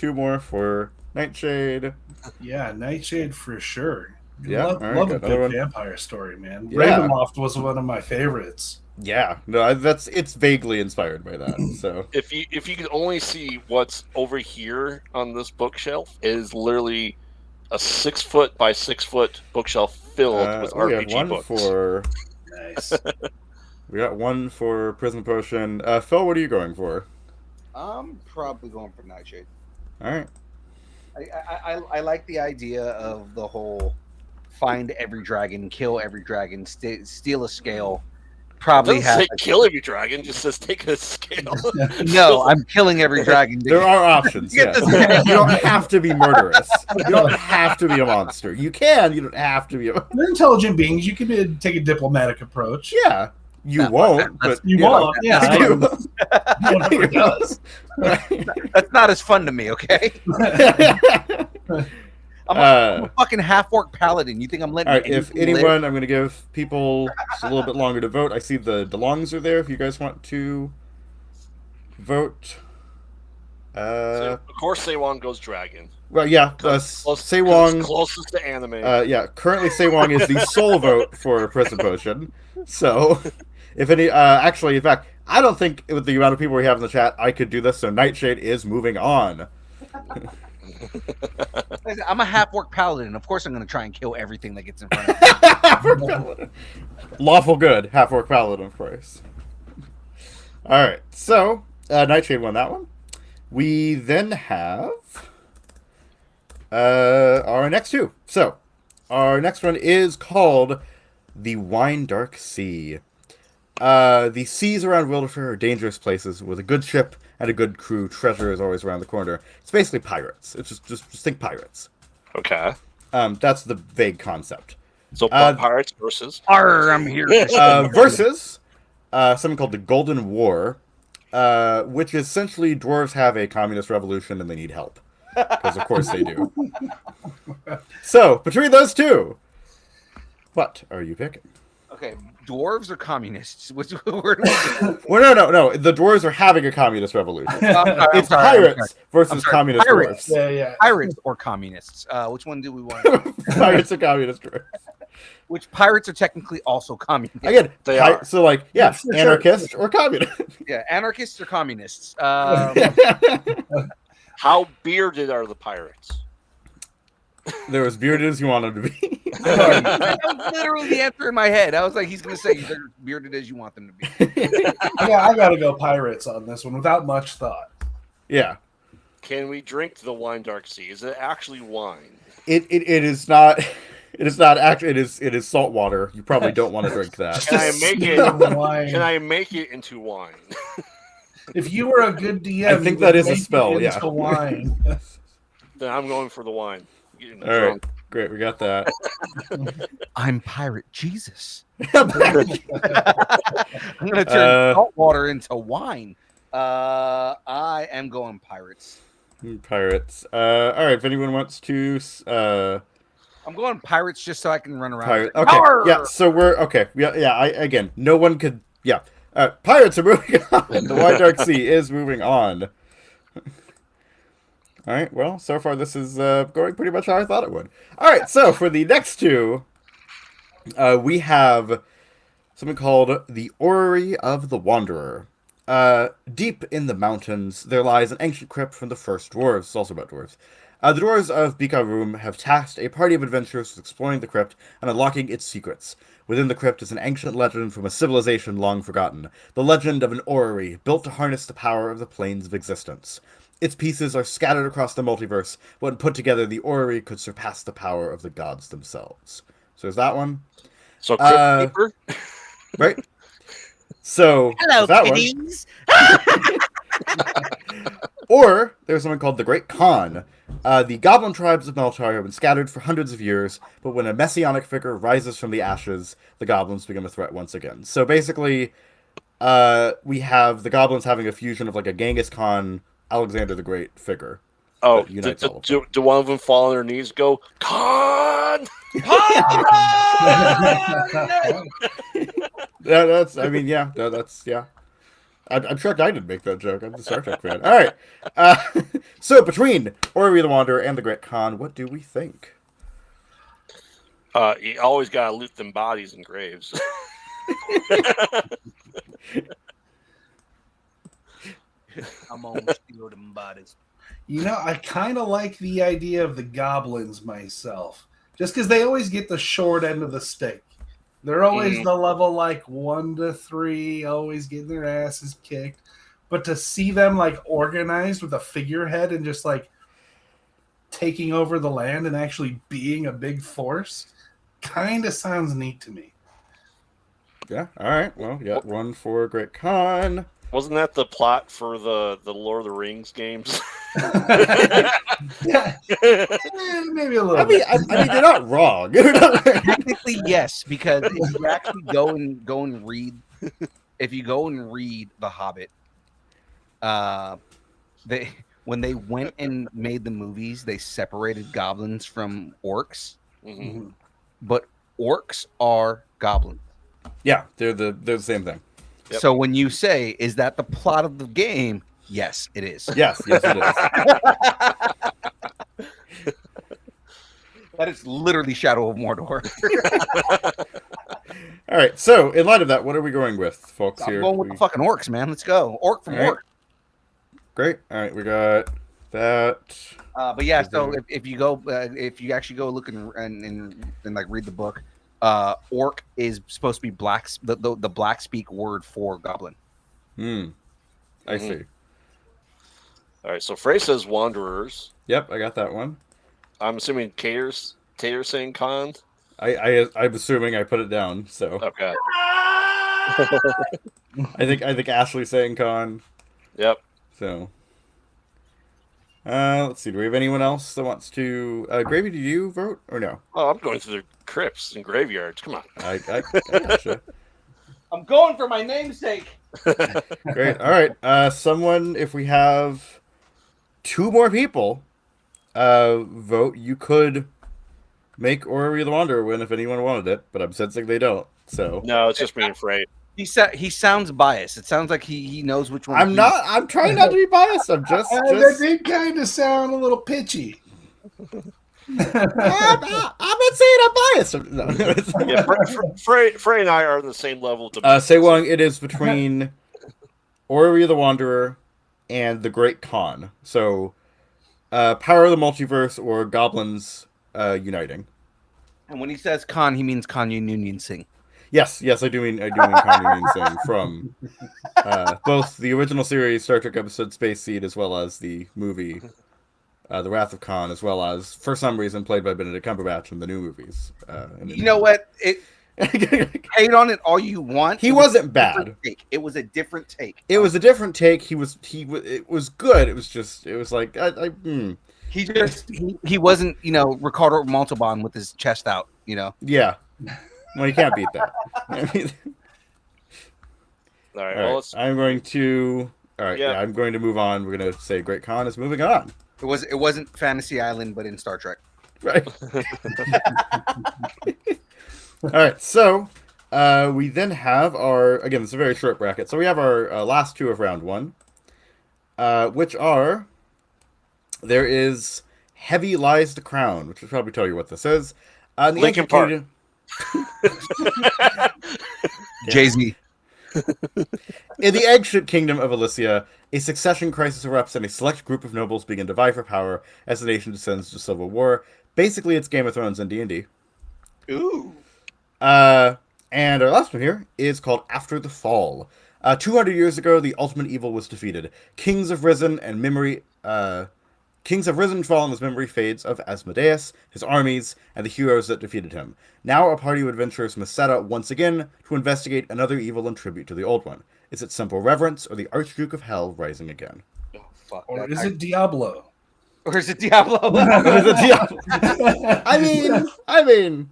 more for Nightshade.
Yeah, Nightshade for sure.
Yeah,
love,
all right,
love a
got another
good
one.
vampire story, man.
Yeah.
Ravenloft was one of my favorites.
Yeah, no, it's vaguely inspired by that. So
If you could only see what's over here on this bookshelf, it is literally a 6 foot by 6 foot bookshelf filled with
we have
RPG
one
books.
for
Nice.
we got one for Prism Potion. Phil, what are you going for?
I'm probably going for Nightshade.
All right.
I like the idea of the whole find every dragon, kill every dragon, steal a scale. Probably
It doesn't
have
say kill every dragon, just says take a scale.
no. I'm killing every dragon.
There are options.
Get
Yes.
this-
You don't have to be murderous. You don't have to be a monster. You can. You don't have to be.
They're intelligent beings. You can take a diplomatic approach.
Yeah. You
No,
won't.
that's-
But
You
know.
won't. Yeah. I
You-
know. No one ever does.
That's not as fun to me. Okay. I'm a fucking half-orc paladin. You think I'm letting?
All right, if
anything live?
anyone, I'm going to give people just a little bit longer to vote. I see the DeLongs are there. If you guys want to vote,
So, of course, Seiwon goes dragon.
well, yeah,
Close-
Seiwon.
it's closest to anime.
Yeah, currently Seiwon is the sole vote for Prism Potion. So, if any, actually, in fact, I don't think with the amount of people we have in the chat, I could do this. So Nightshade is moving on.
I'm a half-orc paladin. Of course, I'm going to try and kill everything that gets in front of me.
Lawful good, half orc paladin, of course. All right, so Nightshade won that one. We then have our next two. So, our next one is called the Wine Dark Sea. The seas around Wilderford are dangerous places. With a good ship and a good crew, treasure is always around the corner. It's basically pirates. It's just think pirates.
Okay.
That's the vague concept.
So pirates versus
I'm here.
Versus something called the Golden War, which is essentially dwarves have a communist revolution and they need help. Because of course they do. So, between those two, what are you picking?
Okay, dwarves or communists? Where do we go?
Well, no. The dwarves are having a communist revolution. It's pirates versus communist
Pirates.
dwarves.
Yeah.
Pirates or communists? Which one do we want?
Pirates are communist dwarves.
Which pirates are technically also communists?
Again,
They are.
so like, yeah,
For sure.
anarchist or communist.
Yeah, anarchists or communists?
how bearded are the pirates?
They're as bearded as you want them to be.
That was literally the answer in my head. I was like, he's going to say they're bearded as you want them to be.
I gotta go pirates on this one without much thought.
Yeah.
Can we drink the Wine Dark Sea? Is it actually wine?
It is not. It is not actually. It is salt water. You probably don't want to drink that.
Can I make it?
Wine.
Can I make it into wine?
If you were a good DM,
I think
you
that
would
is a
make it
spell,
into
yeah.
wine.
Then I'm going for the wine. Getting
All right,
drunk.
great. We got that.
I'm Pirate Jesus. I'm going to turn salt water into wine. I am going pirates.
Pirates. All right. If anyone wants to,
I'm going pirates just so I can run around.
pirate. Okay.
Arr!
Yeah. So we're okay. Yeah. Again, no one could. Yeah. Pirates are moving on. The Wide Dark Sea is moving on. All right. Well, so far this is going pretty much how I thought it would. All right. So for the next two, we have something called the Orrery of the Wanderer. Deep in the mountains, there lies an ancient crypt from the first dwarves. It's also about dwarves. The dwarves of Bikarum have tasked a party of adventurers with exploring the crypt and unlocking its secrets. Within the crypt is an ancient legend from a civilization long forgotten. The legend of an orrery built to harness the power of the planes of existence. Its pieces are scattered across the multiverse, but when put together, the orrery could surpass the power of the gods themselves. So there's that one.
So Crypt Keeper?
Right? So,
Hello,
that
kitties.
one. Or, there's something called the Great Khan. The goblin tribes of Meltar have been scattered for hundreds of years, but when a messianic figure rises from the ashes, the goblins become a threat once again. So basically, we have the goblins having a fusion of like a Genghis Khan, Alexander the Great figure.
Oh,
that unites all of them.
do one of them fall on their knees go, Khan!
That's, I mean, yeah, that's, yeah. I'm sure I didn't make that joke. I'm a Star Trek fan. All right. So between Orrery the Wanderer and the Great Khan, what do we think?
You always gotta loot them bodies in graves.
I'm almost steal them bodies.
You know, I kind of like the idea of the goblins myself, just because they always get the short end of the stick. They're always the level like 1 to 3, always getting their asses kicked. But to see them like organized with a figurehead and just like taking over the land and actually being a big force, kind of sounds neat to me.
Yeah. All right. Well, you got one for Great Khan.
Wasn't that the plot for the Lord of the Rings games?
Yeah, maybe a little.
I mean,
bit.
I mean, they're not wrong.
Technically, yes, because if you actually go and read, if you go and read The Hobbit, when they went and made the movies, they separated goblins from orcs,
Mm-hmm.
but orcs are goblins.
Yeah, they're the same thing.
Yep.
So when you say, "Is that the plot of the game?" Yes, it is.
Yes, it is.
That is literally Shadow of Mordor.
All right. So, in light of that, what are we going with, folks?
I'm
Here,
going with the fucking orcs, man. Let's go. Orc from
All right.
orc.
Great. All right, we got that.
But yeah, so if you go, if you actually go look and like read the book, orc is supposed to be the black speak word for goblin.
I see.
All right, so Frey says Wanderers.
Yep, I got that one.
I'm assuming Tater's saying Con.
I'm assuming I put it down. So
Okay.
I think Ashley's saying Con.
Yep.
So let's see. Do we have anyone else that wants to? Gravy, did you vote or no?
Oh, I'm going through the crypts and graveyards. Come on.
I gotcha.
I'm going for my namesake.
Great. All right. Someone, if we have 2 more people vote, you could make Ori the Wanderer win if anyone wanted it, but I'm sensing they don't. So
No, it's just me and Frey.
He sounds biased. It sounds like he knows which one.
I'm not. I'm trying not to be biased. I'm just.
That did kind of sound a little pitchy.
I'm not saying I'm biased. No.
Yeah, Frey and I are on the same level.
Say Wong, it is between Ori the Wanderer and the Great Khan. So, Power of the Multiverse or Goblins uniting.
And when he says Khan, he means Khan Union Singh.
Yes, I do mean Khan Union Singh from both the original series Star Trek episode Space Seed as well as the movie The Wrath of Khan, as well as for some reason played by Benedict Cumberbatch in the new movies.
You know what? Hate on it all you want.
He wasn't bad.
It was a different take.
It was a different take. It was good. It was like
He wasn't, Ricardo Montalban with his chest out,
Yeah. Well, you can't beat that.
All right.
All right. I'm going to. All right. Yeah. I'm going to move on. We're going to say Great Khan is moving on.
It wasn't Fantasy Island, but in Star Trek.
Right. All right. So we then have again, it's a very short bracket. So we have our last 2 of round 1, which are there is Heavy Lies the Crown, which will probably tell you what this is.
Linkin Park.
Jay-Z.
In the Eggship Kingdom of Elysia, a succession crisis erupts and a select group of nobles begin to vie for power as the nation descends to civil war. Basically, it's Game of Thrones and D&D.
Ooh.
And our last one here is called After the Fall. 200 years ago, the ultimate evil was defeated. Kings have risen and fallen as memory fades of Asmodeus, his armies, and the heroes that defeated him. Now a party of adventurers must set out once again to investigate another evil and tribute to the old one. Is it simple reverence, or the Archduke of Hell rising again?
Oh, fuck.
Or is it Diablo?
Or is it Diablo?
I mean,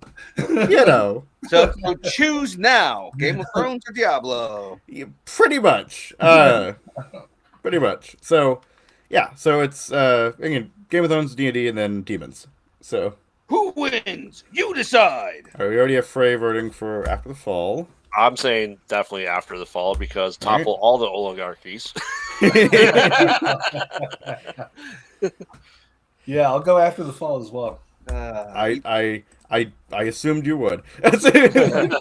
So choose now: Game of Thrones or Diablo.
Pretty much. Pretty much. So, yeah. So it's again, Game of Thrones, D&D, and then Demons. So
who wins? You decide.
All right, we already have Frey voting for After the Fall.
I'm saying definitely After the Fall because topple all the oligarchies.
Yeah, I'll go After the Fall as well.
I assumed you would. Very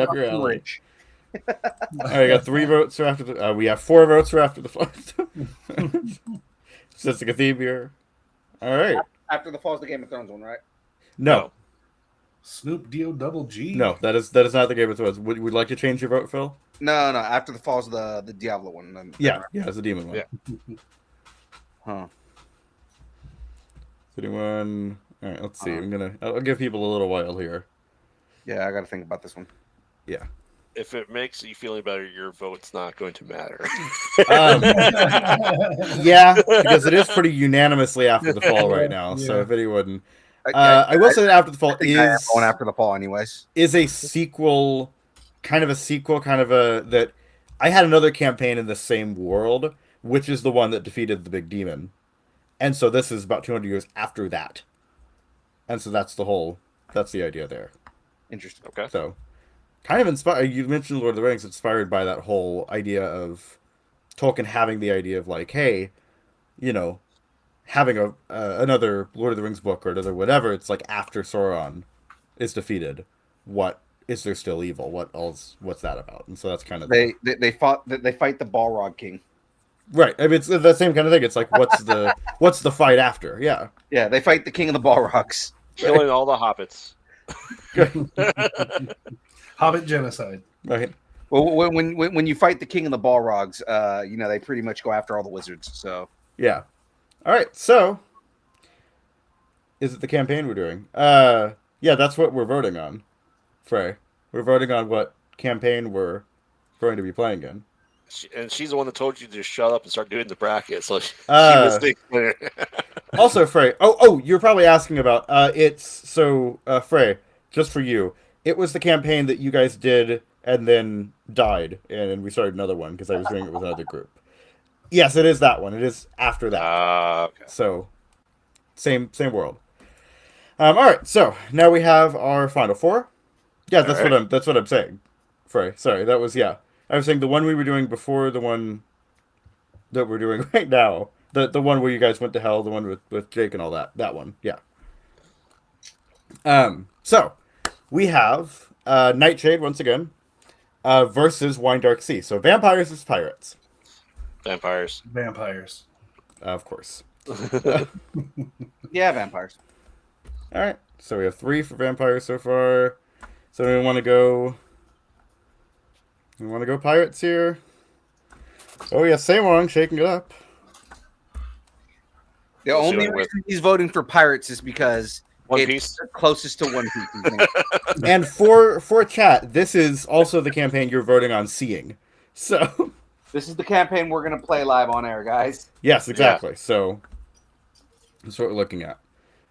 up your alley. All right, I got 3 votes for After the. We have 4 votes for After the Fall. Just like a theme here. All right.
After the Fall is the Game of Thrones one, right?
No.
Snoop D-O-double-G.
No, that is not the Game of Thrones. Would you like to change your vote, Phil?
No. After the Fall is the Diablo one.
Yeah, it's the demon one.
Yeah.
Huh.
Is anyone? All right, let's see. I'll give people a little while here.
Yeah, I got to think about this one.
Yeah.
If it makes you feeling better, your vote's not going to matter.
Yeah, because it is pretty unanimously After the Fall right now. Yeah. So if anyone, I will say that After the Fall is
going After the Fall, anyways.
Is a sequel, kind of that. I had another campaign in the same world, which is the one that defeated the big demon, and so this is about 200 years after that, and so that's the idea there.
Interesting.
Okay.
So. Kind of inspired. You mentioned Lord of the Rings, inspired by that whole idea of Tolkien having the idea of like, hey, having another Lord of the Rings book or another whatever. It's like after Sauron is defeated, what is there still evil? What's that about? And so that's kind of
they fight the Balrog King.
Right. I mean, it's the same kind of thing. It's like what's the fight after? Yeah.
Yeah, they fight the King of the Balrogs,
killing all the hobbits.
Hobbit genocide.
Right.
Well, when you fight the king of the Balrogs, they pretty much go after all the wizards. So
Yeah. All right. So, is it the campaign we're doing? Yeah, that's what we're voting on, Frey. We're voting on what campaign we're going to be playing in.
And she's the one that told you to shut up and start doing the bracket. So she
Uh,
was thinking.
Also, Frey. Oh, you're probably asking about. Frey. Just for you, it was the campaign that you guys did and then died, and we started another one because I was doing it with another group. Yes, it is that one. It is after that.
Okay.
So, same world. All right. So now we have our final four. Yeah, that's what I'm saying. Frey. Sorry, that was yeah. I was saying the one we were doing before the one that we're doing right now. The one where you guys went to hell. The one with Jake and all that. That one. Yeah. So we have Nightshade once again versus Wine Dark Sea. So vampires versus pirates.
Vampires.
Of course.
yeah, vampires.
All right. So we have 3 for vampires so far. So we want to go. We want to go pirates here. Oh yeah, same one, shaking it up.
The only reason he's voting for pirates is because
One Piece
closest to One Piece.
And for chat, this is also the campaign you're voting on seeing. So
this is the campaign we're gonna play live on air, guys.
Yes, exactly. Yeah. So that's what we're looking at.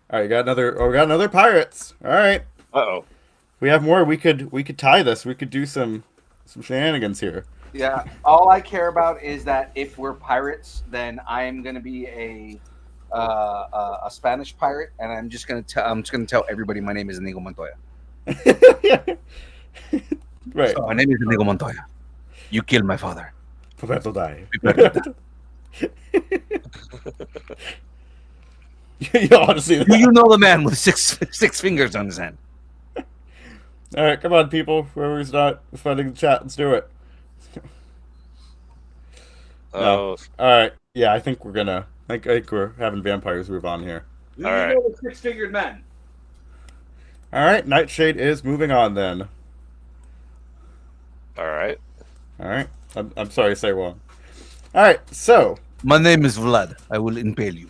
All right, we got another pirates. All right.
Uh-oh.
We have more. We could tie this. We could do some shenanigans here.
Yeah. All I care about is that if we're pirates, then I'm gonna be a Spanish pirate, and I'm just gonna tell everybody my name is Inigo Montoya.
Right.
So, my name is Inigo Montoya. You killed my father.
Prepare to die. Honestly,
do you know the man with six fingers on his hand?
All right, come on, people. Whoever's not funding the chat, let's do it.
Oh.
No. All right. Yeah, I think we're having vampires move on here.
All right. The six-fingered man.
All right, Nightshade is moving on then.
All right.
I'm sorry, say one. All right, so
my name is Vlad. I will impale you.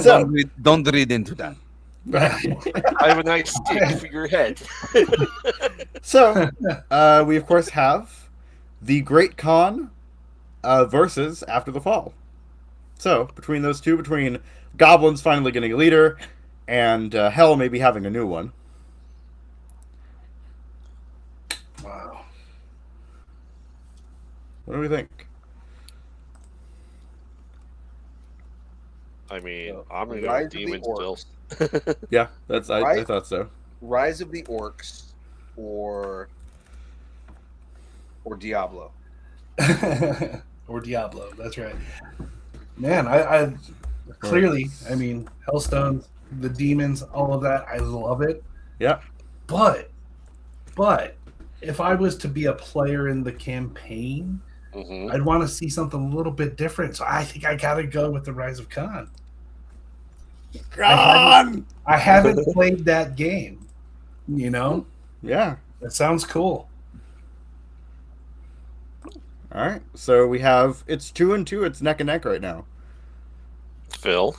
So
don't read into that.
I have a nice stick for your head.
So, we of course have the Great Khan versus After the Fall. So, between those two, between goblins finally getting a leader and Hell maybe having a new one.
Wow.
What do we think?
I mean, I'm going to go with demons still.
Yeah, I thought so.
Rise of the Orcs or Diablo.
Or Diablo, that's right. Man, I clearly, I mean, Hellstones, the demons, all of that, I love it.
Yeah.
But if I was to be a player in the campaign, I'd want to see something a little bit different. So I think I gotta go with the Rise of Khan.
Khan!
I haven't played that game. You know?
Yeah.
That sounds cool.
All right. So we have it's 2-2. It's neck and neck right now.
Phil.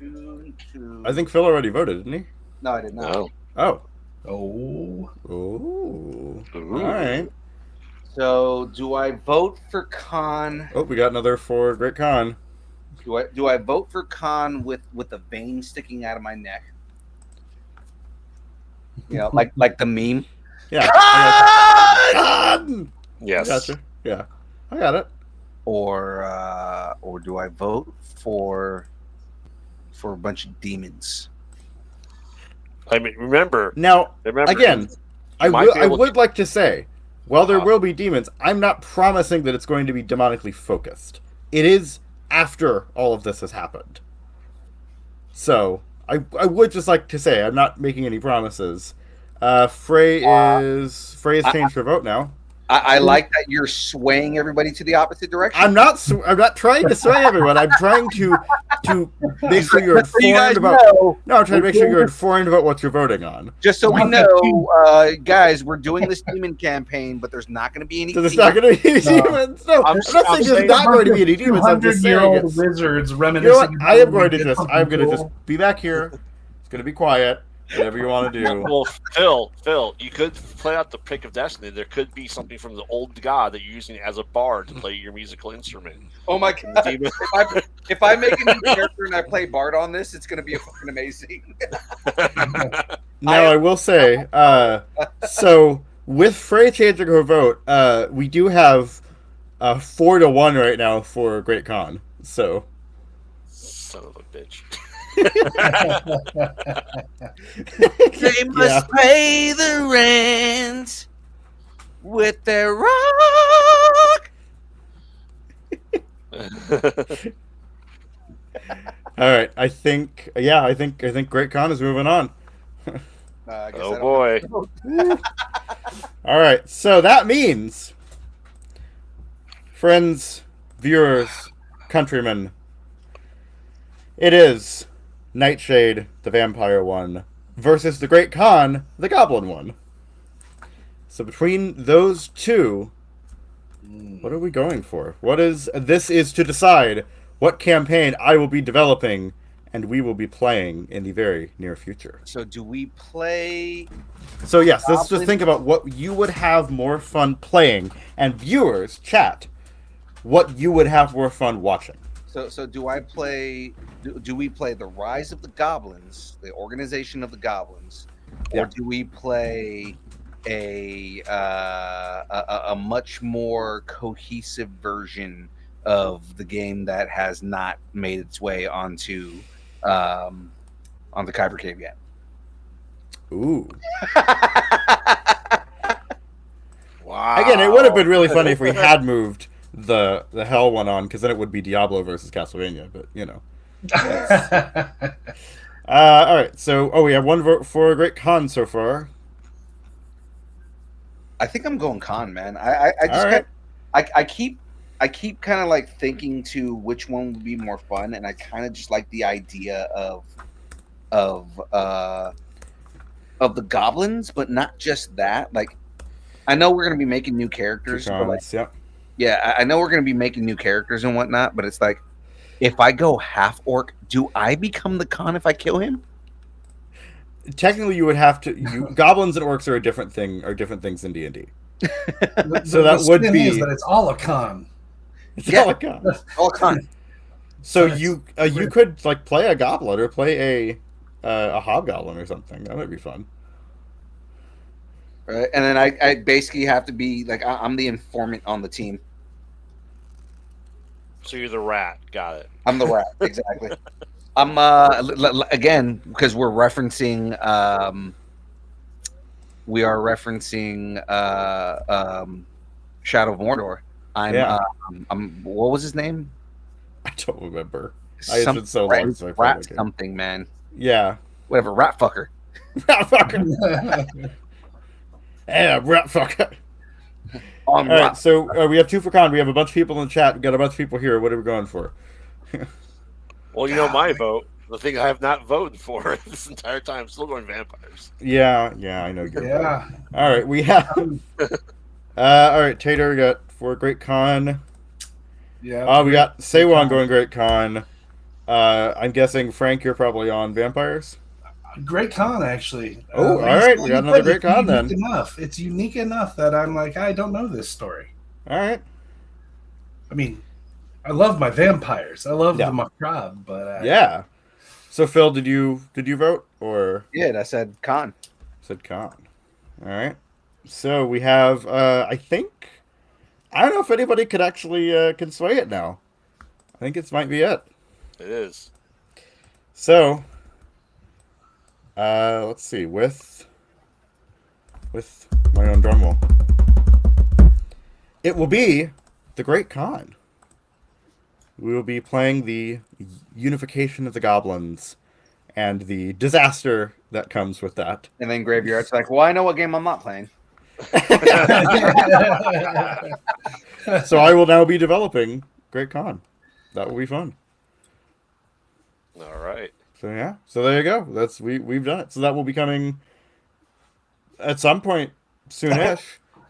2-2.
I think Phil already voted, didn't he?
No, I did not.
No.
Oh.
Oh.
All right.
So, do I vote for Khan?
Oh, we got another for Great Khan.
Do I vote for Khan with a vein sticking out of my neck? You know, like the meme.
Yeah.
Khan!
Yes.
Gotcha. Yeah. I got it.
Or do I vote for a bunch of demons?
I mean, remember
again, I would like to say, while there will be demons, I'm not promising that it's going to be demonically focused. It is after all of this has happened. So, I would just like to say, I'm not making any promises. Frey has changed her vote now.
I like that you're swaying everybody to the opposite direction.
I'm not trying to sway everyone. I'm trying to make sure you're
Just so you guys
informed about.
know,
No, I'm trying to make sure you're informed about what you're voting on.
just so we
Okay.
know, guys, we're doing this demon campaign, but there's not going to be any.
So there's not going to be any demons. No, I'm not saying there's
saying
not going to be any demons. I'm just saying
200-year-old
it's.
wizards
You
reminiscing.
know what? I am going to
of
just.
something
I'm going to just
cool.
be back here. It's going to be quiet. Whatever you want to do.
Well, Phil, you could play out the pick of destiny. There could be something from the old god that you're using as a bard to play your musical instrument.
Oh my god! If I make a new character and I play Bard on this, it's going to be fucking amazing.
Now I will say, so with Frey changing her vote, we do have 4-1 right now for Great Khan. So
Son of a bitch.
They must pay the rent with their rock.
all right, I think Great Khan is moving on.
I guess I
Oh
don't
boy.
All right, so that means, friends, viewers, countrymen, it is Nightshade, the vampire one, versus the Great Khan, the goblin one. So between those two, what are we going for? This is to decide what campaign I will be developing and we will be playing in the very near future.
So do we play?
So yes, let's just
Goblin-
think about what you would have more fun playing, and viewers, chat, what you would have more fun watching.
So do I play? Do we play the Rise of the Goblins, the Organization of the Goblins, or
Yeah.
do we play a much more cohesive version of the game that has not made its way onto the Kyber Cave yet?
Ooh.
Wow.
Again, it would have been really funny if we had moved the Hell one on, because then it would be Diablo versus Castlevania, but you know. All right, so we have one vote for Great Khan so far.
I think I'm going con, man. I just
All right.
I keep kind of like thinking to which one would be more fun, and I kind of just like the idea of the goblins, but not just that. Like, I know we're gonna be making new characters, but like,
Yep.
yeah, I know we're gonna be making new characters and whatnot, but it's like, if I go half orc, do I become the con if I kill him?
Technically, you would have to. Goblins and orcs are different things in D&D. So that
the
would
spin
be-
is that it's all a con.
It's
Yeah.
all a con.
All con.
So
But
you could like play a goblin or play a hobgoblin or something. That might be fun.
Right? And then I basically have to be like I'm the informant on the team.
So you're the rat. Got it.
I'm the rat, exactly. I'm again because we're referencing Shadow of Mordor. I'm what was his name?
I don't remember. It's been so
rat,
long since I played
rat
that game.
something, man.
Yeah.
Whatever, rat fucker.
Rat fucker. Yeah, rat fucker.
I'm
All right,
rat.
so we have 2 for con. We have a bunch of people in the chat. We got a bunch of people here. What are we going for?
Well, you know my vote. The thing I have not voted for this entire time. I'm still going vampires.
Yeah, I know you're.
Yeah.
All right, we have. All right, Tater, we got for Great Con.
Yeah.
We got Seiwon going Great Con. I'm guessing Frank, you're probably on vampires.
Great con, actually.
Oh, all right, we got another Great Con then.
It's unique enough that I'm like, I don't know this story.
All right.
I mean, I love my vampires. I love
Yeah.
the macabre, but
Yeah. So Phil, did you vote or
Yeah, I said con.
said con? All right. So we have I think I don't know if anybody could actually can sway it now. I think it might be it.
It is.
So let's see with my own drum roll. It will be the Great Khan. We will be playing the unification of the goblins and the disaster that comes with that.
And then Graveyard's like, well, I know what game I'm not playing.
So I will now be developing Great Con. That will be fun.
All right.
So yeah, so there you go. That's we've done it. So that will be coming at some point soonish.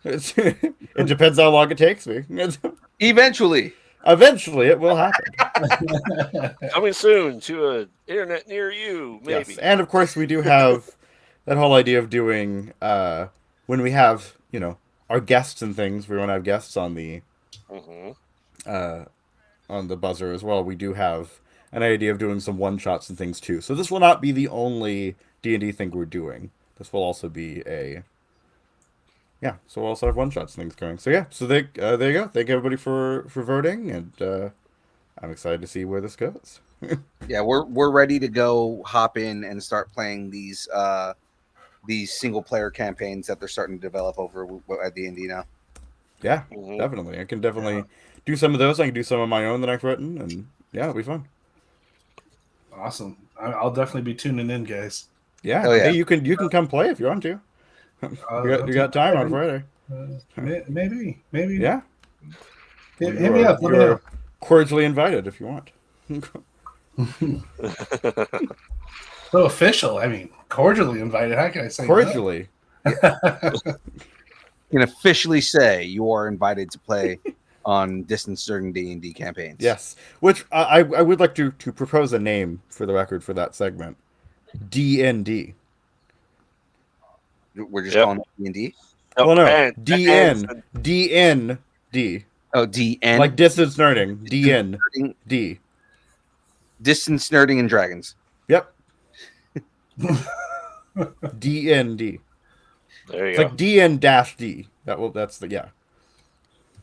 It depends how long it takes me.
Eventually.
Eventually, it will happen.
Coming soon to an internet near you, maybe.
Yes, and of course we do have that whole idea of doing when we have our guests and things. We want to have guests on the buzzer as well. We do have an idea of doing some one shots and things too. So this will not be the only D&D thing we're doing. This will also be so we'll also have one shots and things going. So yeah, so there you go. Thank everybody for voting, and I'm excited to see where this goes.
Yeah, we're ready to go hop in and start playing these single player campaigns that they're starting to develop over at D&D now.
Yeah, definitely. I can definitely do some of those. I can do some of my own that I've written, and yeah, it'll be fun.
Awesome. I'll definitely be tuning in, guys.
Yeah,
yeah.
Hey, you can come play if you want to. You got time on Friday.
Maybe.
Yeah.
Hit me up. Let me know.
Cordially invited if you want.
So official. I mean, cordially invited. How can I say
cordially?
Can officially say you are invited to play on distance learning D&D campaigns.
Yes, which I would like to propose a name for the record for that segment. DND.
We're just calling it D&D?
Well, no. DND.
Oh, DN.
Like distance nerding. DND.
Distance nerding and dragons.
Yep. DND.
There you
It's
go.
like DN-D. That's the yeah.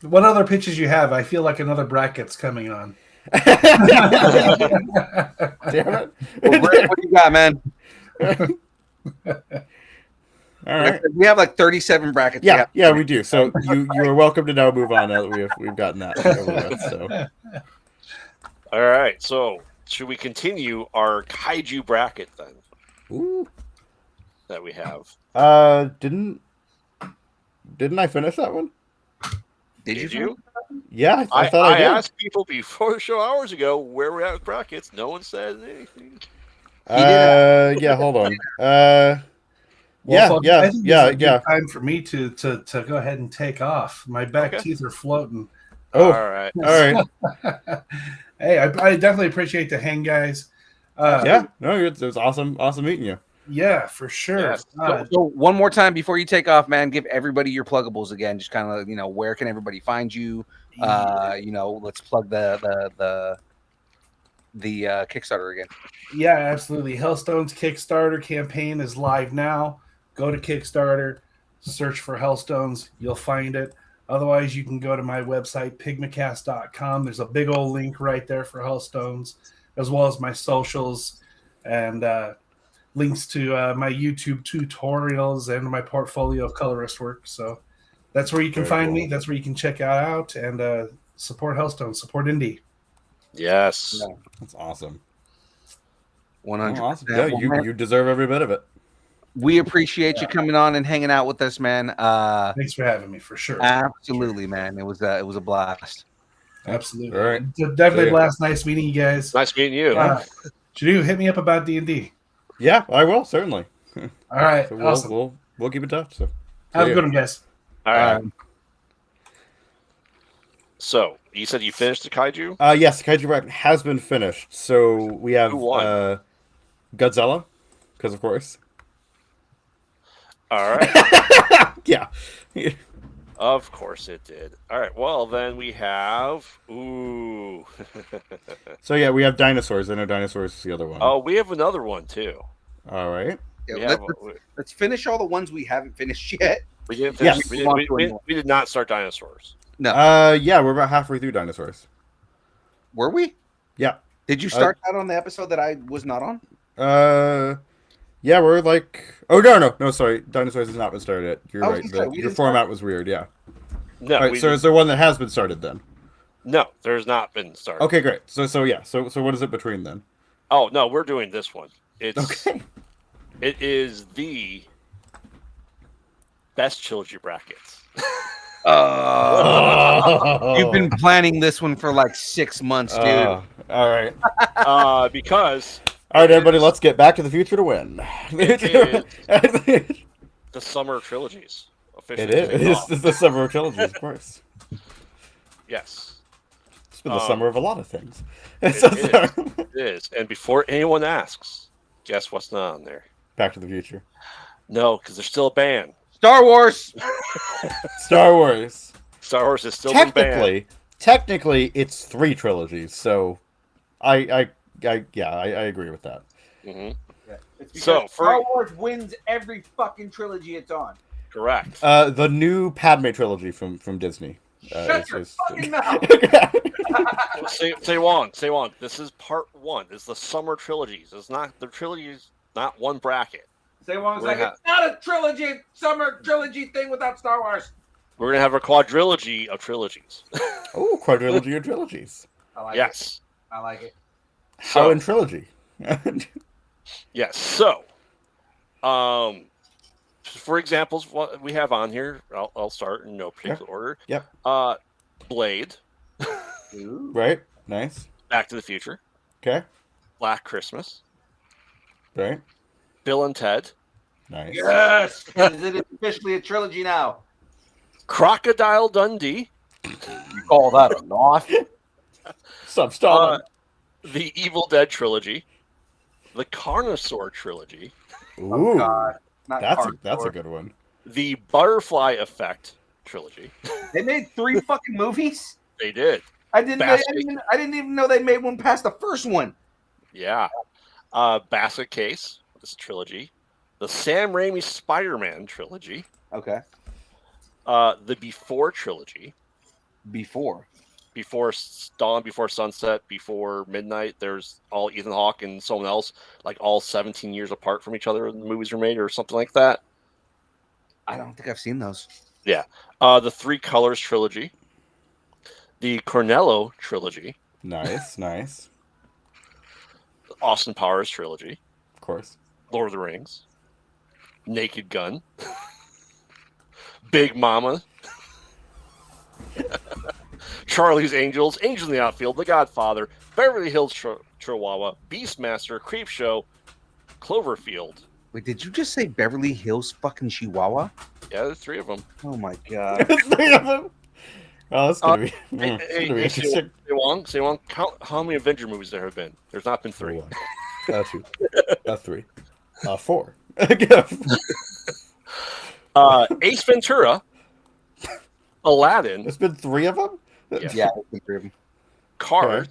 What other pitches you have? I feel like another bracket's coming on.
Damn it.
Well, Greg, what you got, man?
All right.
We have like 37 brackets.
Yeah, we do. So you are welcome to now move on now that we've gotten that over with. So.
All right. So should we continue our kaiju bracket then?
Ooh.
That we have.
Didn't I finish that one?
Did you?
Yeah, I thought I did.
asked people before the show hours ago where we're at with brackets. No one said anything.
Yeah, hold on.
Well, I think this is a good
yeah.
time for me to go ahead and take off. My back teeth are floating.
Oh,
all right.
Hey, I definitely appreciate the hang, guys.
No, it was awesome meeting you.
Yeah, for sure.
Yes.
So one more time before you take off, man, give everybody your pluggables again. Just kind of, where can everybody find you? Let's plug the Kickstarter again.
Yeah, absolutely. Hellstones Kickstarter campaign is live now. Go to Kickstarter, search for Hellstones. You'll find it. Otherwise, you can go to my website, pygmacast.com. There's a big old link right there for Hellstones, as well as my socials and links to my YouTube tutorials and my portfolio of colorist work. So that's where you can find me. That's where you can check out and support Hellstones, support indie.
Yes.
Yeah.
That's awesome.
100%.
Awesome. Yeah, you deserve every bit of it.
We appreciate you coming on and hanging out with us, man.
Thanks for having me, for sure.
Absolutely, man. It was a blast.
Absolutely.
All right.
It's definitely a blast. Nice meeting you guys.
Nice meeting you.
Jadu, hit me up about D&D.
Yeah, I will certainly.
All right.
So
awesome.
we'll keep in touch. So
Have a good one, guys.
All right. So you said you finished the kaiju?
Yes, the kaiju bracket has been finished. So we have
Who won?
Godzilla, because of course.
All right.
Yeah.
Of course it did. All right. Well, then we have. Ooh.
So yeah, we have dinosaurs. I know dinosaurs is the other one.
Oh, we have another one too.
All right.
Yeah, let's finish all the ones we haven't finished yet.
We didn't finish.
Yes.
We did not start dinosaurs.
No.
Yeah, we're about halfway through dinosaurs.
Were we?
Yeah.
Did you start that on the episode that I was not on?
Yeah, we're like. Oh no, sorry. Dinosaurs has not been started yet. You're right. Your format was weird. Yeah.
No.
All right, so is there one that has been started then?
No, there's not been started.
Okay, great. So yeah. So what is it between then?
Oh no, we're doing this one. It's
okay.
It is the best trilogy brackets.
You've been planning this one for like 6 months, dude.
All right.
Because
All right, everybody,
is-
let's get Back to the Future to win.
It the summer trilogies.
It
Officially kicked
is.
off.
It's the summer of trilogy, of course.
Yes.
It's been the summer of a lot of things.
It is. And before anyone asks, guess what's not on there?
Back to the Future.
No, because there's still a ban.
Star Wars.
Star Wars.
Star Wars is still been banned.
Technically, it's 3 trilogies. So, I agree with that.
Mm-hmm.
Yeah. It's because
So,
Star Wars wins every fucking trilogy it's on.
Correct.
The new Padme trilogy from Disney.
Shut your fucking mouth.
Say Wong. This is part 1. It's the summer trilogies. It's not the trilogies. Not one bracket.
Say Wong's
We're
like,
gonna
it's not a trilogy, summer trilogy thing without Star Wars.
We're gonna have a quadrilogy of trilogies.
Oh, quadrilogy of trilogies.
I like
Yes.
it. I like it.
How in trilogy?
Yes. So, for examples, what we have on here, I'll start in no particular order.
Yep.
Blade,
Right. Nice.
Back to the Future,
Okay.
Black Christmas,
Right.
Bill and Ted,
Nice.
Yes. It is officially a trilogy now.
Crocodile Dundee,
You call that a loss?
Stop stalling.
the Evil Dead trilogy, the Carnosaur trilogy,
Ooh,
God. Not
that's
Carnosaur.
a good one.
the Butterfly Effect trilogy.
They made 3 fucking movies.
They did.
I didn't even know they made one past the first one.
Yeah. Basket Case, this is a trilogy. The Sam Raimi Spider-Man trilogy.
Okay.
The Before trilogy.
Before
Dawn, Before Sunset, Before Midnight. There's all Ethan Hawke and someone else, like all 17 years apart from each other when the movies were made or something like that.
I don't think I've seen those.
Yeah. The Three Colors trilogy. The Cornello trilogy.
Nice. Nice.
The Austin Powers trilogy.
Of course.
Lord of the Rings. Naked Gun. Big Mama. Charlie's Angels, Angels in the Outfield, The Godfather, Beverly Hills Chihuahua, Beastmaster, Creepshow, Cloverfield.
Wait, did you just say Beverly Hills fucking Chihuahua?
Yeah, there's 3 of them.
Oh my god.
3 of them. Oh, that's gonna be.
Hey,
It's gonna be interesting.
Say Wong, count how many Avenger movies there have been. There's not been 3.
2. 3. 4.
Ace Ventura, Aladdin,
There's been 3 of them.
Yeah, I think 3 of them.
Cars,
Okay.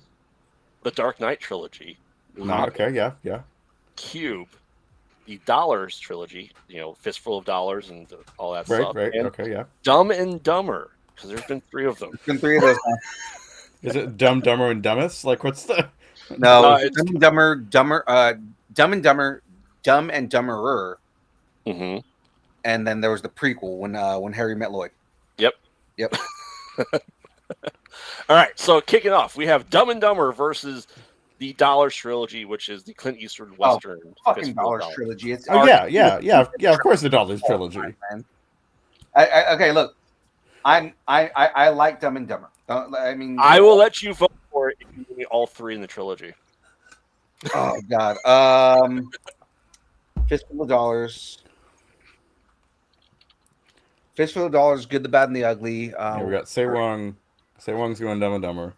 The Dark Knight trilogy,
No, okay. Yeah.
Cube, the Dollars trilogy, Fistful of Dollars and all that stuff.
Right.
And
Okay. Yeah.
Dumb and Dumber, because there's been 3 of them.
There's been 3 of those.
Is it Dumb, Dumber, and Dumbest? Like, what's the?
No,
it's-
Dumb and Dumber, Dumb and Dumberer,
Mm-hmm.
and then there was the prequel when Harry met Lloyd.
Yep. All right, so kicking off, we have Dumb and Dumber versus the Dollars trilogy, which is the Clint Eastwood Western.
Fucking
Fistful of
Dollars
Dollars.
trilogy. It's
Oh yeah. Of course, the Dollars trilogy.
man. Okay, look, I like Dumb and Dumber. I mean,
I will let you vote for it if you give me all 3 in the trilogy.
Oh God. Fistful of Dollars. Fistful of Dollars. Good, the Bad, and the Ugly.
Yeah, we got Say Wong. Say Wong's going Dumb and Dumber.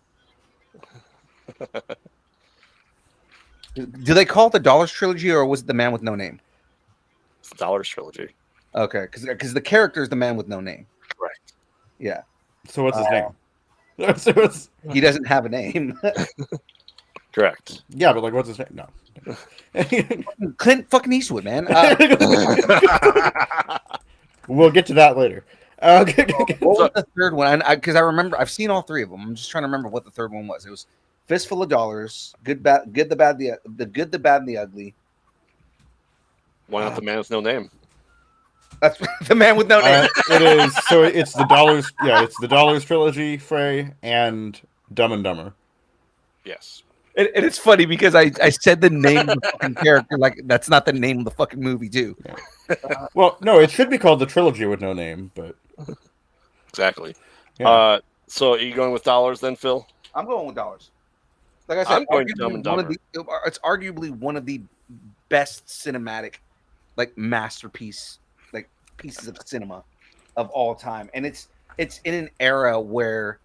Do they call it the Dollars trilogy, or was it the Man with No Name?
It's the Dollars trilogy.
Okay, because the character is the Man with No Name.
Correct.
Yeah,
So what's his name? So it's,
he doesn't have a name.
Correct.
yeah, but like, what's his name? No.
Clint fucking Eastwood, man.
We'll get to that later. Okay.
What was the third one? Because I remember I've seen all 3 of them. I'm just trying to remember what the third one was. It was Fistful of Dollars, Good, the Bad, the Good, the Bad, and the Ugly.
Why not the Man with No Name?
That's the Man with No Name.
It is. So it's the Dollars. Yeah, it's the Dollars trilogy, Frey, and Dumb and Dumber.
Yes.
And it's funny because I said the name of the fucking character like that's not the name of the fucking movie too.
Well, no, it should be called the trilogy with no name, but
Exactly.
yeah.
So are you going with dollars then, Phil?
I'm going with dollars. Like I said,
I'm going Dumb and Dumber.
It's arguably one of the best cinematic, like masterpiece, like pieces of cinema of all time, and it's in an era where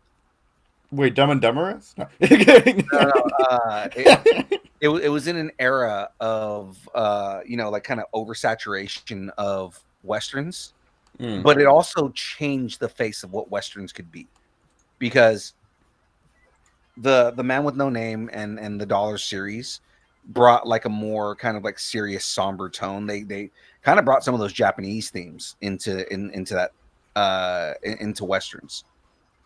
Wait, Dumb and Dumber is? No.
it was in an era of like kind of oversaturation of westerns,
Mm.
but it also changed the face of what westerns could be, because the Man with No Name and the Dollar series brought like a more kind of like serious, somber tone. They kind of brought some of those Japanese themes into that into westerns.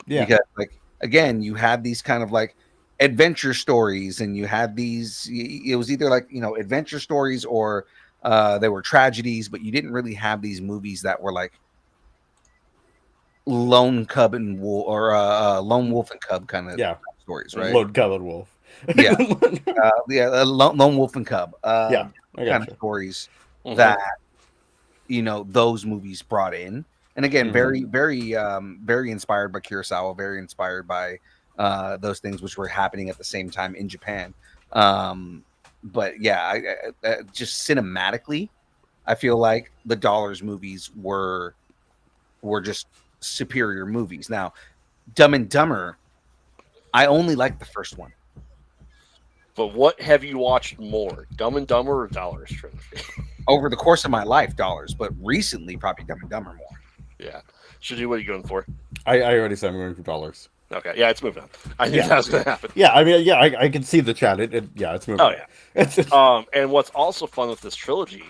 Yeah.
Because like again, you had these kind of like adventure stories, and you had these. It was either like adventure stories or they were tragedies, but you didn't really have these movies that were like lone cub and wolf or lone wolf and cub kind of stories, right?
Lone Cub and Wolf.
Yeah, lone wolf and cub.
Yeah, I
kind of
gotcha.
stories that those movies brought in, and again, very, very, very inspired by Kurosawa, very inspired by those things which were happening at the same time in Japan. But yeah, I just cinematically, I feel like the Dollars movies were just superior movies. Now, Dumb and Dumber, I only like the first one.
But what have you watched more, Dumb and Dumber or Dollars trilogy?
Over the course of my life, Dollars, but recently probably Dumb and Dumber more.
Yeah. Shadi, what are you going for?
I already said I'm going for Dollars.
Okay, yeah, it's moving on. I knew that was going to happen.
Yeah, I mean, yeah, I can see the chat. It's moving.
Oh, yeah. And what's also fun with this trilogy,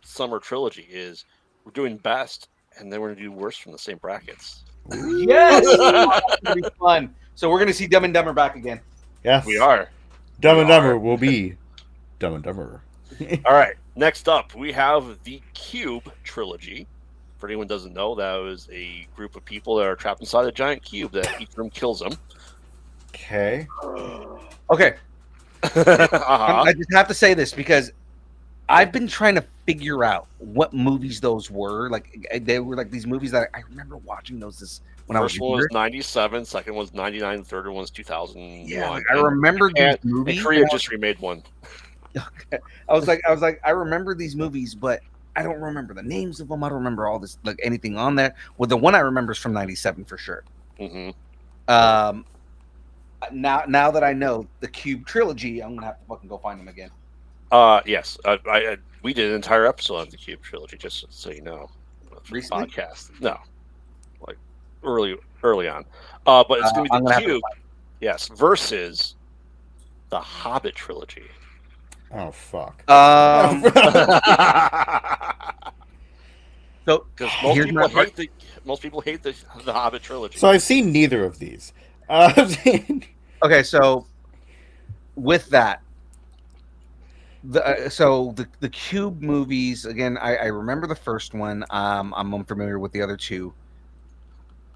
summer trilogy, is we're doing best, and then we're going to do worst from the same brackets.
Yes! It's going to be fun. So we're going to see Dumb and Dumber back again.
Yes.
We are.
Dumb and Dumber will be Dumb and Dumber.
All right. Next up, we have the Cube trilogy. For anyone who doesn't know, that was a group of people that are trapped inside a giant cube that each room kills them.
Okay.
Okay. I just have to say this because I've been trying to figure out what movies those were. Like they were like these movies that I remember watching those when I was
First one was 97, second one was 99, third one was 2001.
Yeah, like I remember these movies.
And Korea just remade one.
Okay. I was like, I remember these movies, but I don't remember the names of them. I don't remember all this, like anything on there. Well, the one I remember is from 97 for sure.
Mm-hmm.
Now that I know the Cube trilogy, I'm gonna have to fucking go find them again.
Yes, we did an entire episode on the Cube trilogy, just so you know.
Recently?
Podcast, no, like early on. But it's gonna be the Cube, yes, versus the Hobbit trilogy.
Oh fuck.
So
because most people hate the Hobbit trilogy.
So I've seen neither of these.
Okay, so with that, the Cube movies again. I remember the first one. I'm unfamiliar with the other two.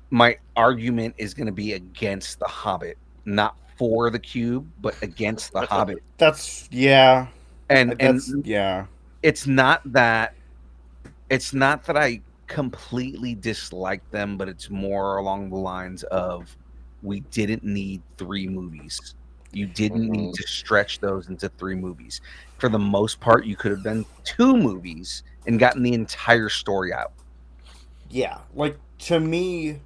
My argument is going to be against the Hobbit, not for the Cube, but against the Hobbit.
That's yeah,
and
yeah.
It's not that I completely dislike them, but it's more along the lines of we didn't need 3 movies. You didn't need to stretch those into 3 movies. For the most part, you could have done 2 movies and gotten the entire story out.
Yeah, like to me,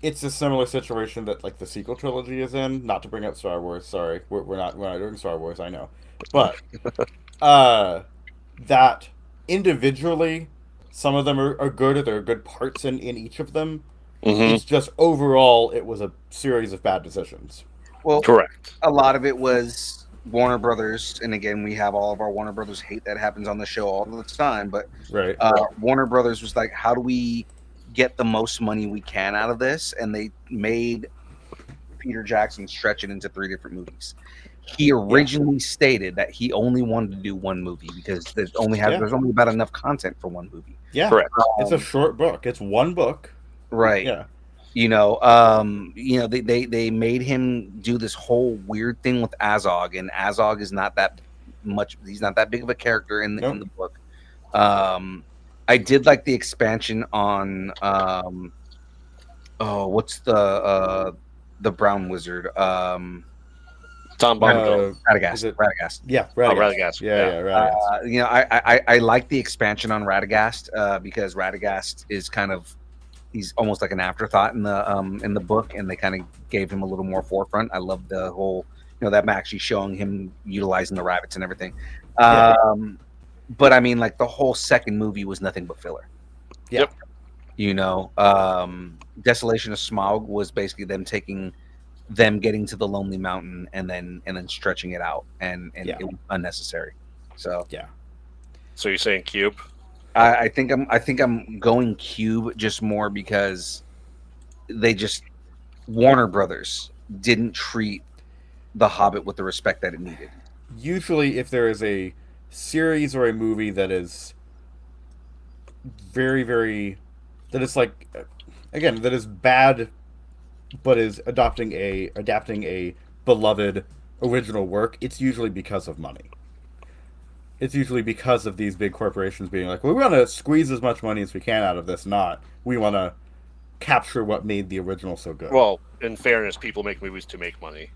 it's a similar situation that like the sequel trilogy is in. Not to bring up Star Wars, sorry, we're not doing Star Wars, I know, but that individually, some of them are good, or there are good parts in each of them.
Mm-hmm.
It's just overall, it was a series of bad decisions.
Well,
correct.
A lot of it was Warner Brothers, and again, we have all of our Warner Brothers hate that happens on the show all the time. But
right.
Warner Brothers was like, how do we get the most money we can out of this? And they made Peter Jackson stretch it into 3 different movies. He originally stated that he only wanted to do 1 movie because there's only about enough content for 1 movie.
Yeah,
correct.
It's a short book. It's 1 book.
Right.
Yeah.
They made him do this whole weird thing with Azog, and Azog is not that much. He's not that big of a character in the book. I did like the expansion on what's the brown wizard?
Tom Bombadil.
Radagast. Radagast.
Yeah,
Radagast.
Yeah, Radagast.
I like the expansion on Radagast because Radagast is kind of he's almost like an afterthought in the book, and they kind of gave him a little more forefront. I love the whole that actually showing him utilizing the rabbits and everything. But I mean, like the whole second movie was nothing but filler.
Yep.
Desolation of Smaug was basically them getting to the Lonely Mountain and then stretching it out, and it was unnecessary. So
yeah.
So you're saying Cube?
I think I'm going Cube just more because Warner Brothers didn't treat The Hobbit with the respect that it needed.
Usually, if there is a series or a movie that is very, very that is like again that is bad, but is adapting a beloved original work, it's usually because of money. It's usually because of these big corporations being like, well, we want to squeeze as much money as we can out of this, not we want to capture what made the original so good.
Well, in fairness, people make movies to make money.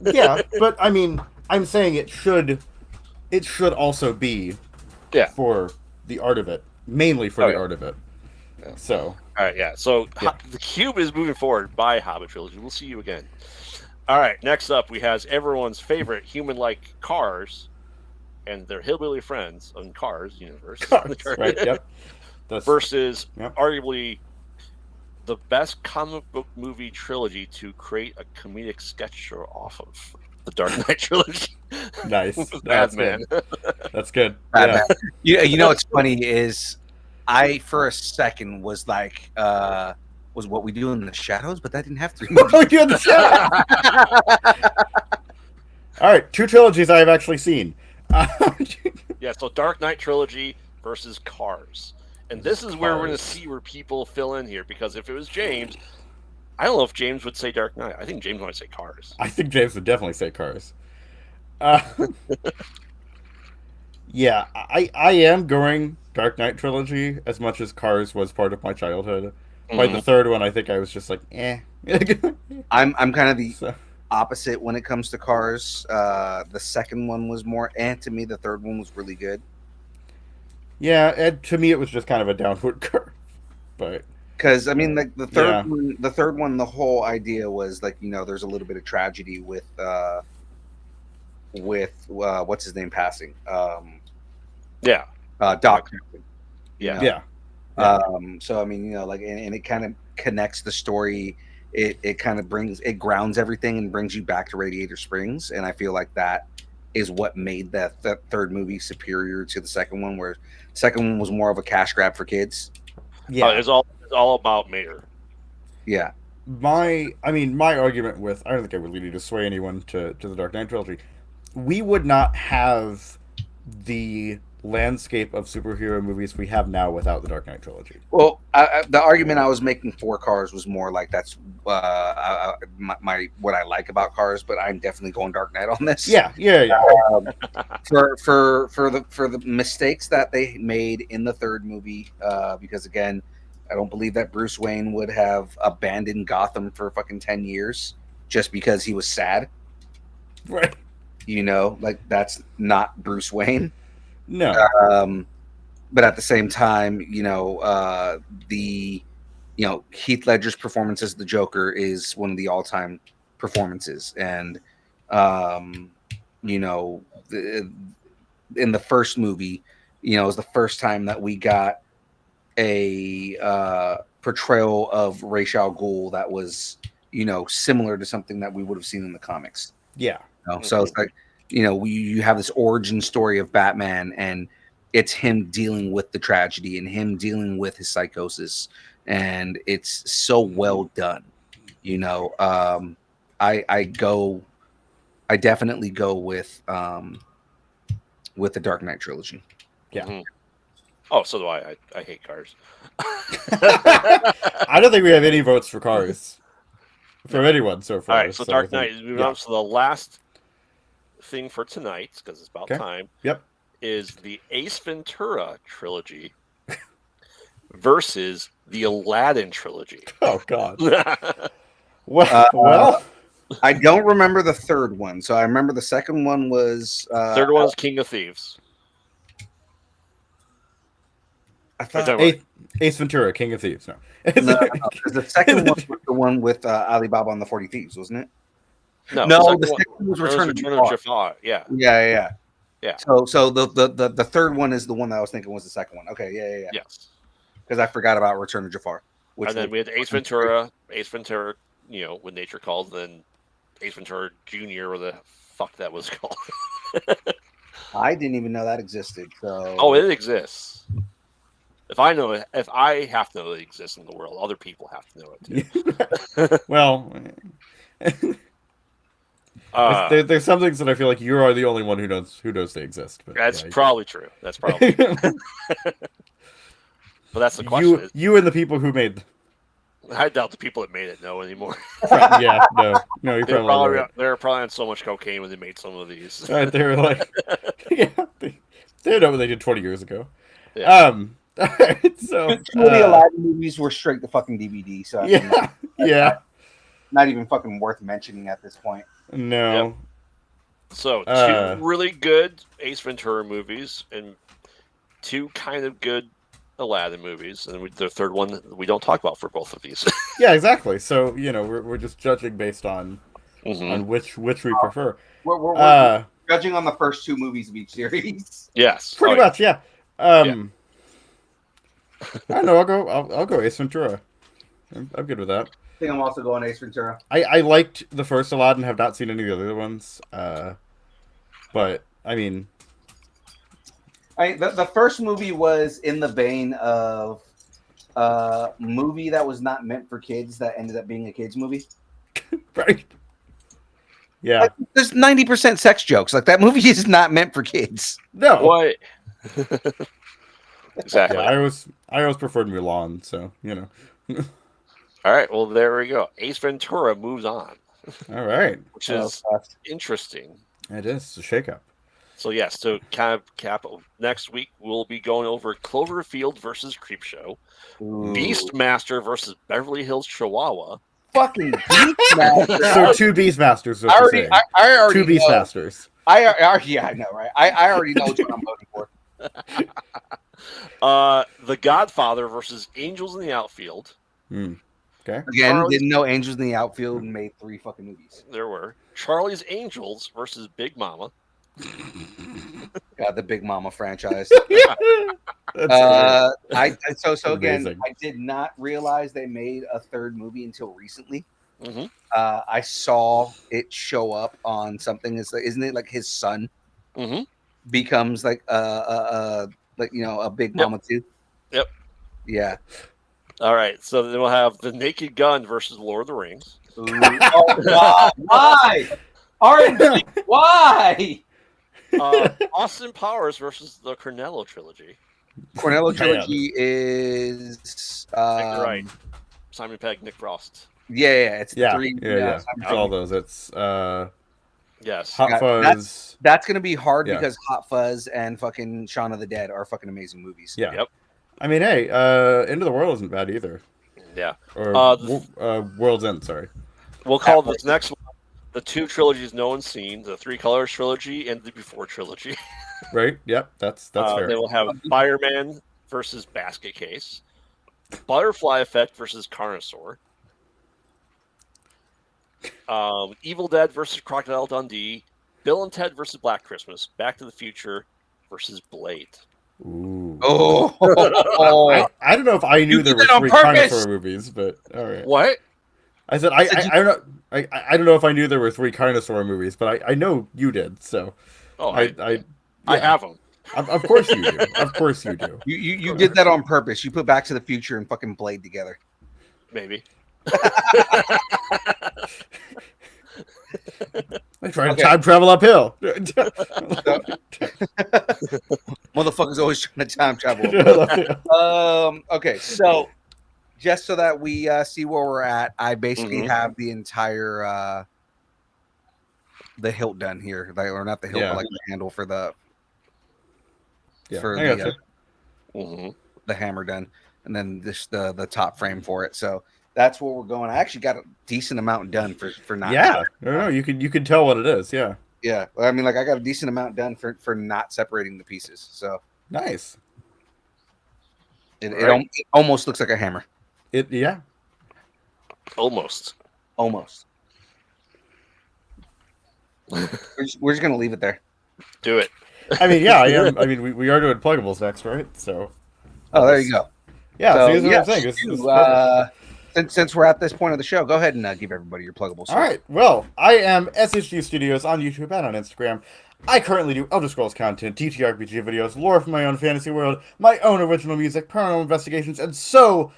Yeah, but I mean, I'm saying it should also be for the art of it, mainly for the art of it. Yeah. So,
all right, yeah. So the Cube is moving forward by Hobbit trilogy. We'll see you again. All right, next up we have everyone's favorite human-like Cars and their hillbilly friends on Cars universe.
Cars, right? Yep.
Versus arguably the best comic book movie trilogy to create a comedic sketch show off of, the Dark Knight trilogy.
Nice.
Batman.
That's good.
Batman. Yeah. What's funny is I for a second was like was What We Do in the Shadows, but that didn't have 3 movies.
What We Do in the Shadows. All right, 2 trilogies I have actually seen.
Yeah, so Dark Knight trilogy versus Cars. And this is where we're going to see where people fill in here, because if it was James, I don't know if James would say Dark Knight. I think James might say Cars.
I think James would definitely say Cars. Yeah, I am going Dark Knight trilogy as much as Cars was part of my childhood. By the third one, I think I was just like, eh.
I'm kind of the opposite when it comes to Cars. The second one was more to me. The third one was really good.
Yeah, to me it was just kind of a downward curve, but
because I mean, like the third one, the whole idea was like there's a little bit of tragedy with what's his name passing. Doc.
Yeah.
So I mean, and it kind of connects the story. It kind of grounds everything and brings you back to Radiator Springs, and I feel like that is what made that third movie superior to the second one, where the second one was more of a cash grab for kids.
Yeah, it's all about Mater.
Yeah.
My argument with, I don't think I really need to sway anyone to the Dark Knight trilogy. We would not have the landscape of superhero movies we have now without the Dark Knight trilogy.
Well, the argument I was making for Cars was more like that's my what I like about Cars, but I'm definitely going Dark Knight on this.
Yeah.
For the mistakes that they made in the third movie, because again, I don't believe that Bruce Wayne would have abandoned Gotham for fucking 10 years just because he was sad.
Right.
Like that's not Bruce Wayne.
No.
But at the same time, Heath Ledger's performance as the Joker is one of the all-time performances, and in the first movie, it was the first time that we got a portrayal of Ra's al Ghul that was similar to something that we would have seen in the comics.
Yeah.
So it's like you have this origin story of Batman, and it's him dealing with the tragedy and him dealing with his psychosis, and it's so well done. I definitely go with the Dark Knight trilogy.
Yeah.
Oh, so do I. I hate cars.
I don't think we have any votes for Cars from anyone so far.
All right, so
I
Dark
think-
Knight is moving on. So the last thing for tonight, because it's about
Okay.
time,
Yep.
is the Ace Ventura trilogy versus the Aladdin trilogy.
Oh God.
Third
Well.
I don't remember the third one, so I remember the second one was.
one is King of Thieves.
I thought
Ace Ventura, King of Thieves. No.
no, 'cause the second one was the one with Alibaba and the 40 Thieves, wasn't it?
No,
the second one was Return of Jafar.
Jafar. Yeah.
Yeah. So the third one is the one that I was thinking was the second one. Okay, yeah.
Yes.
Because I forgot about Return of Jafar.
And then we had Ace Ventura, When Nature Calls, then Ace Ventura Jr., or the fuck that was called.
I didn't even know that existed. So
Oh, it exists. If I have to know it exists in the world, other people have to know it too.
Well, there's some things that I feel like you are the only one who knows they exist. But
that's probably true. That's probably true. But that's the question.
You and the people who made.
I doubt the people that made it know anymore.
Yeah, no, you probably right.
They were probably on so much cocaine when they made some of these.
Right, they were like, yeah, they know what they did 20 years ago.
Yeah.
All right, so
two of the Aladdin movies were straight to fucking DVD. So I mean,
yeah,
not even fucking worth mentioning at this point.
No.
Yep. So two really good Ace Ventura movies and two kind of good Aladdin movies, and the third one we don't talk about for both of these.
Yeah, exactly. So we're just judging based on which we prefer.
We're judging on the first two movies of each series.
Yes,
pretty much. Yeah. I don't know. I'll go Ace Ventura. I'm good with that.
I think I'm also going Ace Ventura.
I liked the first Aladdin. Have not seen any of the other ones. But I mean.
The first movie was in the vein of a movie that was not meant for kids that ended up being a kids movie.
Right. Yeah.
Like, there's 90% sex jokes. Like that movie is not meant for kids.
No.
What? Exactly.
Yeah, I always preferred Mulan, so
All right. Well, there we go. Ace Ventura moves on.
All right.
Which is interesting.
It is. It's a shakeup.
So yes, to kind of cap next week, we'll be going over Cloverfield versus Creepshow, Beastmaster versus Beverly Hills Chihuahua.
Fucking Beastmaster.
So two Beastmasters.
I already
two Beastmasters.
Yeah, I know, right? I already know what I'm voting
for. The Godfather versus Angels in the Outfield.
Okay.
Again, didn't know Angels in the Outfield made 3 fucking movies.
There were Charlie's Angels versus Big Mama.
God, the Big Mama franchise. So again,
Amazing.
I did not realize they made a third movie until recently.
Mm-hmm.
I saw it show up on something. Isn't it like his son becomes like a Big Mama too?
Yep.
Yeah.
All right. So then we'll have The Naked Gun versus Lord of the Rings.
Oh God! Why? R&B? Why?
Austin Powers versus the Cornello trilogy.
Cornello trilogy is
right. Simon Pegg, Nick Frost.
Yeah, it's the 3.
Yeah. It's all those. It's
yes.
Hot Fuzz.
That's gonna be hard because Hot Fuzz and fucking Shaun of the Dead are fucking amazing movies.
Yeah.
Yep.
I mean, hey, End of the World isn't bad either.
Yeah.
Or World's End. Sorry.
We'll call this next one the 2 trilogies no one's seen: the 3 Colors trilogy and the Before trilogy.
Right. Yep. That's fair.
Then we'll have Fireman versus Basket Case, Butterfly Effect versus Carnosaur, Evil Dead versus Crocodile Dundee, Bill and Ted versus Black Christmas, Back to the Future versus Blade.
Ooh.
Oh.
I don't know if I knew there were 3 Carnosaur movies, but all right.
What?
I said I don't know. I don't know if I knew there were 3 Carnosaur movies, but I know you did. So
I have them.
Of course you do. Of course you do.
You did that on purpose. You put Back to the Future and fucking Blade together.
Maybe.
I try to
Okay.
time travel uphill.
Motherfuckers always trying to time travel. Okay, so just so that we see where we're at, I basically have the entire the hilt done here, like, or not the hilt, but like the handle for the the hammer done, and then just the top frame for it. So that's where we're going. I actually got a decent amount done for not.
Yeah, no, you can tell what it is. Yeah,
yeah. I mean, like I got a decent amount done for not separating the pieces. So
nice.
It almost looks like a hammer.
Almost.
We're just gonna leave it there.
Do it.
I mean, yeah, I am. I mean, we are doing pluggables next, right? So.
Oh, there you go.
Yeah,
so
see, that's what I'm saying.
Since we're at this point of the show, go ahead and give everybody your pluggables.
All right. Well, I am SHG Studios on YouTube and on Instagram. I currently do Elder Scrolls content, TTRPG videos, lore from my own fantasy world, my own original music, paranormal investigations, and so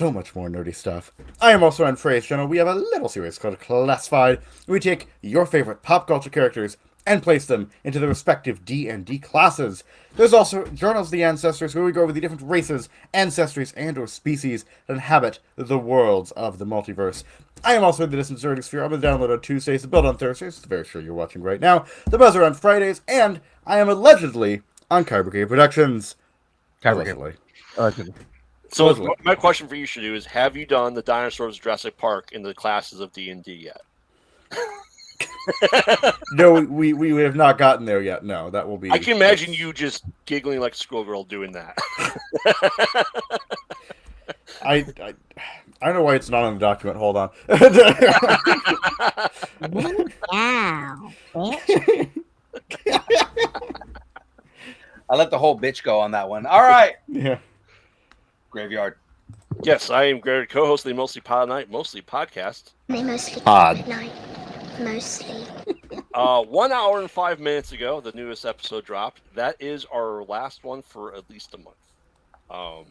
much more nerdy stuff. I am also on Frey's channel. We have a little series called Classified. We take your favorite pop culture characters and place them into their respective D&D classes. There's also Journals of the Ancestors, where we go over the different races, ancestries, and/or species that inhabit the worlds of the multiverse. I am also in the Distant Zerg Sphere. I'm going to download on Tuesdays, the build on Thursdays, very sure you're watching right now, the Buzzer on Fridays, and I am allegedly on Kai Brigade Productions.
Allegedly.
So my question for you, Shadu, is have you done the Dinosaurs of Jurassic Park in the classes of D&D yet?
No, we have not gotten there yet. No, that will be.
I can imagine you just giggling like a school girl doing that.
I don't know why it's not on the document. Hold on.
Wow, bitch.
I let the whole bitch go on that one. All right.
Yeah.
Graveyard.
Yes, I am Graveyard, co-host of the Mostly Pod Night, Mostly Podcast.
They mostly
Pod.
at night. Mostly.
1 hour and 5 minutes ago, the newest episode dropped. That is our last one for at least a month.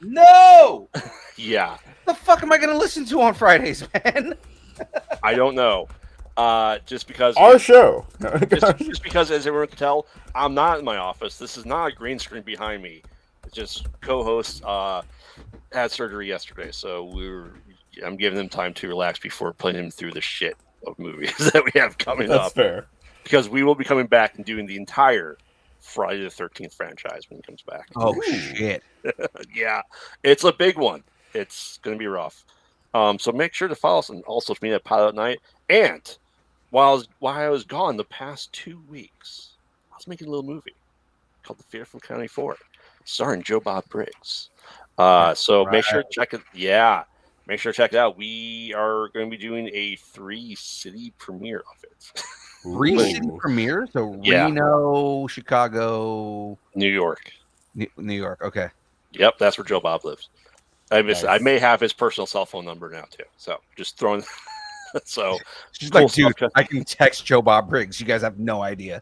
No!
Yeah.
What the fuck am I going to listen to on Fridays, man?
I don't know. Just because
Our show.
just because, as everyone can tell, I'm not in my office. This is not a green screen behind me. It's just co-hosts had surgery yesterday, so I'm giving them time to relax before putting them through the shit of movies that we have coming up.
That's fair.
Because we will be coming back and doing the entire Friday the 13th franchise when it comes back.
Oh, shit.
Yeah, it's a big one. It's going to be rough. So make sure to follow us on all social media at Pilot Night. And while I was gone the past 2 weeks, I was making a little movie called The Fear from County 4, starring Joe Bob Briggs. So make sure to check it. Yeah, make sure to check it out. We are going to be doing a 3-city premiere of it.
3-city premiere? So Reno, Chicago,
New York.
New York. Okay.
Yep, that's where Joe Bob lives. I may have his personal cell phone number now too. So just throwing. So
she's like, dude, I can text Joe Bob Briggs. You guys have no idea.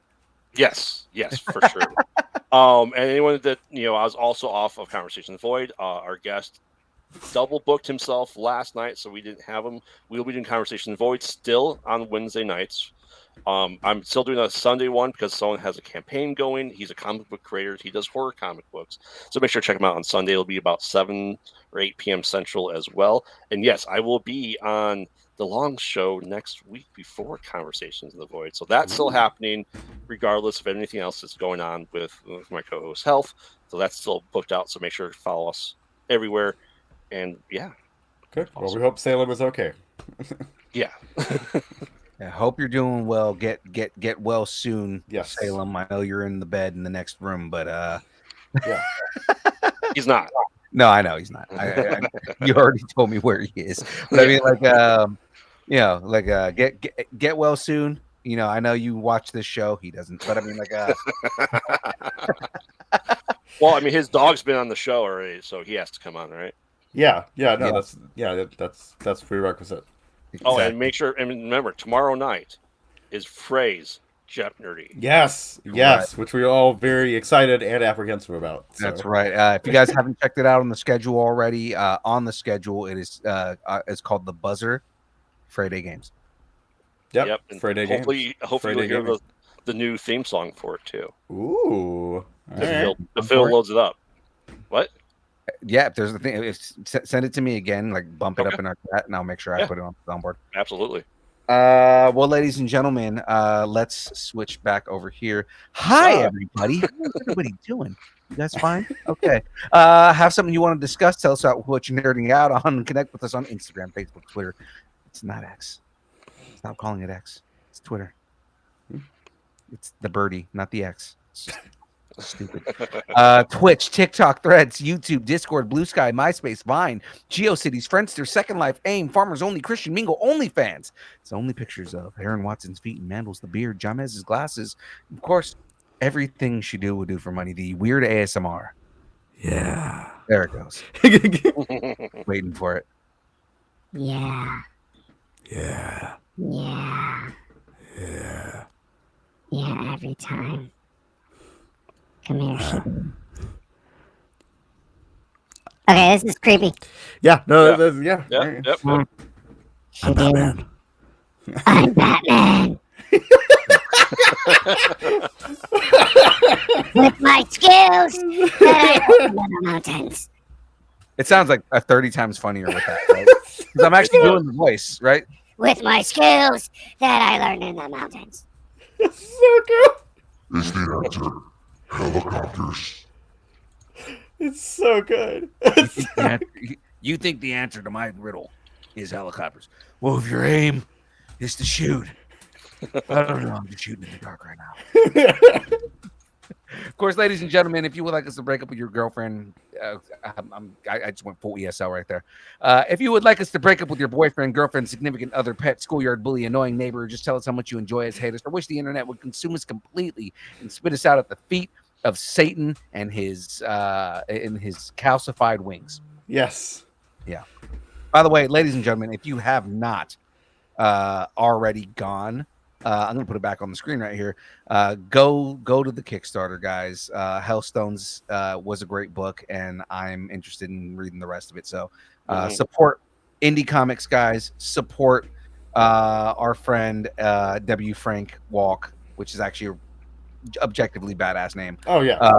Yes, for sure. And anyone that I was also off of Conversation Void. Our guest double booked himself last night, so we didn't have him. We'll be doing Conversation Void still on Wednesday nights. I'm still doing a Sunday one because someone has a campaign going. He's a comic book creator. He does horror comic books. So make sure to check him out on Sunday. It'll be about 7 or 8 p.m. Central as well. And yes, I will be on the long show next week before Conversations in the Void. So that's still happening regardless of anything else that's going on with my co-host health. So that's still booked out. So make sure to follow us everywhere. And yeah.
Good. Well, we hope Salem is okay.
Yeah.
I hope you're doing well. Get well soon,
yes.
Salem. I know you're in the bed in the next room, but
yeah,
he's not.
No, I know he's not. You already told me where he is. But I mean, get well soon. I know you watch this show. He doesn't, but I mean,
well, I mean, his dog's been on the show already, so he has to come on, right?
Yeah. That's prerequisite.
Exactly.
Oh, and make sure and remember, tomorrow night is Frey's Jet Nerdy.
Yes, right. Which we're all very excited and apprehensive about.
So. That's right. If you guys haven't checked it out on the schedule already, on the schedule it is it's called The Buzzer Friday Games.
Yep.
And
Friday
hopefully
games.
you'll
Friday
hear
gaming.
the new theme song for it too.
Ooh. All
If
right.
Phil loads it up. What?
Yeah, if there's the thing, send it to me again, like bump it up in our chat, and I'll make sure I
Yeah.
put it on the soundboard.
Absolutely.
Well, ladies and gentlemen, let's switch back over here. Hi, everybody. How's everybody doing? You guys fine? Okay. Have something you want to discuss? Tell us about what you're nerding out on. Connect with us on Instagram, Facebook, Twitter. It's not X. Stop calling it X. It's Twitter. It's the birdie, not the X. It's just stupid. Twitch, TikTok, Threads, YouTube, Discord, Blue Sky, MySpace, Vine, GeoCities, Friendster, Second Life, AIM, Farmers Only, Christian Mingle, OnlyFans. It's only pictures of Aaron Watson's feet and Mandels the beard, Jamez's glasses. Of course, everything she will do for money. The weird ASMR.
Yeah.
There it goes. Waiting for it.
Yeah.
Yeah.
Yeah.
Yeah.
Yeah, every time. Come here, Shibu. Okay, this is creepy.
Yeah. No.
Yeah.
Yeah.
Yep. Yep.
I'm Batman.
I'm Batman. With my skills that I open in the mountains.
It sounds like 30 times funnier with that, right? 'Cause I'm actually doing the voice, right?
With my skills that I learned in the mountains.
So good.
Is the answer helicopters?
It's so good.
You think the answer to my riddle is helicopters? Well, if your aim is to shoot, I don't know. I'm just shooting in the dark right now. Of course, ladies and gentlemen, if you would like us to break up with your girlfriend, I just went full ESL right there. If you would like us to break up with your boyfriend, girlfriend, significant other, pet, schoolyard bully, annoying neighbor, just tell us how much you enjoy us, hate us, or wish the internet would consume us completely and spit us out at the feet of Satan and his calcified wings.
Yes.
Yeah. By the way, ladies and gentlemen, if you have not already gone, I'm gonna put it back on the screen right here. Go to the Kickstarter, guys. Hellstones was a great book, and I'm interested in reading the rest of it. So support indie comics, guys. Support our friend W. Frank Walk, which is actually a objectively badass name.
Oh yeah.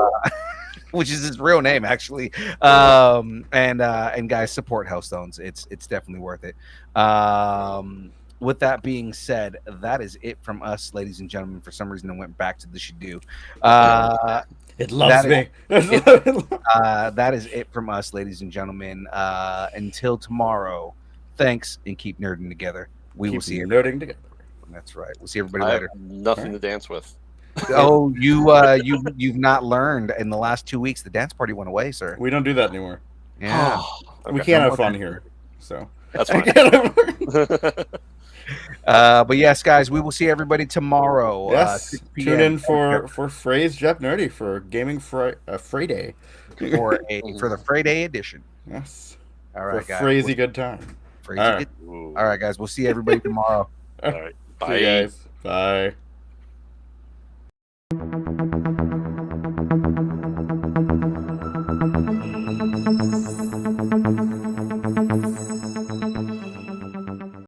Which is his real name, actually. And guys, support Hellstones. It's definitely worth it. With that being said, that is it from us, ladies and gentlemen. For some reason, I went back to the should do.
It loves me.
That is it from us, ladies and gentlemen. Until tomorrow, thanks and keep nerding together. We will see you
nerding together.
That's right. We'll see everybody
I
later.
have nothing to dance with.
Oh, you've not learned in the last 2 weeks. The dance party went away, sir.
We don't do that anymore.
Yeah,
We can't have fun here. So
That's fine.
But yes, guys, we will see everybody tomorrow.
Yes.
6
Tune in
p.m.
for Phrase Jeff Nerdy for Gaming Friday.
for the Friday edition.
Yes.
All right,
for
guys.
crazy good time.
Crazy
All right.
good. All right, guys. We'll see everybody tomorrow.
All right.
See
Bye.
you guys. Bye.
Thank you.